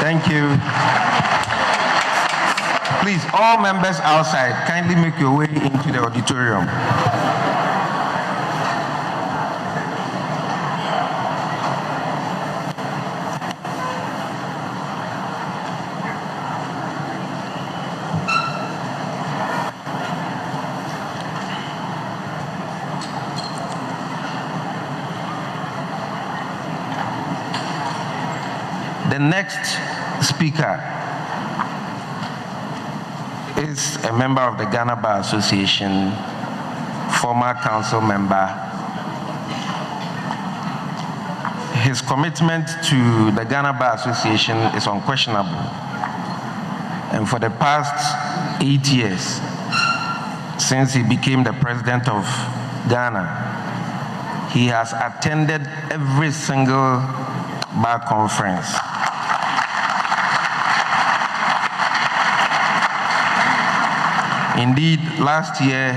Thank you. Please, all members outside, kindly make your way into the auditorium. The next speaker is a member of the Ghana Bar Association, former council member. His commitment to the Ghana Bar Association is unquestionable. And for the past 8 years, since he became the president of Ghana, he has attended every single bar conference. Indeed, last year,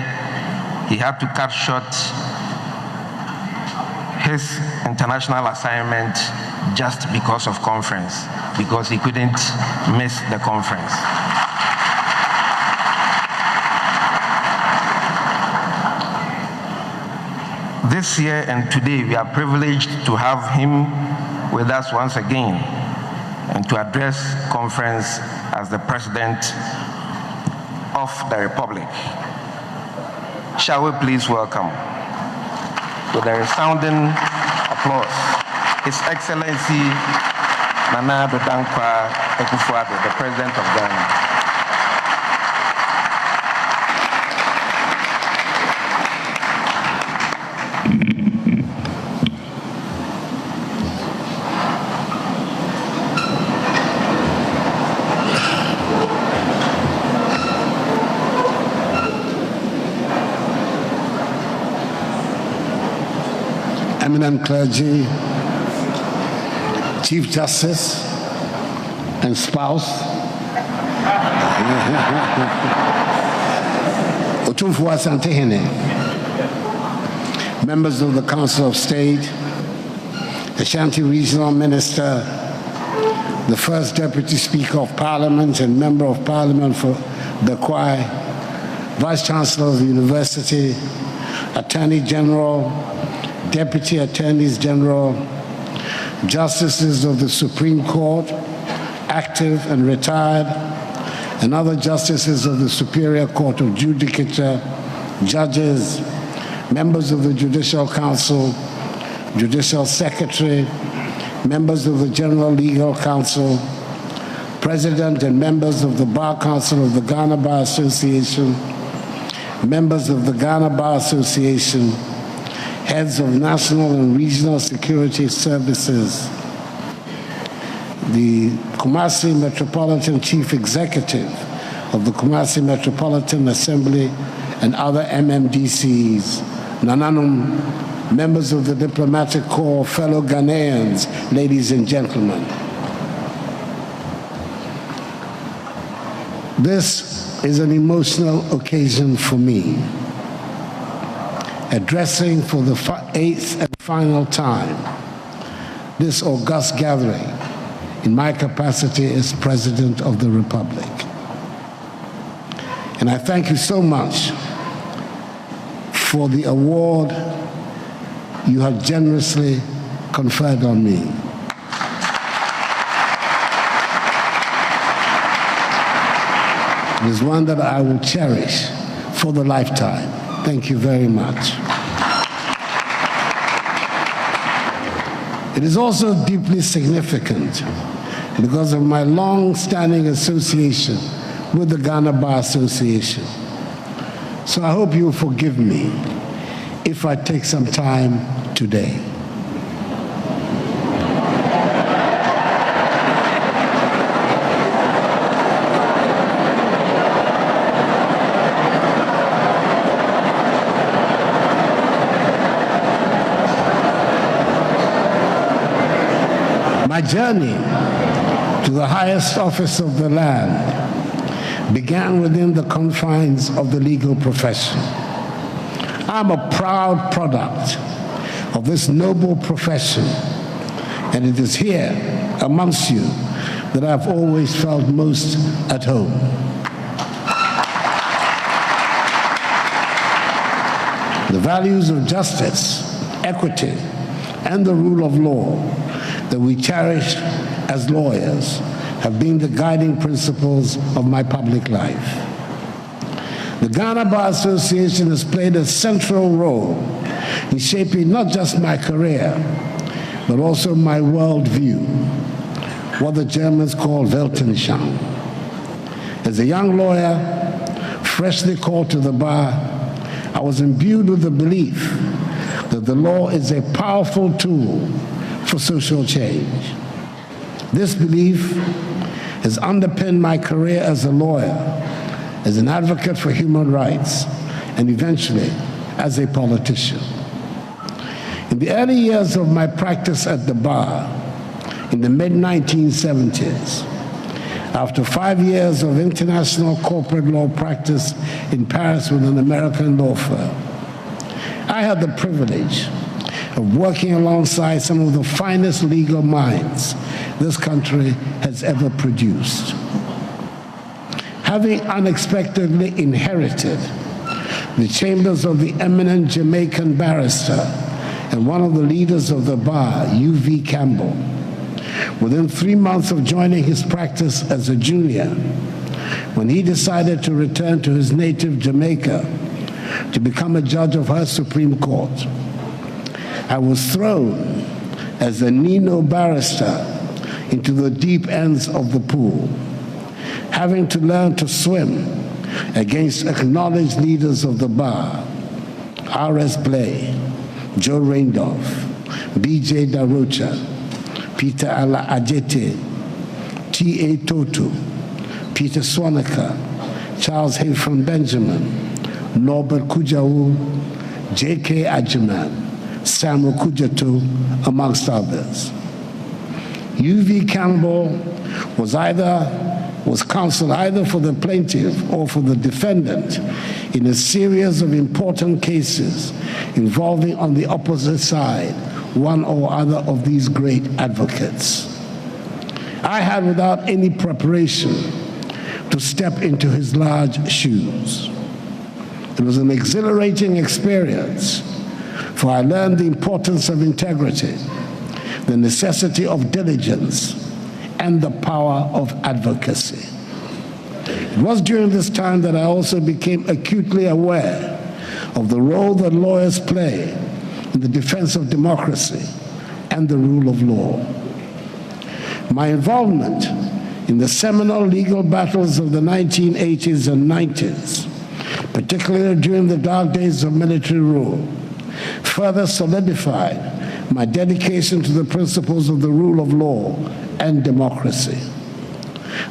he had to cut short his international assignment just because of conference, because he couldn't miss the conference. This year and today, we are privileged to have him with us once again and to address conference as the president of the Republic. Shall we please welcome, with a resounding applause, His Excellency Nana Addo Dankwa Akufo-Addo, the President of Ghana. eminent clergy, Chief Justice and spouse, Otumfuo Asantehene, members of the Council of State, Ashanti Regional Minister, the First Deputy Speaker of Parliament and Member of Parliament for the Kwai, Vice Chancellor of the University, Attorney General, Deputy Attorneys General, Justices of the Supreme Court, active and retired, and other Justices of the Superior Court of Judicature, judges, members of the Judicial Council, Judicial Secretary, members of the General Legal Council, President and members of the Bar Council of the Ghana Bar Association, members of the Ghana Bar Association, heads of national and regional security services, the Kumasi Metropolitan Chief Executive of the Kumasi Metropolitan Assembly and other MMDCs, Nananum, members of the Diplomatic Corps, fellow Ghanaians, ladies and gentlemen. This is an emotional occasion for me, addressing for the 8th and final time this august gathering in my capacity as President of the Republic. And I thank you so much for the award you have generously conferred on me. It is one that I will cherish for the lifetime. Thank you very much. It is also deeply significant because of my long-standing association with the Ghana Bar Association. So I hope you'll forgive me if I take some time today. My journey to the highest office of the land began within the confines of the legal profession. I'm a proud product of this noble profession, and it is here amongst you that I've always felt most at home. The values of justice, equity, and the rule of law that we cherish as lawyers have been the guiding principles of my public life. The Ghana Bar Association has played a central role in shaping not just my career, but also my worldview, what the Germans call Weltanschauung. As a young lawyer, freshly called to the bar, I was imbued with the belief that the law is a powerful tool for social change. This belief has underpinned my career as a lawyer, as an advocate for human rights, and eventually as a politician. In the early years of my practice at the bar, in the mid-1970s, after 5 years of international corporate law practice in Paris with an American law firm, I had the privilege of working alongside some of the finest legal minds this country has ever produced. Having unexpectedly inherited the chambers of the eminent Jamaican barrister and one of the leaders of the bar, U.V. Campbell, within 3 months of joining his practice as a junior, when he decided to return to his native Jamaica to become a judge of her Supreme Court, I was thrown as a Nino barrister into the deep ends of the pool, having to learn to swim against acknowledged leaders of the bar, R.S. Blay, Joe Randolph, B.J. Darocha, Peter Ala Ajete, T.A. Totu, Peter Swaneker, Charles Hayfron Benjamin, Norbert Kujawu, J.K. Ajuman, Samuel Kujato, amongst others. U.V. Campbell was counsel either for the plaintiff or for the defendant in a series of important cases involving on the opposite side one or other of these great advocates. I had, without any preparation, to step into his large shoes. It was an exhilarating experience, for I learned the importance of integrity, the necessity of diligence, and the power of advocacy. It was during this time that I also became acutely aware of the role that lawyers play in the defense of democracy and the rule of law. My involvement in the seminal legal battles of the 1980s and 90s, particularly during the dark days of military rule, further solidified my dedication to the principles of the rule of law and democracy.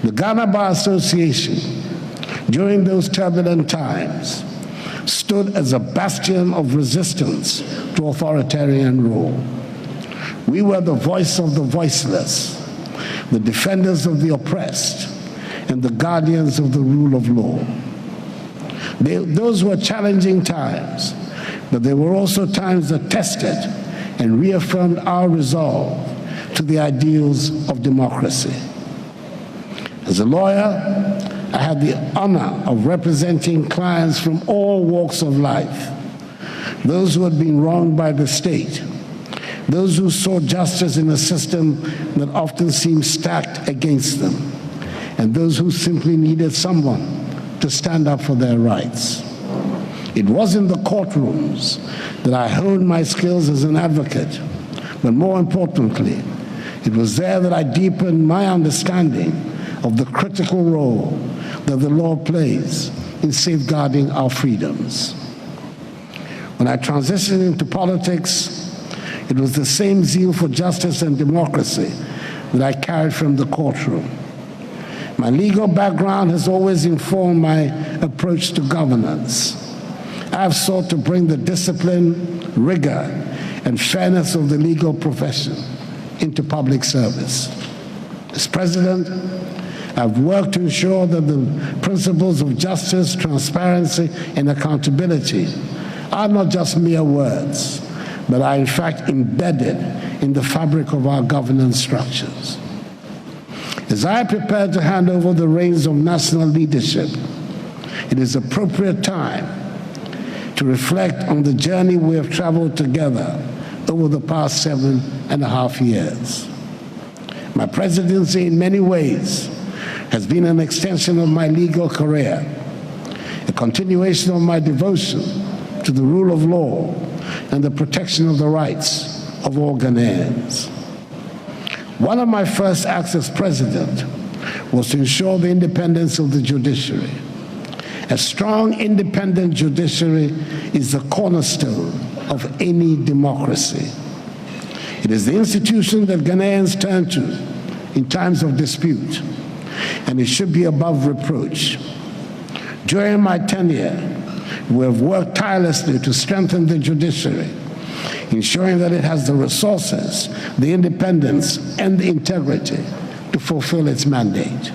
The Ghana Bar Association, during those turbulent times, stood as a bastion of resistance to authoritarian rule. We were the voice of the voiceless, the defenders of the oppressed, and the guardians of the rule of law. Those were challenging times, but they were also times that tested and reaffirmed our resolve to the ideals of democracy. As a lawyer, I had the honor of representing clients from all walks of life, those who had been wronged by the state, those who saw justice in a system that often seemed stacked against them, and those who simply needed someone to stand up for their rights. It was in the courtrooms that I honed my skills as an advocate, but more importantly, it was there that I deepened my understanding of the critical role that the law plays in safeguarding our freedoms. When I transitioned into politics, it was the same zeal for justice and democracy that I carried from the courtroom. My legal background has always informed my approach to governance. I have sought to bring the discipline, rigor, and fairness of the legal profession into public service. As president, I've worked to ensure that the principles of justice, transparency, and accountability are not just mere words, but are in fact embedded in the fabric of our governance structures. As I prepare to hand over the reins of national leadership, it is appropriate time to reflect on the journey we have traveled together over the past 7.5 years. My presidency, in many ways, has been an extension of my legal career, a continuation of my devotion to the rule of law and the protection of the rights of all Ghanaians. One of my first acts as president was to ensure the independence of the judiciary. A strong, independent judiciary is the cornerstone of any democracy. It is the institution that Ghanaians turn to in times of dispute, and it should be above reproach. During my tenure, we have worked tirelessly to strengthen the judiciary, ensuring that it has the resources, the independence, and the integrity to fulfill its mandate.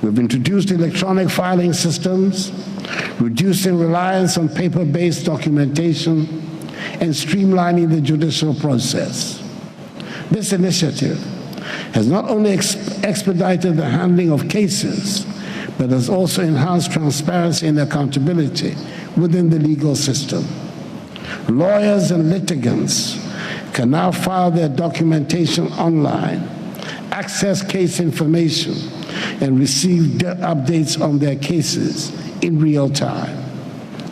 We've introduced electronic filing systems, reducing reliance on paper-based documentation, and streamlining the judicial process. This initiative has not only expedited the handling of cases, but has also enhanced transparency and accountability within the legal system. Lawyers and litigants can now file their documentation online, access case information, and receive updates on their cases in real time.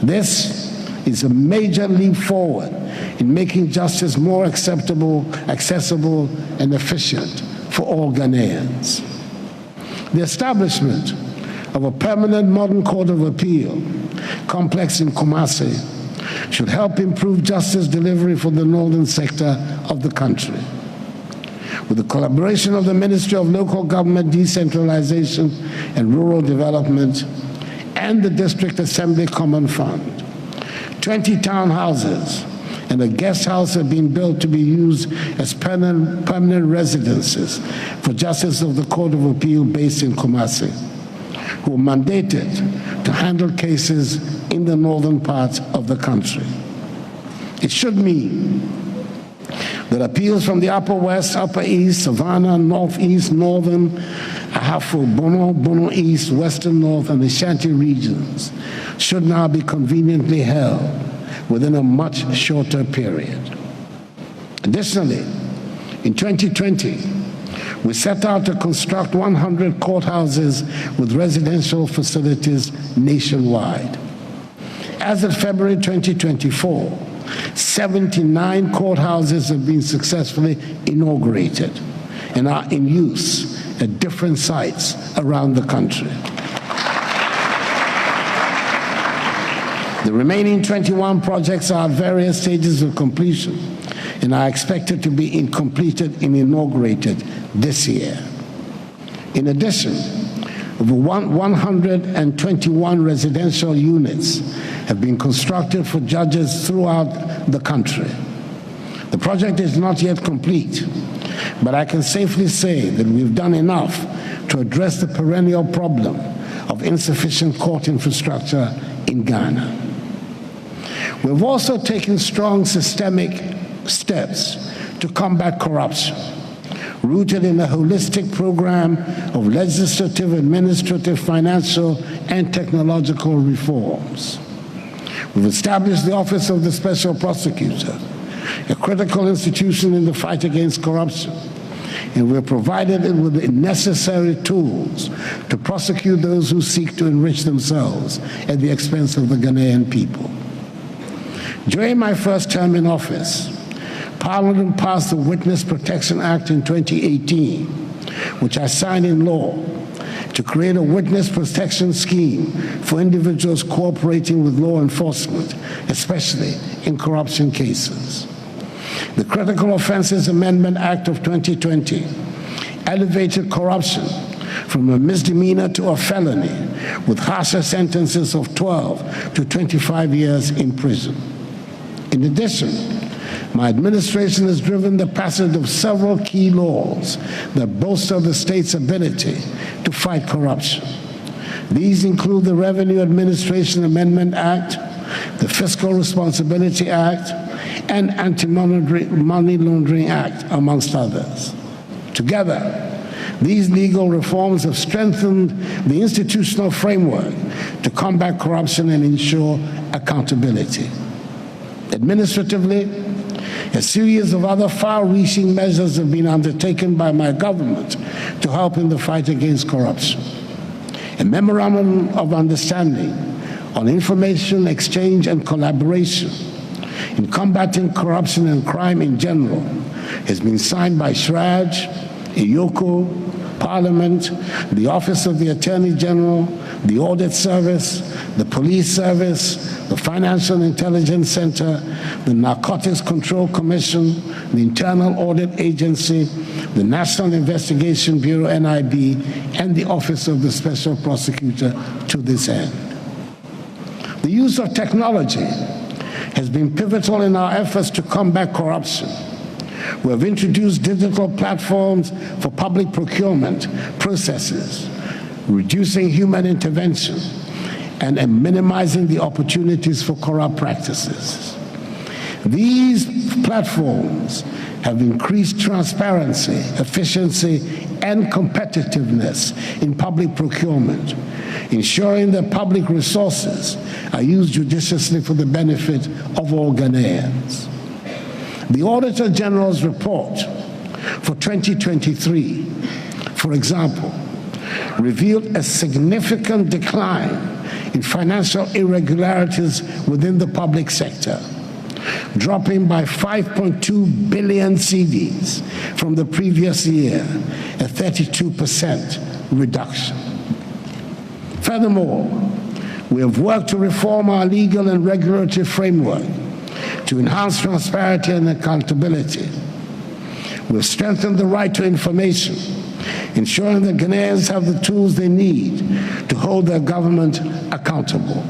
This is a major leap forward in making justice more acceptable, accessible, and efficient for all Ghanaians. The establishment of a permanent modern court of appeal complex in Kumasi should help improve justice delivery for the northern sector of the country. With the collaboration of the Ministry of Local Government Decentralization and Rural Development and the District Assembly Common Fund, 20 townhouses and a guest house have been built to be used as permanent residences for Justices of the Court of Appeal based in Kumasi, who are mandated to handle cases in the northern part of the country. It should mean that appeals from the Upper West, Upper East, Savannah, Northeast, Northern, Ahafo, Bono East, Western North, and the Ashanti regions should now be conveniently held within a much shorter period. Additionally, in 2020, we set out to construct 100 courthouses with residential facilities nationwide. As of February 2024, 79 courthouses have been successfully inaugurated and are in use at different sites around the country. The remaining 21 projects are at various stages of completion and are expected to be completed and inaugurated this year. In addition, over 121 residential units have been constructed for judges throughout the country. The project is not yet complete, but I can safely say that we've done enough to address the perennial problem of insufficient court infrastructure in Ghana. We've also taken strong systemic steps to combat corruption, rooted in a holistic program of legislative, administrative, financial, and technological reforms. We've established the Office of the Special Prosecutor, a critical institution in the fight against corruption, and we've provided it with the necessary tools to prosecute those who seek to enrich themselves at the expense of the Ghanaian people. During my first term in office, Parliament passed the Witness Protection Act in 2018, which I signed in law, to create a witness protection scheme for individuals cooperating with law enforcement, especially in corruption cases. The Critical Offences Amendment Act of 2020 elevated corruption from a misdemeanor to a felony with harsher sentences of 12 to 25 years in prison. In addition, my administration has driven the passage of several key laws that bolster the state's ability to fight corruption. These include the Revenue Administration Amendment Act, the Fiscal Responsibility Act, and Anti-Money Laundering Act, amongst others. Together, these legal reforms have strengthened the institutional framework to combat corruption and ensure accountability. Administratively, a series of other far-reaching measures have been undertaken by my government to help in the fight against corruption. A memorandum of understanding on information exchange and collaboration in combating corruption and crime in general has been signed by SHRAJ, EYOCO, Parliament, the Office of the Attorney General, the Audit Service, the Police Service, the Financial Intelligence Center, the Narcotics Control Commission, the Internal Audit Agency, the National Investigation Bureau, NIB, and the Office of the Special Prosecutor to this end. The use of technology has been pivotal in our efforts to combat corruption. We have introduced digital platforms for public procurement processes, reducing human intervention and minimizing the opportunities for corrupt practices. These platforms have increased transparency, efficiency, and competitiveness in public procurement, ensuring that public resources are used judiciously for the benefit of all Ghanaians. The Auditor General's report for 2023, for example, revealed a significant decline in financial irregularities within the public sector, dropping by 5.2 billion cedis from the previous year, a 32% reduction. Furthermore, we have worked to reform our legal and regulatory framework to enhance transparency and accountability. We have strengthened the right to information, ensuring that Ghanaians have the tools they need to hold their government accountable.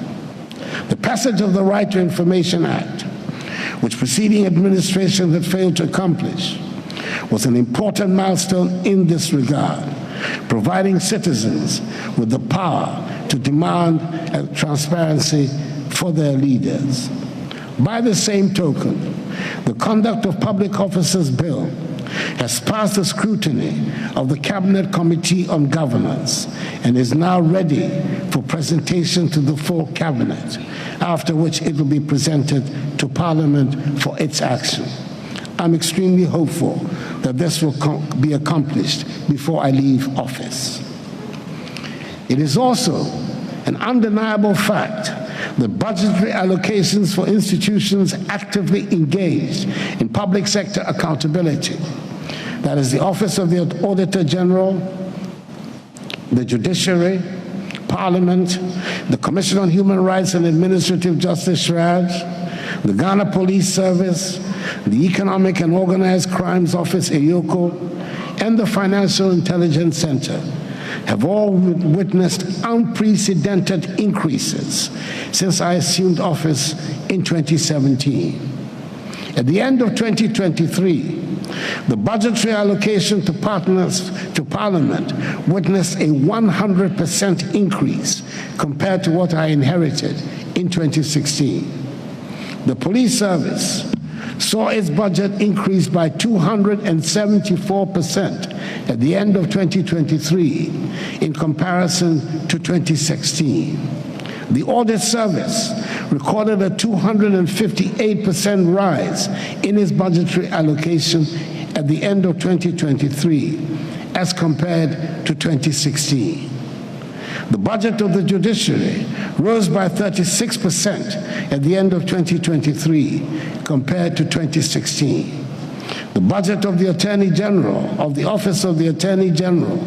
The passage of the Right to Information Act which preceding administration had failed to accomplish, was an important milestone in this regard, providing citizens with the power to demand transparency for their leaders. By the same token, the Conduct of Public Officers Bill has passed the scrutiny of the Cabinet Committee on Governance and is now ready for presentation to the full Cabinet, after which it will be presented to Parliament for its action. I'm extremely hopeful that this will be accomplished before I leave office. It is also an undeniable fact that budgetary allocations for institutions actively engaged in public sector accountability, that is the Office of the Auditor General, the Judiciary, Parliament, the Commission on Human Rights and Administrative Justice, SHRAJ, the Ghana Police Service, the Economic and Organized Crimes Office, EOCO, and the Financial Intelligence Center have all witnessed unprecedented increases since I assumed office in 2017. At the end of 2023, the budgetary allocation to Parliament witnessed a 100% increase compared to what I inherited in 2016. The police service saw its budget increase by 274% at the end of 2023 in comparison to 2016. The audit service recorded a 258% rise in its budgetary allocation at the end of 2023 as compared to 2016. The budget of the judiciary rose by 36% at the end of 2023 compared to 2016. The budget of the Attorney General, of the Office of the Attorney General,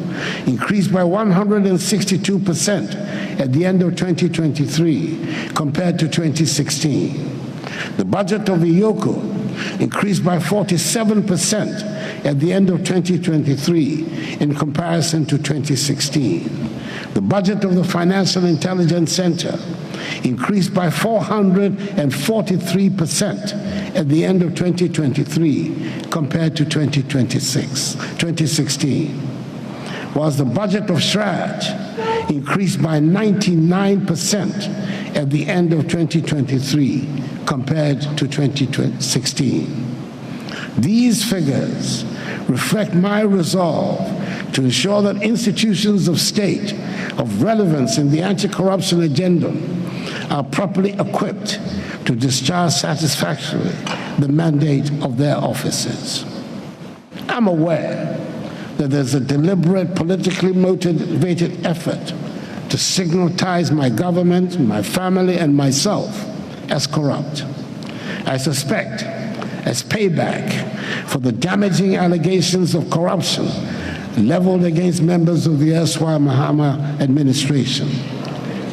increased by 162% at the end of 2023 compared to 2016. The budget of the EOCO increased by 47% at the end of 2023 in comparison to 2016. The budget of the Financial Intelligence Center increased by 443% at the end of 2023 compared to 2016, whilst the budget of SHRAJ increased by 99% at the end of 2023 compared to 2016. These figures reflect my resolve to ensure that institutions of state of relevance in the anti-corruption agenda are properly equipped to discharge satisfactorily the mandate of their offices. I'm aware that there's a deliberate, politically motivated effort to stigmatize my government, my family, and myself as corrupt. I suspect, as payback for the damaging allegations of corruption leveled against members of the erstwhile Mahama administration,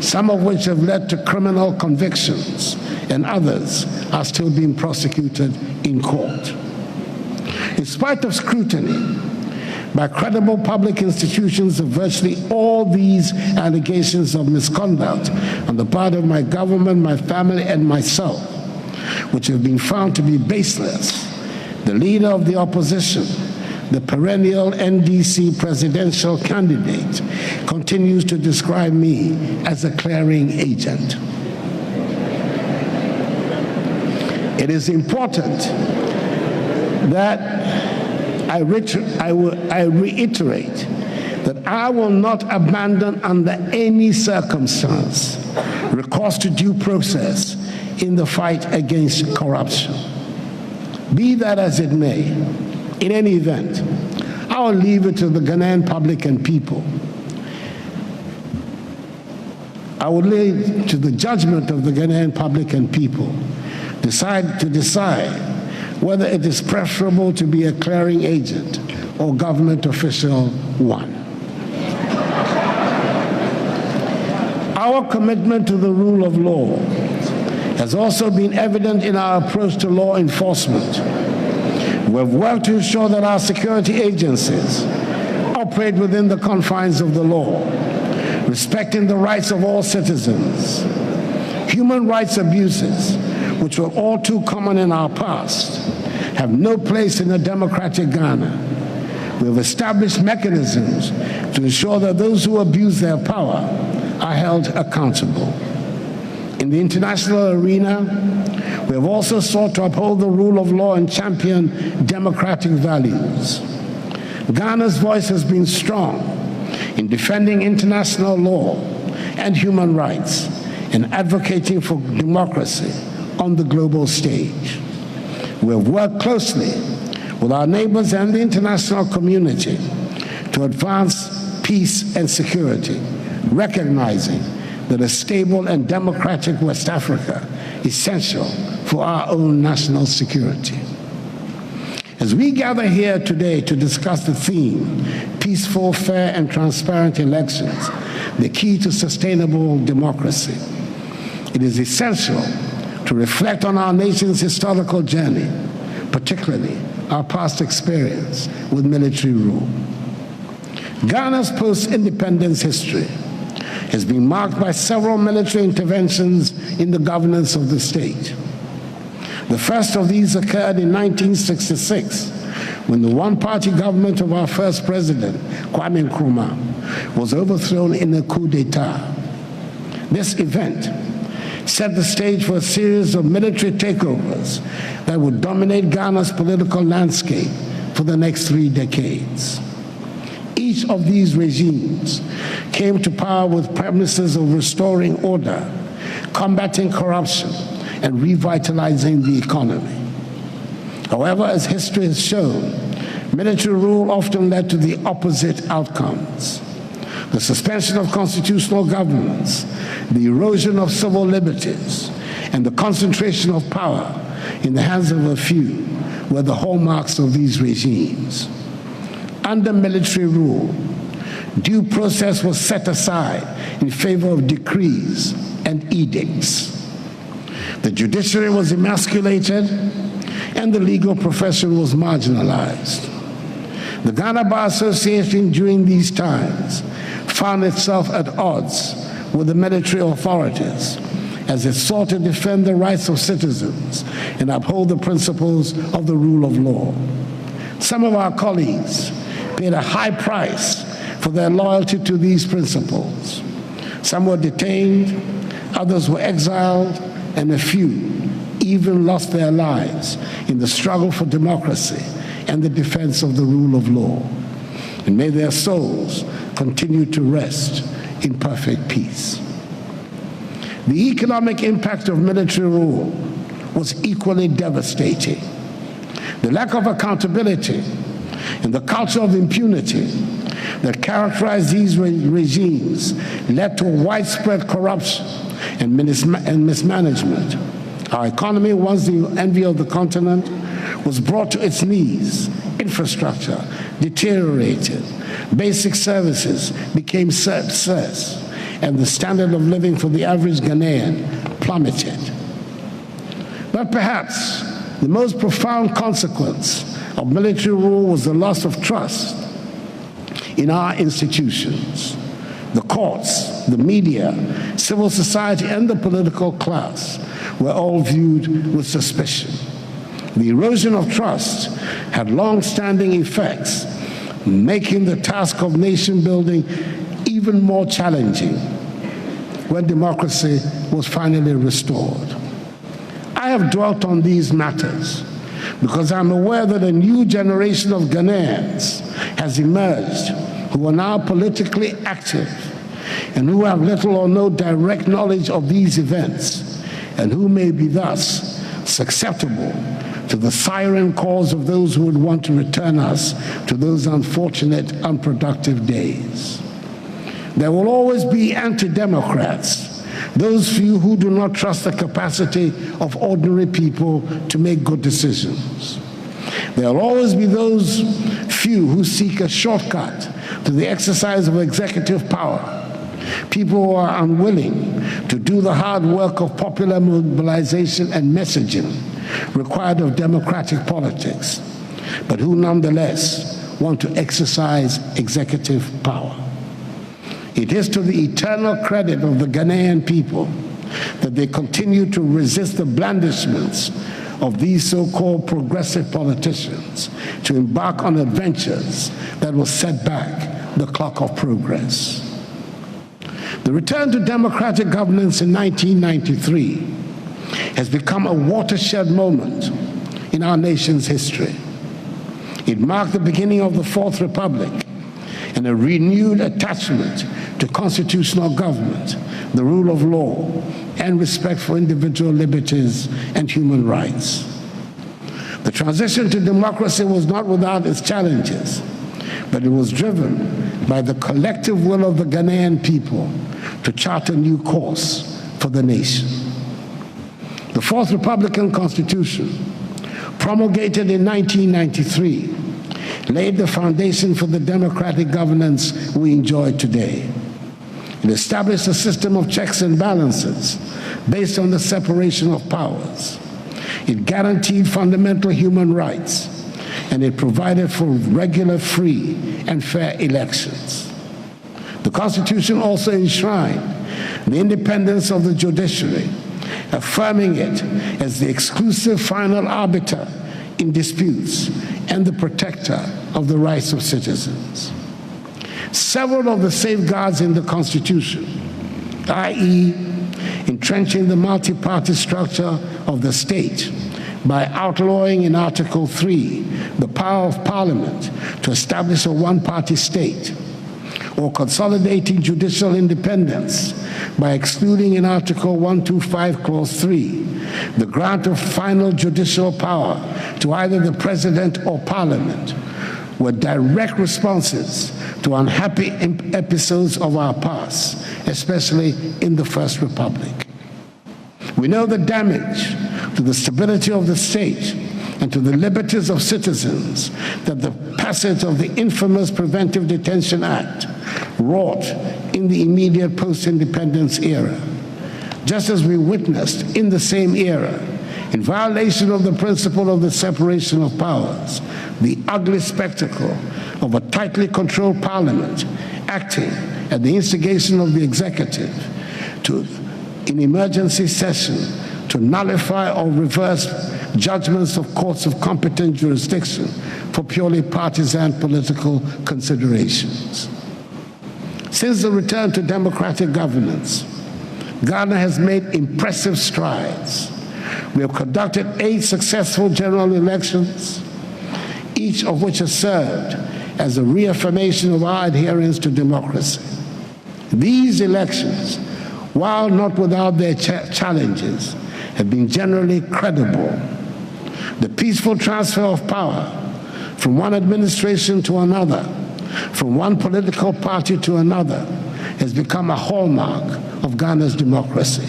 some of which have led to criminal convictions, and others are still being prosecuted in court. In spite of scrutiny by credible public institutions of virtually all these allegations of misconduct on the part of my government, my family, and myself, which have been found to be baseless, the leader of the opposition, the perennial NDC presidential candidate, continues to describe me as a clearing agent. It is important that I reiterate that I will not abandon under any circumstance recourse to due process in the fight against corruption. Be that as it may, in any event, I will leave it to the Ghanaian public and people. I will leave to the judgment of the Ghanaian public and people to decide whether it is preferable to be a clearing agent or government official one. Our commitment to the rule of law has also been evident in our approach to law enforcement. We have worked to ensure that our security agencies operate within the confines of the law, respecting the rights of all citizens. Human rights abuses which were all too common in our past, have no place in a democratic Ghana. We have established mechanisms to ensure that those who abuse their power are held accountable. In the international arena, we have also sought to uphold the rule of law and champion democratic values. Ghana's voice has been strong in defending international law and human rights and advocating for democracy on the global stage. We have worked closely with our neighbors and the international community to advance peace and security, recognizing that a stable and democratic West Africa is essential for our own national security. As we gather here today to discuss the theme, peaceful, fair, and transparent elections, the key to sustainable democracy, it is essential to reflect on our nation's historical journey, particularly our past experience with military rule. Ghana's post-independence history has been marked by several military interventions in the governance of the state. The first of these occurred in 1966, when the one-party government of our first president, Kwame Nkrumah, was overthrown in a coup d'etat. This event set the stage for a series of military takeovers that would dominate Ghana's political landscape for the next 3 decades. Each of these regimes came to power with premises of restoring order, combating corruption, and revitalizing the economy. However, as history has shown, military rule often led to the opposite outcomes. The suspension of constitutional governance, the erosion of civil liberties, and the concentration of power in the hands of a few were the hallmarks of these regimes. Under military rule, due process was set aside in favor of decrees and edicts. The judiciary was emasculated, and the legal profession was marginalized. The Ghana Bar Association during these times found itself at odds with the military authorities as it sought to defend the rights of citizens and uphold the principles of the rule of law. Some of our colleagues paid a high price for their loyalty to these principles. Some were detained, others were exiled, and a few even lost their lives in the struggle for democracy and the defense of the rule of law. And may their souls continue to rest in perfect peace. The economic impact of military rule was equally devastating. The lack of accountability and the culture of impunity that characterized these regimes led to widespread corruption and mismanagement. Our economy, once the envy of the continent, was brought to its knees. Infrastructure deteriorated. Basic services became scarce, and the standard of living for the average Ghanaian plummeted. But perhaps the most profound consequence of military rule was the loss of trust in our institutions. The courts, the media, civil society, and the political class were all viewed with suspicion. The erosion of trust had long-standing effects, making the task of nation building even more challenging when democracy was finally restored. I have dwelt on these matters because I'm aware that a new generation of Ghanaians has emerged who are now politically active and who have little or no direct knowledge of these events and who may be thus susceptible to the siren calls of those who would want to return us to those unfortunate, unproductive days. There will always be anti-democrats, those few who do not trust the capacity of ordinary people to make good decisions. There will always be those few who seek a shortcut to the exercise of executive power, people who are unwilling to do the hard work of popular mobilization and messaging required of democratic politics, but who nonetheless want to exercise executive power. It is to the eternal credit of the Ghanaian people that they continue to resist the blandishments of these so-called progressive politicians to embark on adventures that will set back the clock of progress. The return to democratic governance in 1993 has become a watershed moment in our nation's history. It marked the beginning of the Fourth Republic and a renewed attachment to constitutional government, the rule of law, and respect for individual liberties and human rights. The transition to democracy was not without its challenges, but it was driven by the collective will of the Ghanaian people to chart a new course for the nation. The Fourth Republican Constitution, promulgated in 1993, laid the foundation for the democratic governance we enjoy today. It established a system of checks and balances based on the separation of powers. It guaranteed fundamental human rights, and it provided for regular, free, and fair elections. The Constitution also enshrined the independence of the judiciary, affirming it as the exclusive final arbiter in disputes and the protector of the rights of citizens. Several of the safeguards in the Constitution, i.e., entrenching the multi-party structure of the state by outlawing in Article 3 the power of Parliament to establish a one-party state, or consolidating judicial independence by excluding in Article 125, Clause 3, the grant of final judicial power to either the President or Parliament, were direct responses to unhappy episodes of our past, especially in the First Republic. We know the damage to the stability of the state and to the liberties of citizens that the passage of the infamous Preventive Detention Act wrought in the immediate post-independence era. Just as we witnessed in the same era, in violation of the principle of the separation of powers, the ugly spectacle of a tightly controlled parliament acting at the instigation of the executive in emergency session to nullify or reverse judgments of courts of competent jurisdiction for purely partisan political considerations. Since the return to democratic governance, Ghana has made impressive strides. We have conducted 8 successful general elections, each of which has served as a reaffirmation of our adherence to democracy. These elections, while not without their challenges, have been generally credible. The peaceful transfer of power from one administration to another, from one political party to another, has become a hallmark of Ghana's democracy.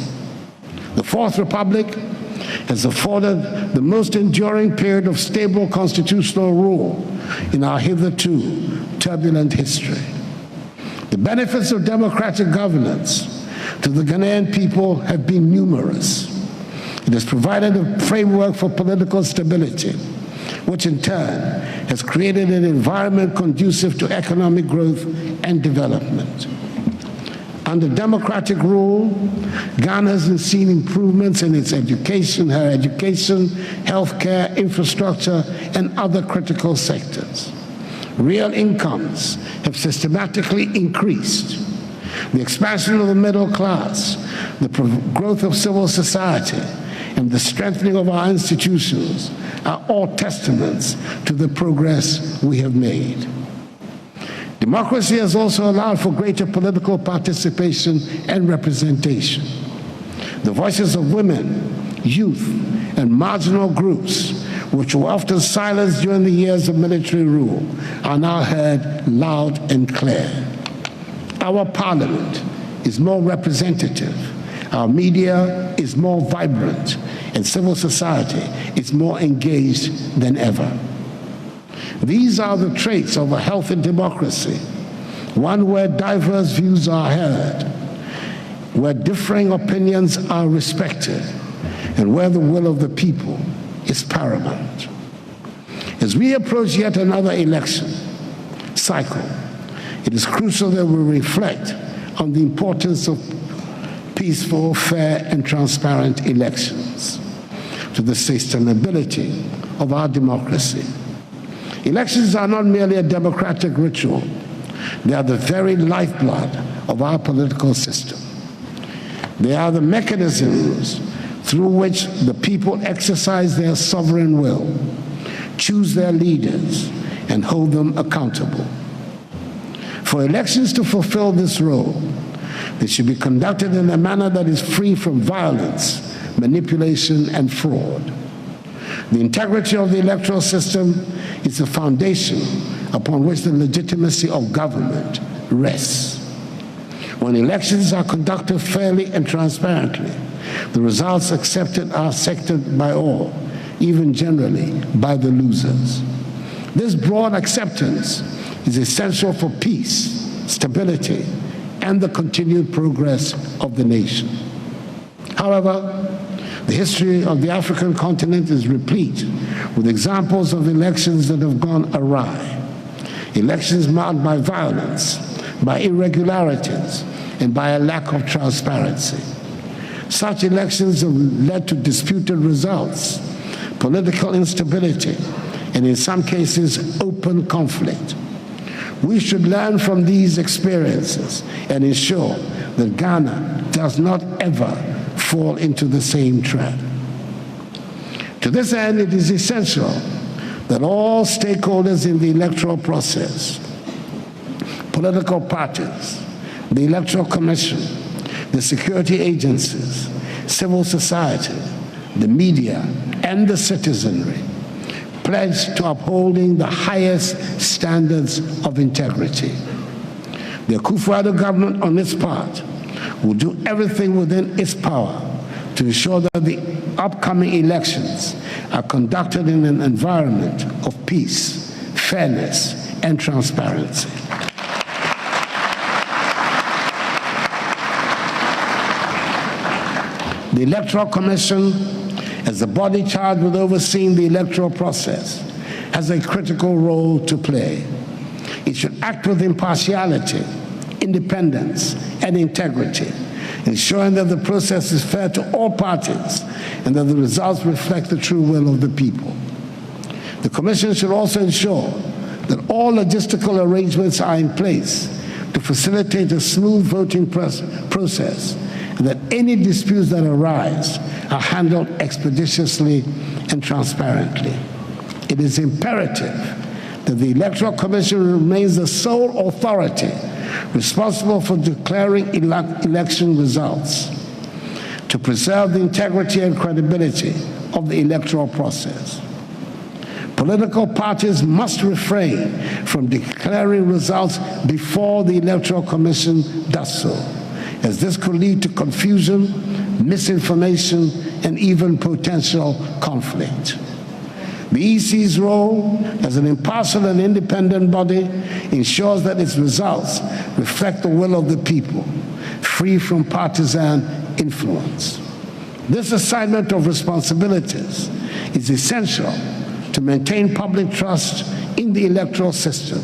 The Fourth Republic has afforded the most enduring period of stable constitutional rule in our hitherto turbulent history. The benefits of democratic governance to the Ghanaian people have been numerous. It has provided a framework for political stability, which in turn has created an environment conducive to economic growth and development. Under democratic rule, Ghana has seen improvements in its education, healthcare, infrastructure, and other critical sectors. Real incomes have systematically increased. The expansion of the middle class, the growth of civil society, and the strengthening of our institutions are all testaments to the progress we have made. Democracy has also allowed for greater political participation and representation. The voices of women, youth, and marginal groups, which were often silenced during the years of military rule, are now heard loud and clear. Our parliament is more representative, our media is more vibrant, and civil society is more engaged than ever. These are the traits of a healthy democracy, one where diverse views are heard, where differing opinions are respected, and where the will of the people is paramount. As we approach yet another election cycle, it is crucial that we reflect on the importance of peace peaceful, fair, and transparent elections, to the sustainability of our democracy. Elections are not merely a democratic ritual. They are the very lifeblood of our political system. They are the mechanisms through which the people exercise their sovereign will, choose their leaders, and hold them accountable. For elections to fulfill this role, they should be conducted in a manner that is free from violence, manipulation, and fraud. The integrity of the electoral system is the foundation upon which the legitimacy of government rests. When elections are conducted fairly and transparently, the results accepted are accepted by all, even generally by the losers. This broad acceptance is essential for peace, stability, and the continued progress of the nation. However, the history of the African continent is replete with examples of elections that have gone awry. Elections marked by violence, by irregularities, and by a lack of transparency. Such elections have led to disputed results, political instability, and in some cases, open conflict. We should learn from these experiences and ensure that Ghana does not ever fall into the same trap. To this end, it is essential that all stakeholders in the electoral process, political parties, the Electoral Commission, the security agencies, civil society, the media, and the citizenry pledge to upholding the highest standards of integrity. The Akufo-Addo government, on its part, will do everything within its power to ensure that the upcoming elections are conducted in an environment of peace, fairness, and transparency. The Electoral Commission, as the body charged with overseeing the electoral process, has a critical role to play. It should act with impartiality, independence, and integrity, ensuring that the process is fair to all parties and that the results reflect the true will of the people. The Commission should also ensure that all logistical arrangements are in place to facilitate a smooth voting process, and that any disputes that arise are handled expeditiously and transparently. It is imperative that the Electoral Commission remains the sole authority responsible for declaring election results to preserve the integrity and credibility of the electoral process. Political parties must refrain from declaring results before the Electoral Commission does so, as this could lead to confusion, misinformation, and even potential conflict. The EC's role as an impartial and independent body ensures that its results reflect the will of the people, free from partisan influence. This assignment of responsibilities is essential to maintain public trust in the electoral system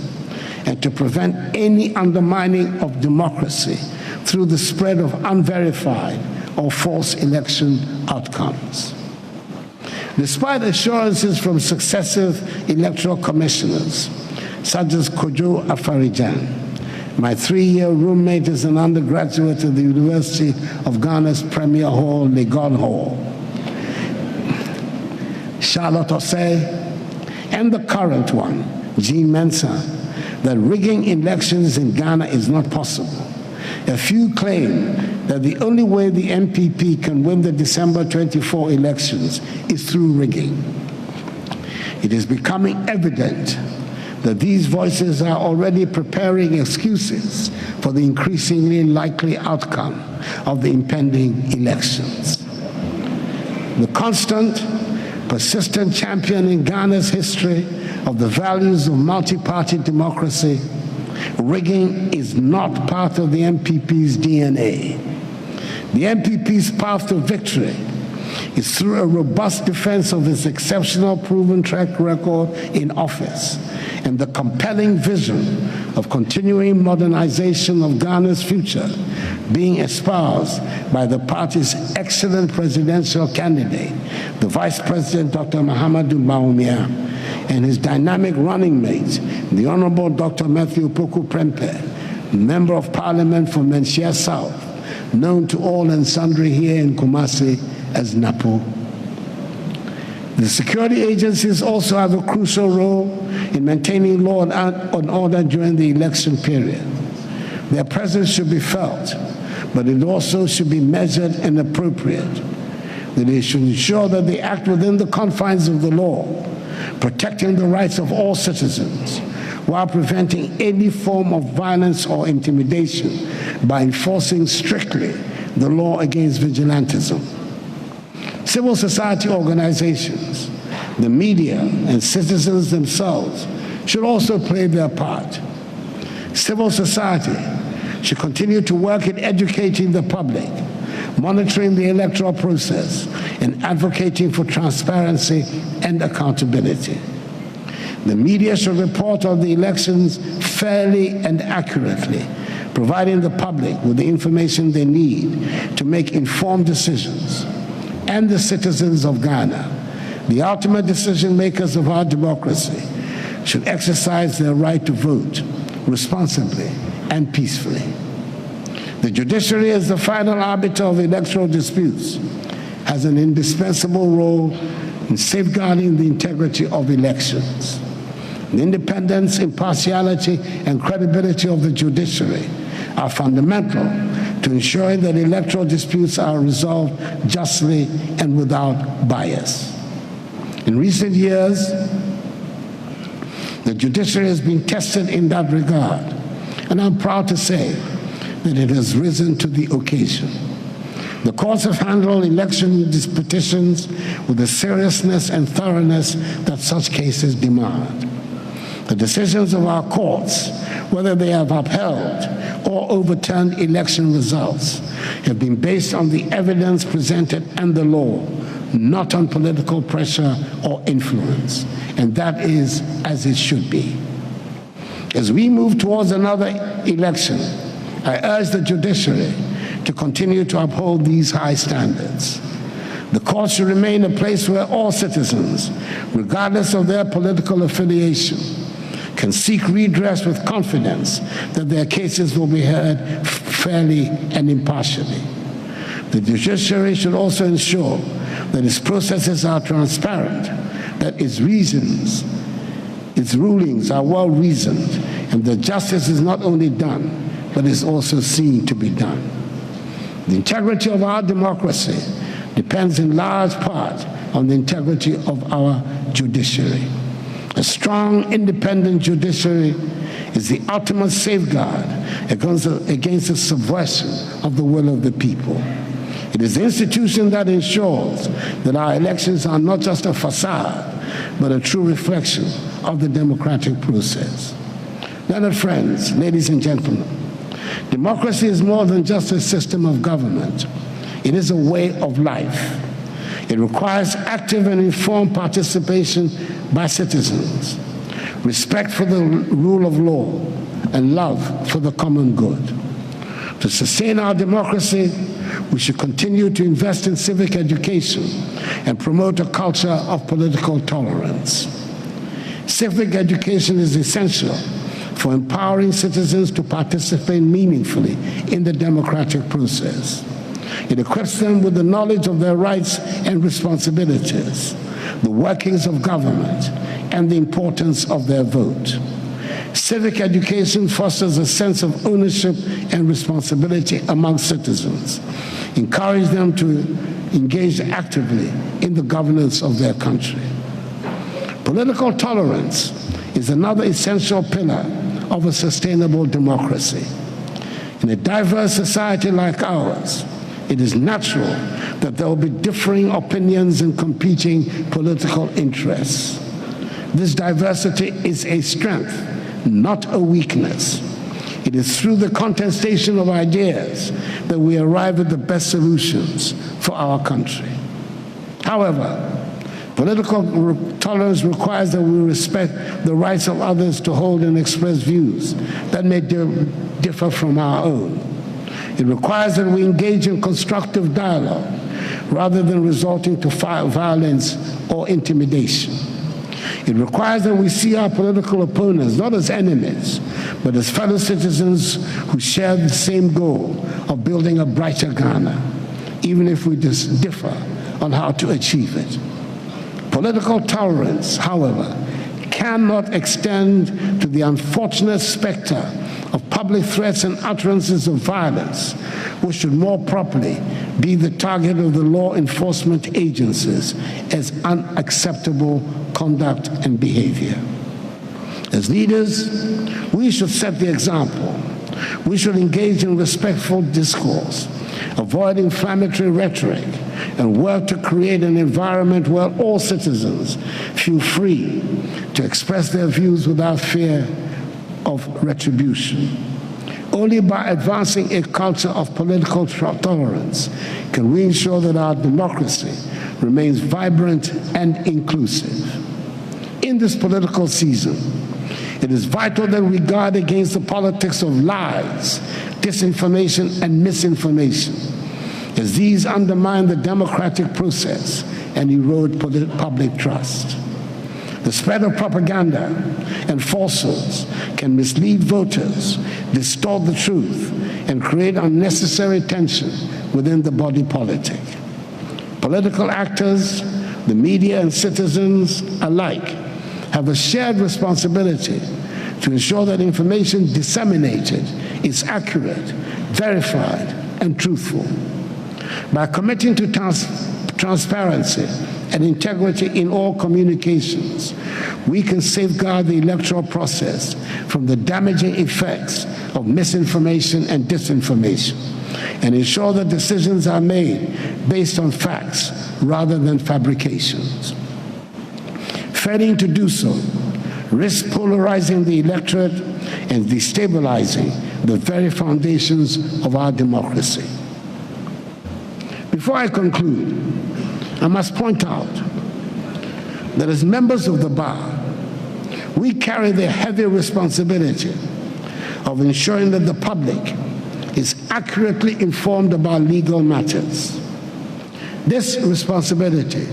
and to prevent any undermining of democracy through the spread of unverified or false election outcomes. Despite assurances from successive electoral commissioners, such as Kojo Afarijan, my 3-year roommate is an undergraduate at the University of Ghana's Premier Hall, Legon Hall, Charlotte Osei, and the current one, Jean Mensah, that rigging elections in Ghana is not possible. A few claim that the only way the MPP can win the December 24 elections is through rigging. It is becoming evident that these voices are already preparing excuses for the increasingly likely outcome of the impending elections. The constant, persistent champion in Ghana's history of the values of multi-party democracy, rigging is not part of the MPP's DNA. The MPP's path to victory is through a robust defense of its exceptional proven track record in office and the compelling vision of continuing modernization of Ghana's future being espoused by the party's excellent presidential candidate, the Vice President Dr. Mahamudu Bawumia, and his dynamic running mate, the Honorable Dr. Matthew Poku Prempeh, Member of Parliament for Menchia South, known to all and sundry here in Kumasi as NAPO. The security agencies also have a crucial role in maintaining law and order during the election period. Their presence should be felt, but it also should be measured and appropriate. That they should ensure that they act within the confines of the law, protecting the rights of all citizens, while preventing any form of violence or intimidation by enforcing strictly the law against vigilantism. Civil society organizations, the media, and citizens themselves should also play their part. Civil society should continue to work in educating the public, monitoring the electoral process, and advocating for transparency and accountability. The media should report on the elections fairly and accurately, providing the public with the information they need to make informed decisions. And the citizens of Ghana, the ultimate decision makers of our democracy, should exercise their right to vote responsibly and peacefully. The judiciary, as the final arbiter of electoral disputes, has an indispensable role in safeguarding the integrity of elections. The independence, impartiality, and credibility of the judiciary are fundamental to ensuring that electoral disputes are resolved justly and without bias. In recent years, the judiciary has been tested in that regard, and I'm proud to say that it has risen to the occasion. The courts have handled election petitions with the seriousness and thoroughness that such cases demand. The decisions of our courts, whether they have upheld or overturned election results, have been based on the evidence presented and the law, not on political pressure or influence. And that is as it should be. As we move towards another election, I urge the judiciary to continue to uphold these high standards. The court should remain a place where all citizens, regardless of their political affiliation, can seek redress with confidence that their cases will be heard fairly and impartially. The judiciary should also ensure that its processes are transparent, that its rulings are well reasoned, and that justice is not only done, but is also seen to be done. The integrity of our democracy depends in large part on the integrity of our judiciary. A strong, independent judiciary is the ultimate safeguard against the subversion of the will of the people. It is the institution that ensures that our elections are not just a facade, but a true reflection of the democratic process. Learned friends, ladies and gentlemen, democracy is more than just a system of government. It is a way of life. It requires active and informed participation by citizens, respect for the rule of law, and love for the common good. To sustain our democracy, we should continue to invest in civic education and promote a culture of political tolerance. Civic education is essential for empowering citizens to participate meaningfully in the democratic process. It equips them with the knowledge of their rights and responsibilities, the workings of government, and the importance of their vote. Civic education fosters a sense of ownership and responsibility among citizens, encourage them to engage actively in the governance of their country. Political tolerance is another essential pillar of a sustainable democracy. In a diverse society like ours, it is natural that there will be differing opinions and competing political interests. This diversity is a strength, not a weakness. It is through the contestation of ideas that we arrive at the best solutions for our country. However, Political tolerance requires that we respect the rights of others to hold and express views that may differ from our own. It requires that we engage in constructive dialogue rather than resorting to violence or intimidation. It requires that we see our political opponents not as enemies, but as fellow citizens who share the same goal of building a brighter Ghana, even if we differ on how to achieve it. Political tolerance, however, cannot extend to the unfortunate specter of public threats and utterances of violence, which should more properly be the target of the law enforcement agencies as unacceptable conduct and behavior. As leaders, we should set the example. We should engage in respectful discourse, avoid inflammatory rhetoric, and work to create an environment where all citizens feel free to express their views without fear of retribution. Only by advancing a culture of political tolerance can we ensure that our democracy remains vibrant and inclusive. In this political season, it is vital that we guard against the politics of lies, disinformation, and misinformation, as these undermine the democratic process and erode public trust. The spread of propaganda and falsehoods can mislead voters, distort the truth, and create unnecessary tension within the body politic. Political actors, the media, and citizens alike have a shared responsibility to ensure that information disseminated is accurate, verified, and truthful. By committing to transparency and integrity in all communications, we can safeguard the electoral process from the damaging effects of misinformation and disinformation, and ensure that decisions are made based on facts rather than fabrications. Failing to do so risks polarizing the electorate and destabilizing the very foundations of our democracy. Before I conclude, I must point out that as members of the bar, we carry the heavy responsibility of ensuring that the public is accurately informed about legal matters. This responsibility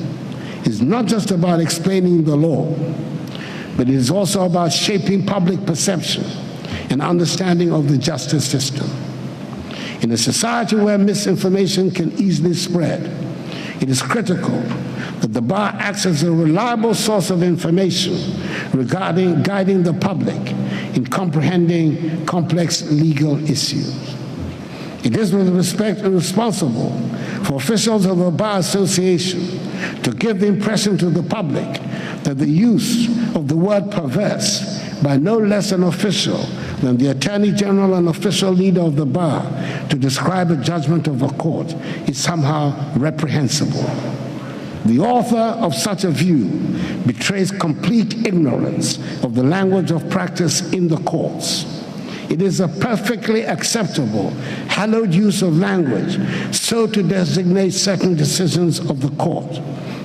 is not just about explaining the law, but it is also about shaping public perception and understanding of the justice system. In a society where misinformation can easily spread, it is critical that the bar acts as a reliable source of information regarding guiding the public in comprehending complex legal issues. It is with respect responsible for officials of the Bar Association to give the impression to the public that the use of the word perverse by no less an official than the Attorney General and official leader of the bar to describe a judgment of a court is somehow reprehensible. The author of such a view betrays complete ignorance of the language of practice in the courts. It is a perfectly acceptable, hallowed use of language so to designate certain decisions of the court.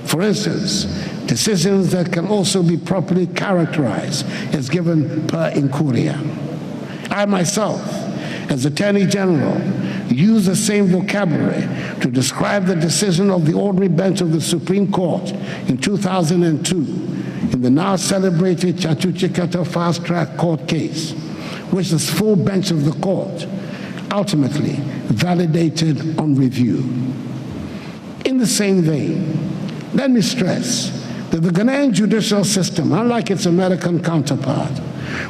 For instance, decisions that can also be properly characterized as given per incuria. I myself, as Attorney General, use the same vocabulary to describe the decision of the ordinary bench of the Supreme Court in 2002 in the now celebrated Chatuchikata fast-track court case, which the full bench of the court ultimately validated on review. In the same vein, let me stress that the Ghanaian judicial system, unlike its American counterpart,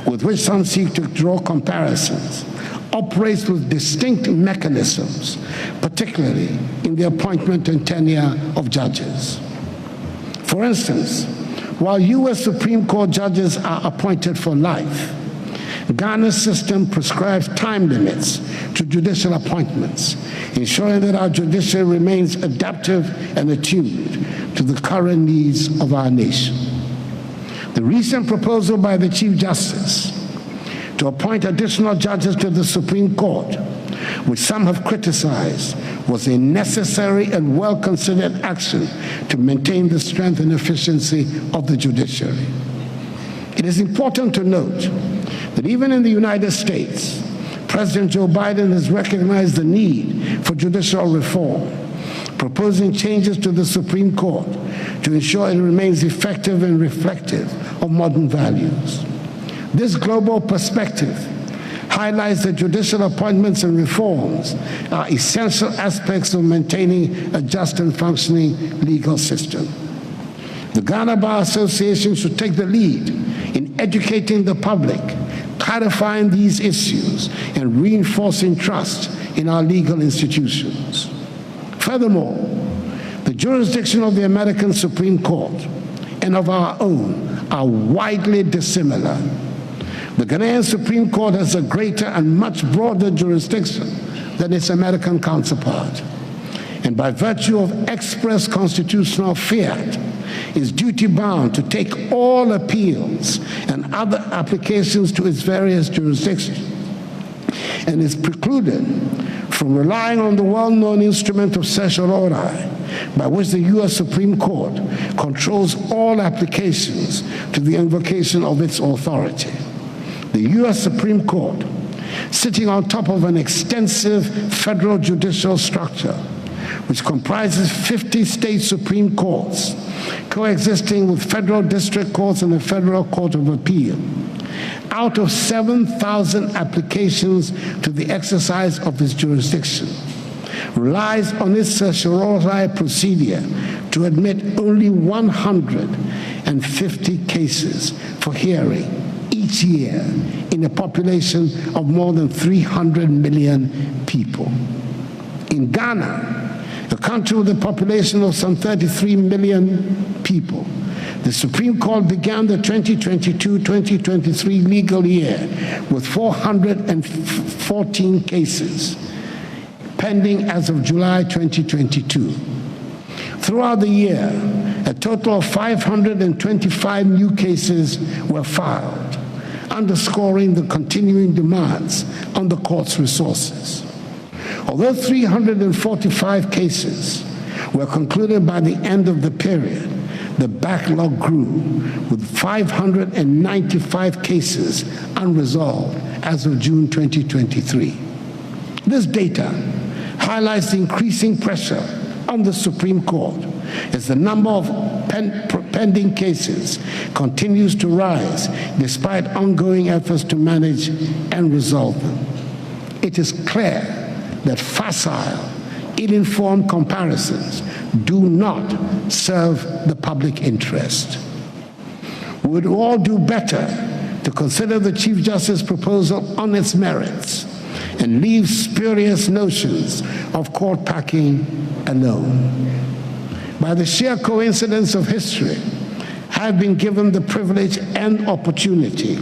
with which some seek to draw comparisons, operates with distinct mechanisms, particularly in the appointment and tenure of judges. For instance, while U.S. Supreme Court judges are appointed for life, Ghana's system prescribes time limits to judicial appointments, ensuring that our judiciary remains adaptive and attuned to the current needs of our nation. The recent proposal by the Chief Justice to appoint additional judges to the Supreme Court, which some have criticized, was a necessary and well-considered action to maintain the strength and efficiency of the judiciary. It is important to note that even in the United States, President Joe Biden has recognized the need for judicial reform, proposing changes to the Supreme Court to ensure it remains effective and reflective of modern values. This global perspective highlights that judicial appointments and reforms are essential aspects of maintaining a just and functioning legal system. The Ghana Bar Association should take the lead in educating the public, clarifying these issues, and reinforcing trust in our legal institutions. Furthermore, the jurisdiction of the American Supreme Court and of our own are widely dissimilar. The Ghanaian Supreme Court has a greater and much broader jurisdiction than its American counterpart, and by virtue of express constitutional fiat, is duty-bound to take all appeals and other applications to its various jurisdictions, and is precluded from relying on the well-known instrument of certiorari, by which the U.S. Supreme Court controls all applications to the invocation of its authority. The U.S. Supreme Court, sitting on top of an extensive federal judicial structure, which comprises 50 state Supreme Courts, coexisting with federal district courts and the Federal Court of Appeal. Out of 7,000 applications to the exercise of its jurisdiction, relies on its certiorari procedure to admit only 150 cases for hearing each year in a population of more than 300 million people. In Ghana, a country with a population of some 33 million people, the Supreme Court began the 2022-2023 legal year with 414 cases pending as of July 2022. Throughout the year, a total of 525 new cases were filed, underscoring the continuing demands on the court's resources. Although 345 cases were concluded by the end of the period, the backlog grew, with 595 cases unresolved as of June 2023. This data highlights the increasing pressure on the Supreme Court as the number of pending cases continues to rise despite ongoing efforts to manage and resolve them. It is clear that facile, ill-informed comparisons do not serve the public interest. We would all do better to consider the Chief Justice's proposal on its merits and leave spurious notions of court packing alone. By the sheer coincidence of history, I have been given the privilege and opportunity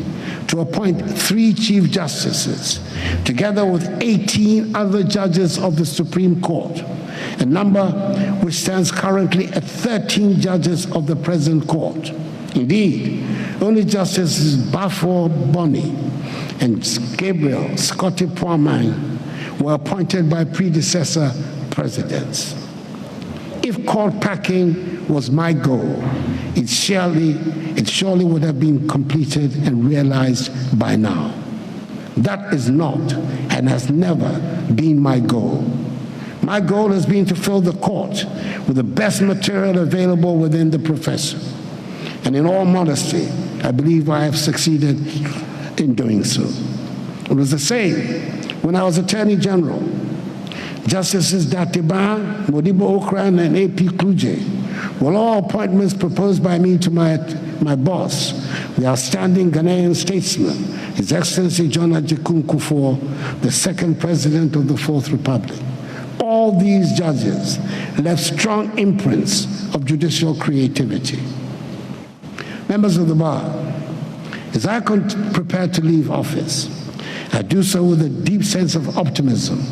to appoint 3 Chief Justices, together with 18 other judges of the Supreme Court, a number which stands currently at 13 judges of the present court. Indeed, only Justices Bafo Boni and Gabriel Scotty Poimane were appointed by predecessor presidents. If court packing was my goal, it surely would have been completed and realized by now. That is not and has never been my goal. My goal has been to fill the court with the best material available within the profession. And in all modesty, I believe I have succeeded in doing so. It was the same when I was Attorney General. Justices Datiba, Modibo Okran, and A.P. Kluje were all appointments proposed by me to my boss, the outstanding Ghanaian statesman, His Excellency John Ajikun Kufuor, the second president of the Fourth Republic. All these judges left strong imprints of judicial creativity. Members of the bar, as I prepare to leave office, I do so with a deep sense of optimism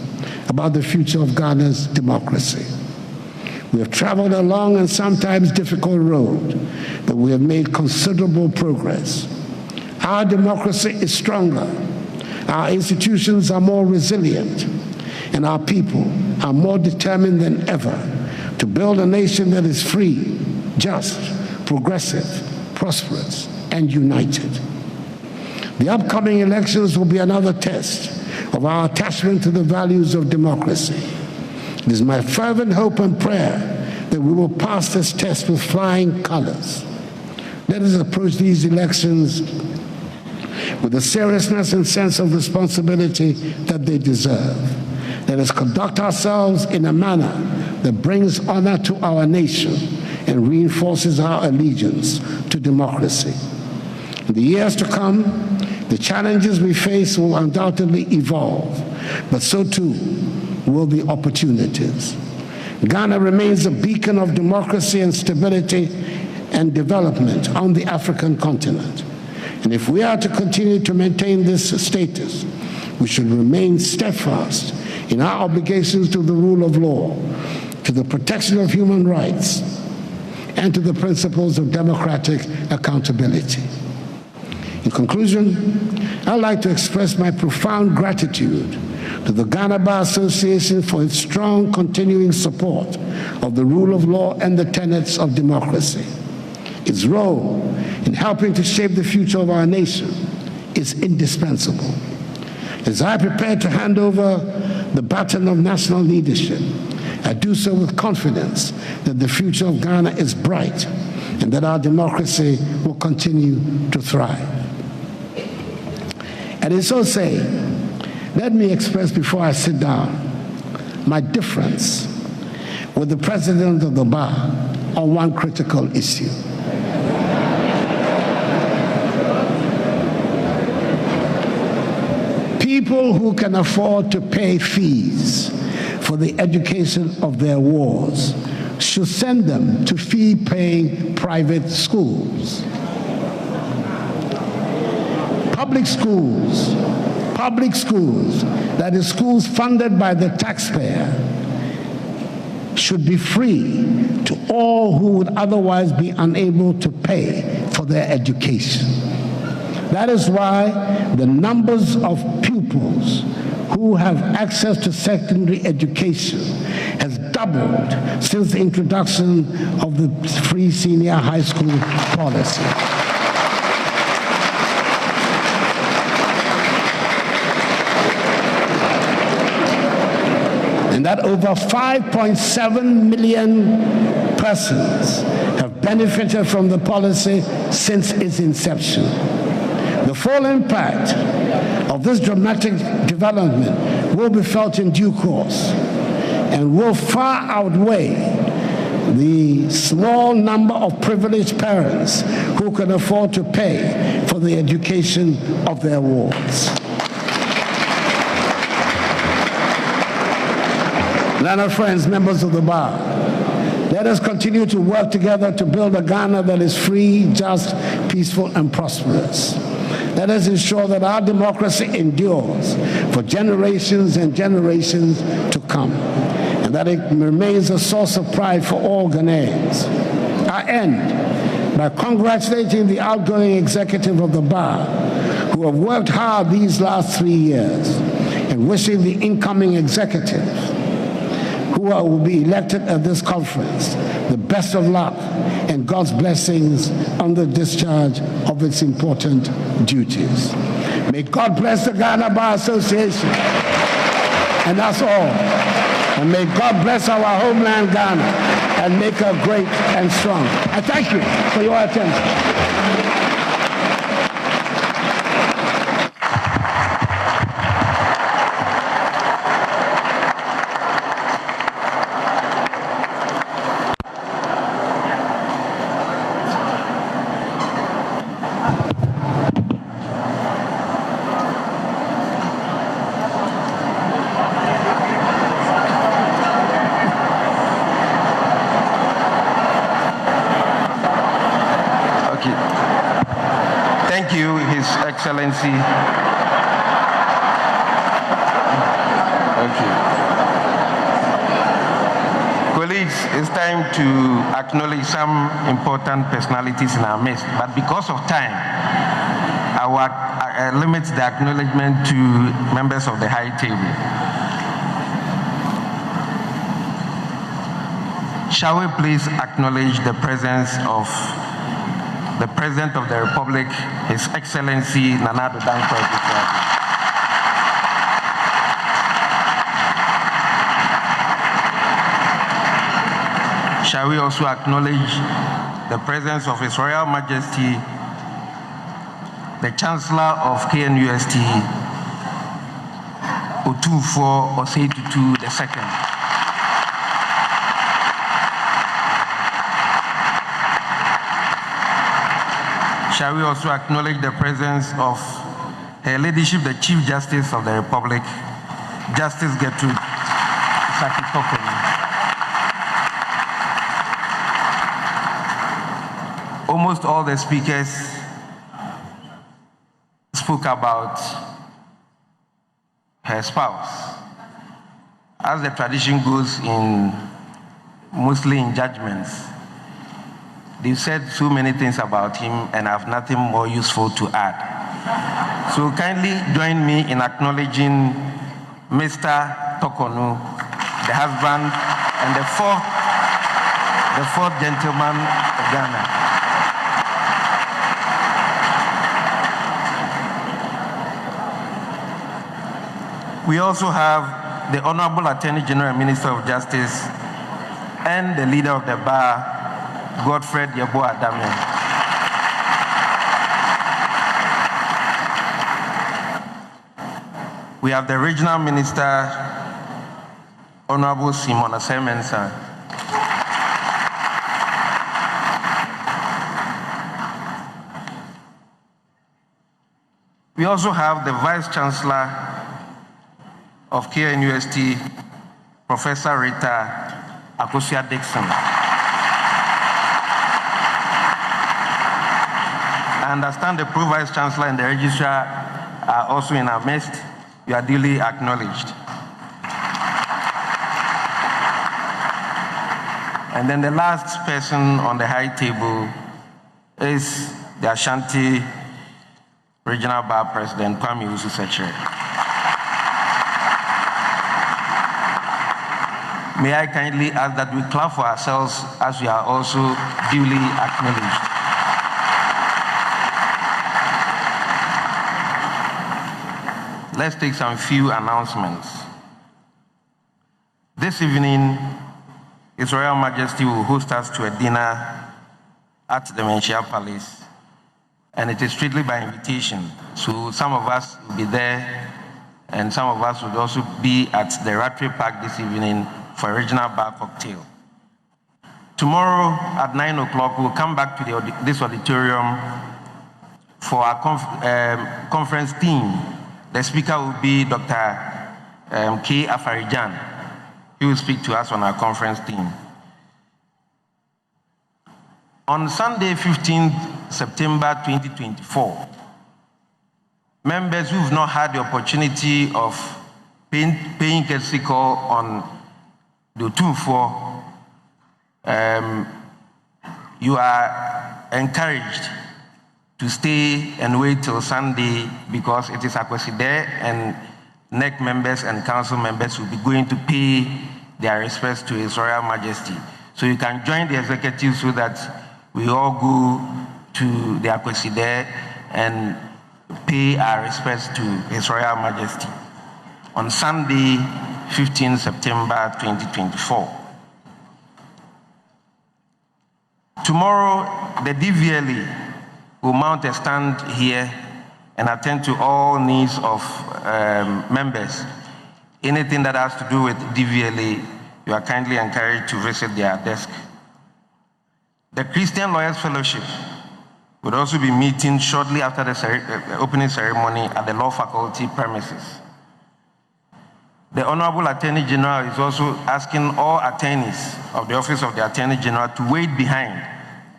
about the future of Ghana's democracy. We have traveled a long and sometimes difficult road, but we have made considerable progress. Our democracy is stronger. Our institutions are more resilient. and our people are more determined than ever to build a nation that is free, just, progressive, prosperous, and united. The upcoming elections will be another test of our attachment to the values of democracy. It is my fervent hope and prayer that we will pass this test with flying colors. Let us approach these elections with the seriousness and sense of responsibility that they deserve. Let us conduct ourselves in a manner that brings honor to our nation and reinforces our allegiance to democracy. In the years to come, the challenges we face will undoubtedly evolve, but so too will the opportunities. Ghana remains a beacon of democracy and stability and development on the African continent. And if we are to continue to maintain this status, we should remain steadfast in our obligations to the rule of law, to the protection of human rights, and to the principles of democratic accountability. In conclusion, I'd like to express my profound gratitude to the Ghana Bar Association for its strong continuing support of the rule of law and the tenets of democracy. Its role in helping to shape the future of our nation is indispensable. As I prepare to hand over the baton of national leadership, I do so with confidence that the future of Ghana is bright and that our democracy will continue to thrive. And in so saying, let me express before I sit down my difference with the president of the bar on one critical issue. People who can afford to pay fees for the education of their wards should send them to fee-paying private schools. Public schools, that is schools funded by the taxpayer, should be free to all who would otherwise be unable to pay for their education. That is why the numbers of pupils who have access to secondary education has doubled since the introduction of the free senior high school policy. And that over 5.7 million persons have benefited from the policy since its inception. The full impact of this dramatic development will be felt in due course and will far outweigh the small number of privileged parents who can afford to pay for the education of their wards. Learned friends, members of the bar, let us continue to work together to build a Ghana that is free, just, peaceful, and prosperous. Let us ensure that our democracy endures for generations and generations to come, and that it remains a source of pride for all Ghanaians. I end by congratulating the outgoing executive of the bar, who have worked hard these last 3 years, and wishing the incoming executives who will be elected at this conference the best of luck and God's blessings on the discharge of its important duties. May God bless the Ghana Bar Association and us all. And may God bless our homeland Ghana and make her great and strong. I thank you for your attention. Thank you, His Excellency. Thank you. Colleagues, it's time to acknowledge some important personalities in our midst, but because of time, I will limit the acknowledgement to members of the high table. Shall we please acknowledge the presence of the President of the Republic, His Excellency Nana Addo Dankwa. Shall we also acknowledge the presence of His Royal Majesty, the Chancellor of KNUST, Otumfuo Osei Tutu II. Shall we also acknowledge the presence of Her Ladyship, the Chief Justice of the Republic, Justice Gertrude Isaki-Tokoni. Almost all the speakers spoke about her spouse. As the tradition goes mostly in judgments, they've said so many things about him and I have nothing more useful to add. So kindly join me in acknowledging Mr. Tokonu, the husband and the fourth gentleman of Ghana. We also have the Honorable Attorney General and Minister of Justice and the leader of the bar, Godfred Yeboah Adame. We have the Regional Minister, Honorable Simon Asemensa. We also have the Vice Chancellor of KNUST, Professor Rita Akosua-Dixon. I understand the Pro Vice Chancellor and the Registrar are also in our midst. You are duly acknowledged. And then the last person on the high table is the Ashanti Regional Bar President, Kwame Usu-Sechere. May I kindly ask that we clap for ourselves as we are also duly acknowledged. Let's take some few announcements. This evening, His Royal Majesty will host us to a dinner at the Menchia Palace, and it is strictly by invitation. So some of us will be there, and some of us will also be at the Rattray Park this evening for a regional bar cocktail. Tomorrow at 9 o'clock, we'll come back to this auditorium for our conference theme. The speaker will be Dr. K. Afarijan. He will speak to us on our conference theme. On Sunday, 15th September 2024, members who have not had the opportunity of paying courtesy call on the Otumfuo, you are encouraged to stay and wait till Sunday because it is Akwesi there and NEC members and council members will be going to pay their respects to His Royal Majesty. So you can join the executive so that we all go to the Akwesi there and pay our respects to His Royal Majesty on Sunday, 15 September 2024. Tomorrow, the DVLA will mount a stand here and attend to all needs of members. Anything that has to do with DVLA, you are kindly encouraged to visit their desk. The Christian Lawyers Fellowship will also be meeting shortly after the opening ceremony at the law faculty premises. The Honorable Attorney General is also asking all attorneys of the Office of the Attorney General to wait behind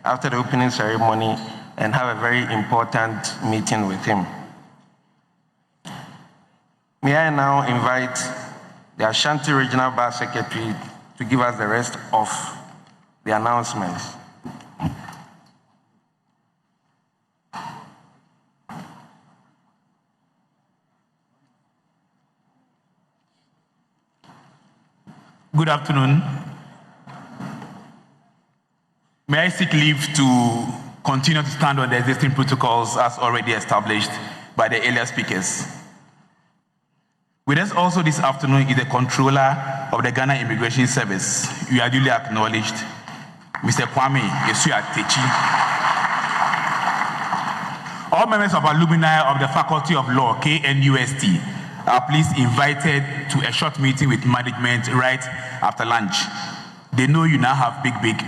after the opening ceremony and have a very important meeting with him. May I now invite the Ashanti Regional Bar Secretary to give us the rest of the announcements. Good afternoon. I seek leave to continue to stand on the existing protocols as already established by the earlier speakers. With us also this afternoon is the Controller of the Ghana Immigration Service. You are duly acknowledged, Mr. Kwame Techi. All members of alumni of the Faculty of Law, KNUST, are please invited to a short meeting with management right after lunch. They know you now have big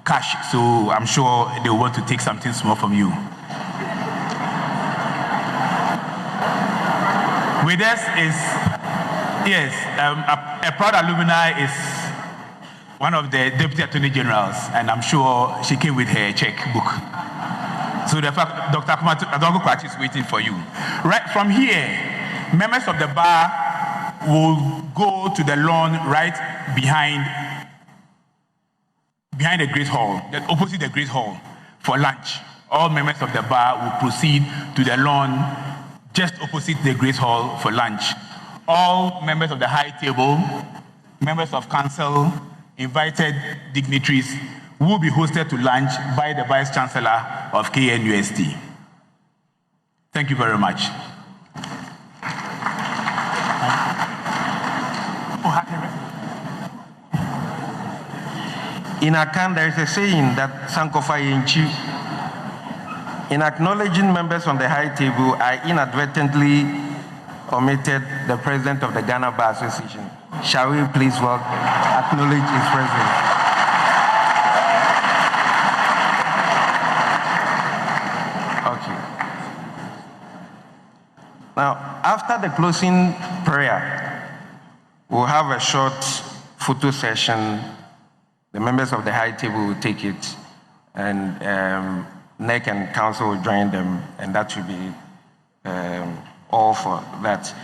cash, so I'm sure they want to take something small from you. With us is, yes, a proud alumni is one of the Deputy Attorney Generals, and I'm sure she came with her checkbook. So the fact Dr. Adongo Kwachi is waiting for you. Right from here, members of the bar will go to the lawn right behind the Great Hall, opposite the Great Hall, for lunch. All members of the bar will proceed to the lawn just opposite the Great Hall for lunch. All members of the high table, members of council, invited dignitaries will be hosted to lunch by the Vice Chancellor of KNUST. Thank you very much. In Akan, there is a saying that Sankofa Yenchi. In acknowledging members on the high table, I inadvertently omitted the president of the Ghana Bar Association. Shall we please acknowledge his presence? Okay. Now, after the closing prayer, we'll have a short photo session. The members of the high table will take it, and NEC and council will join them, and that should be all for that.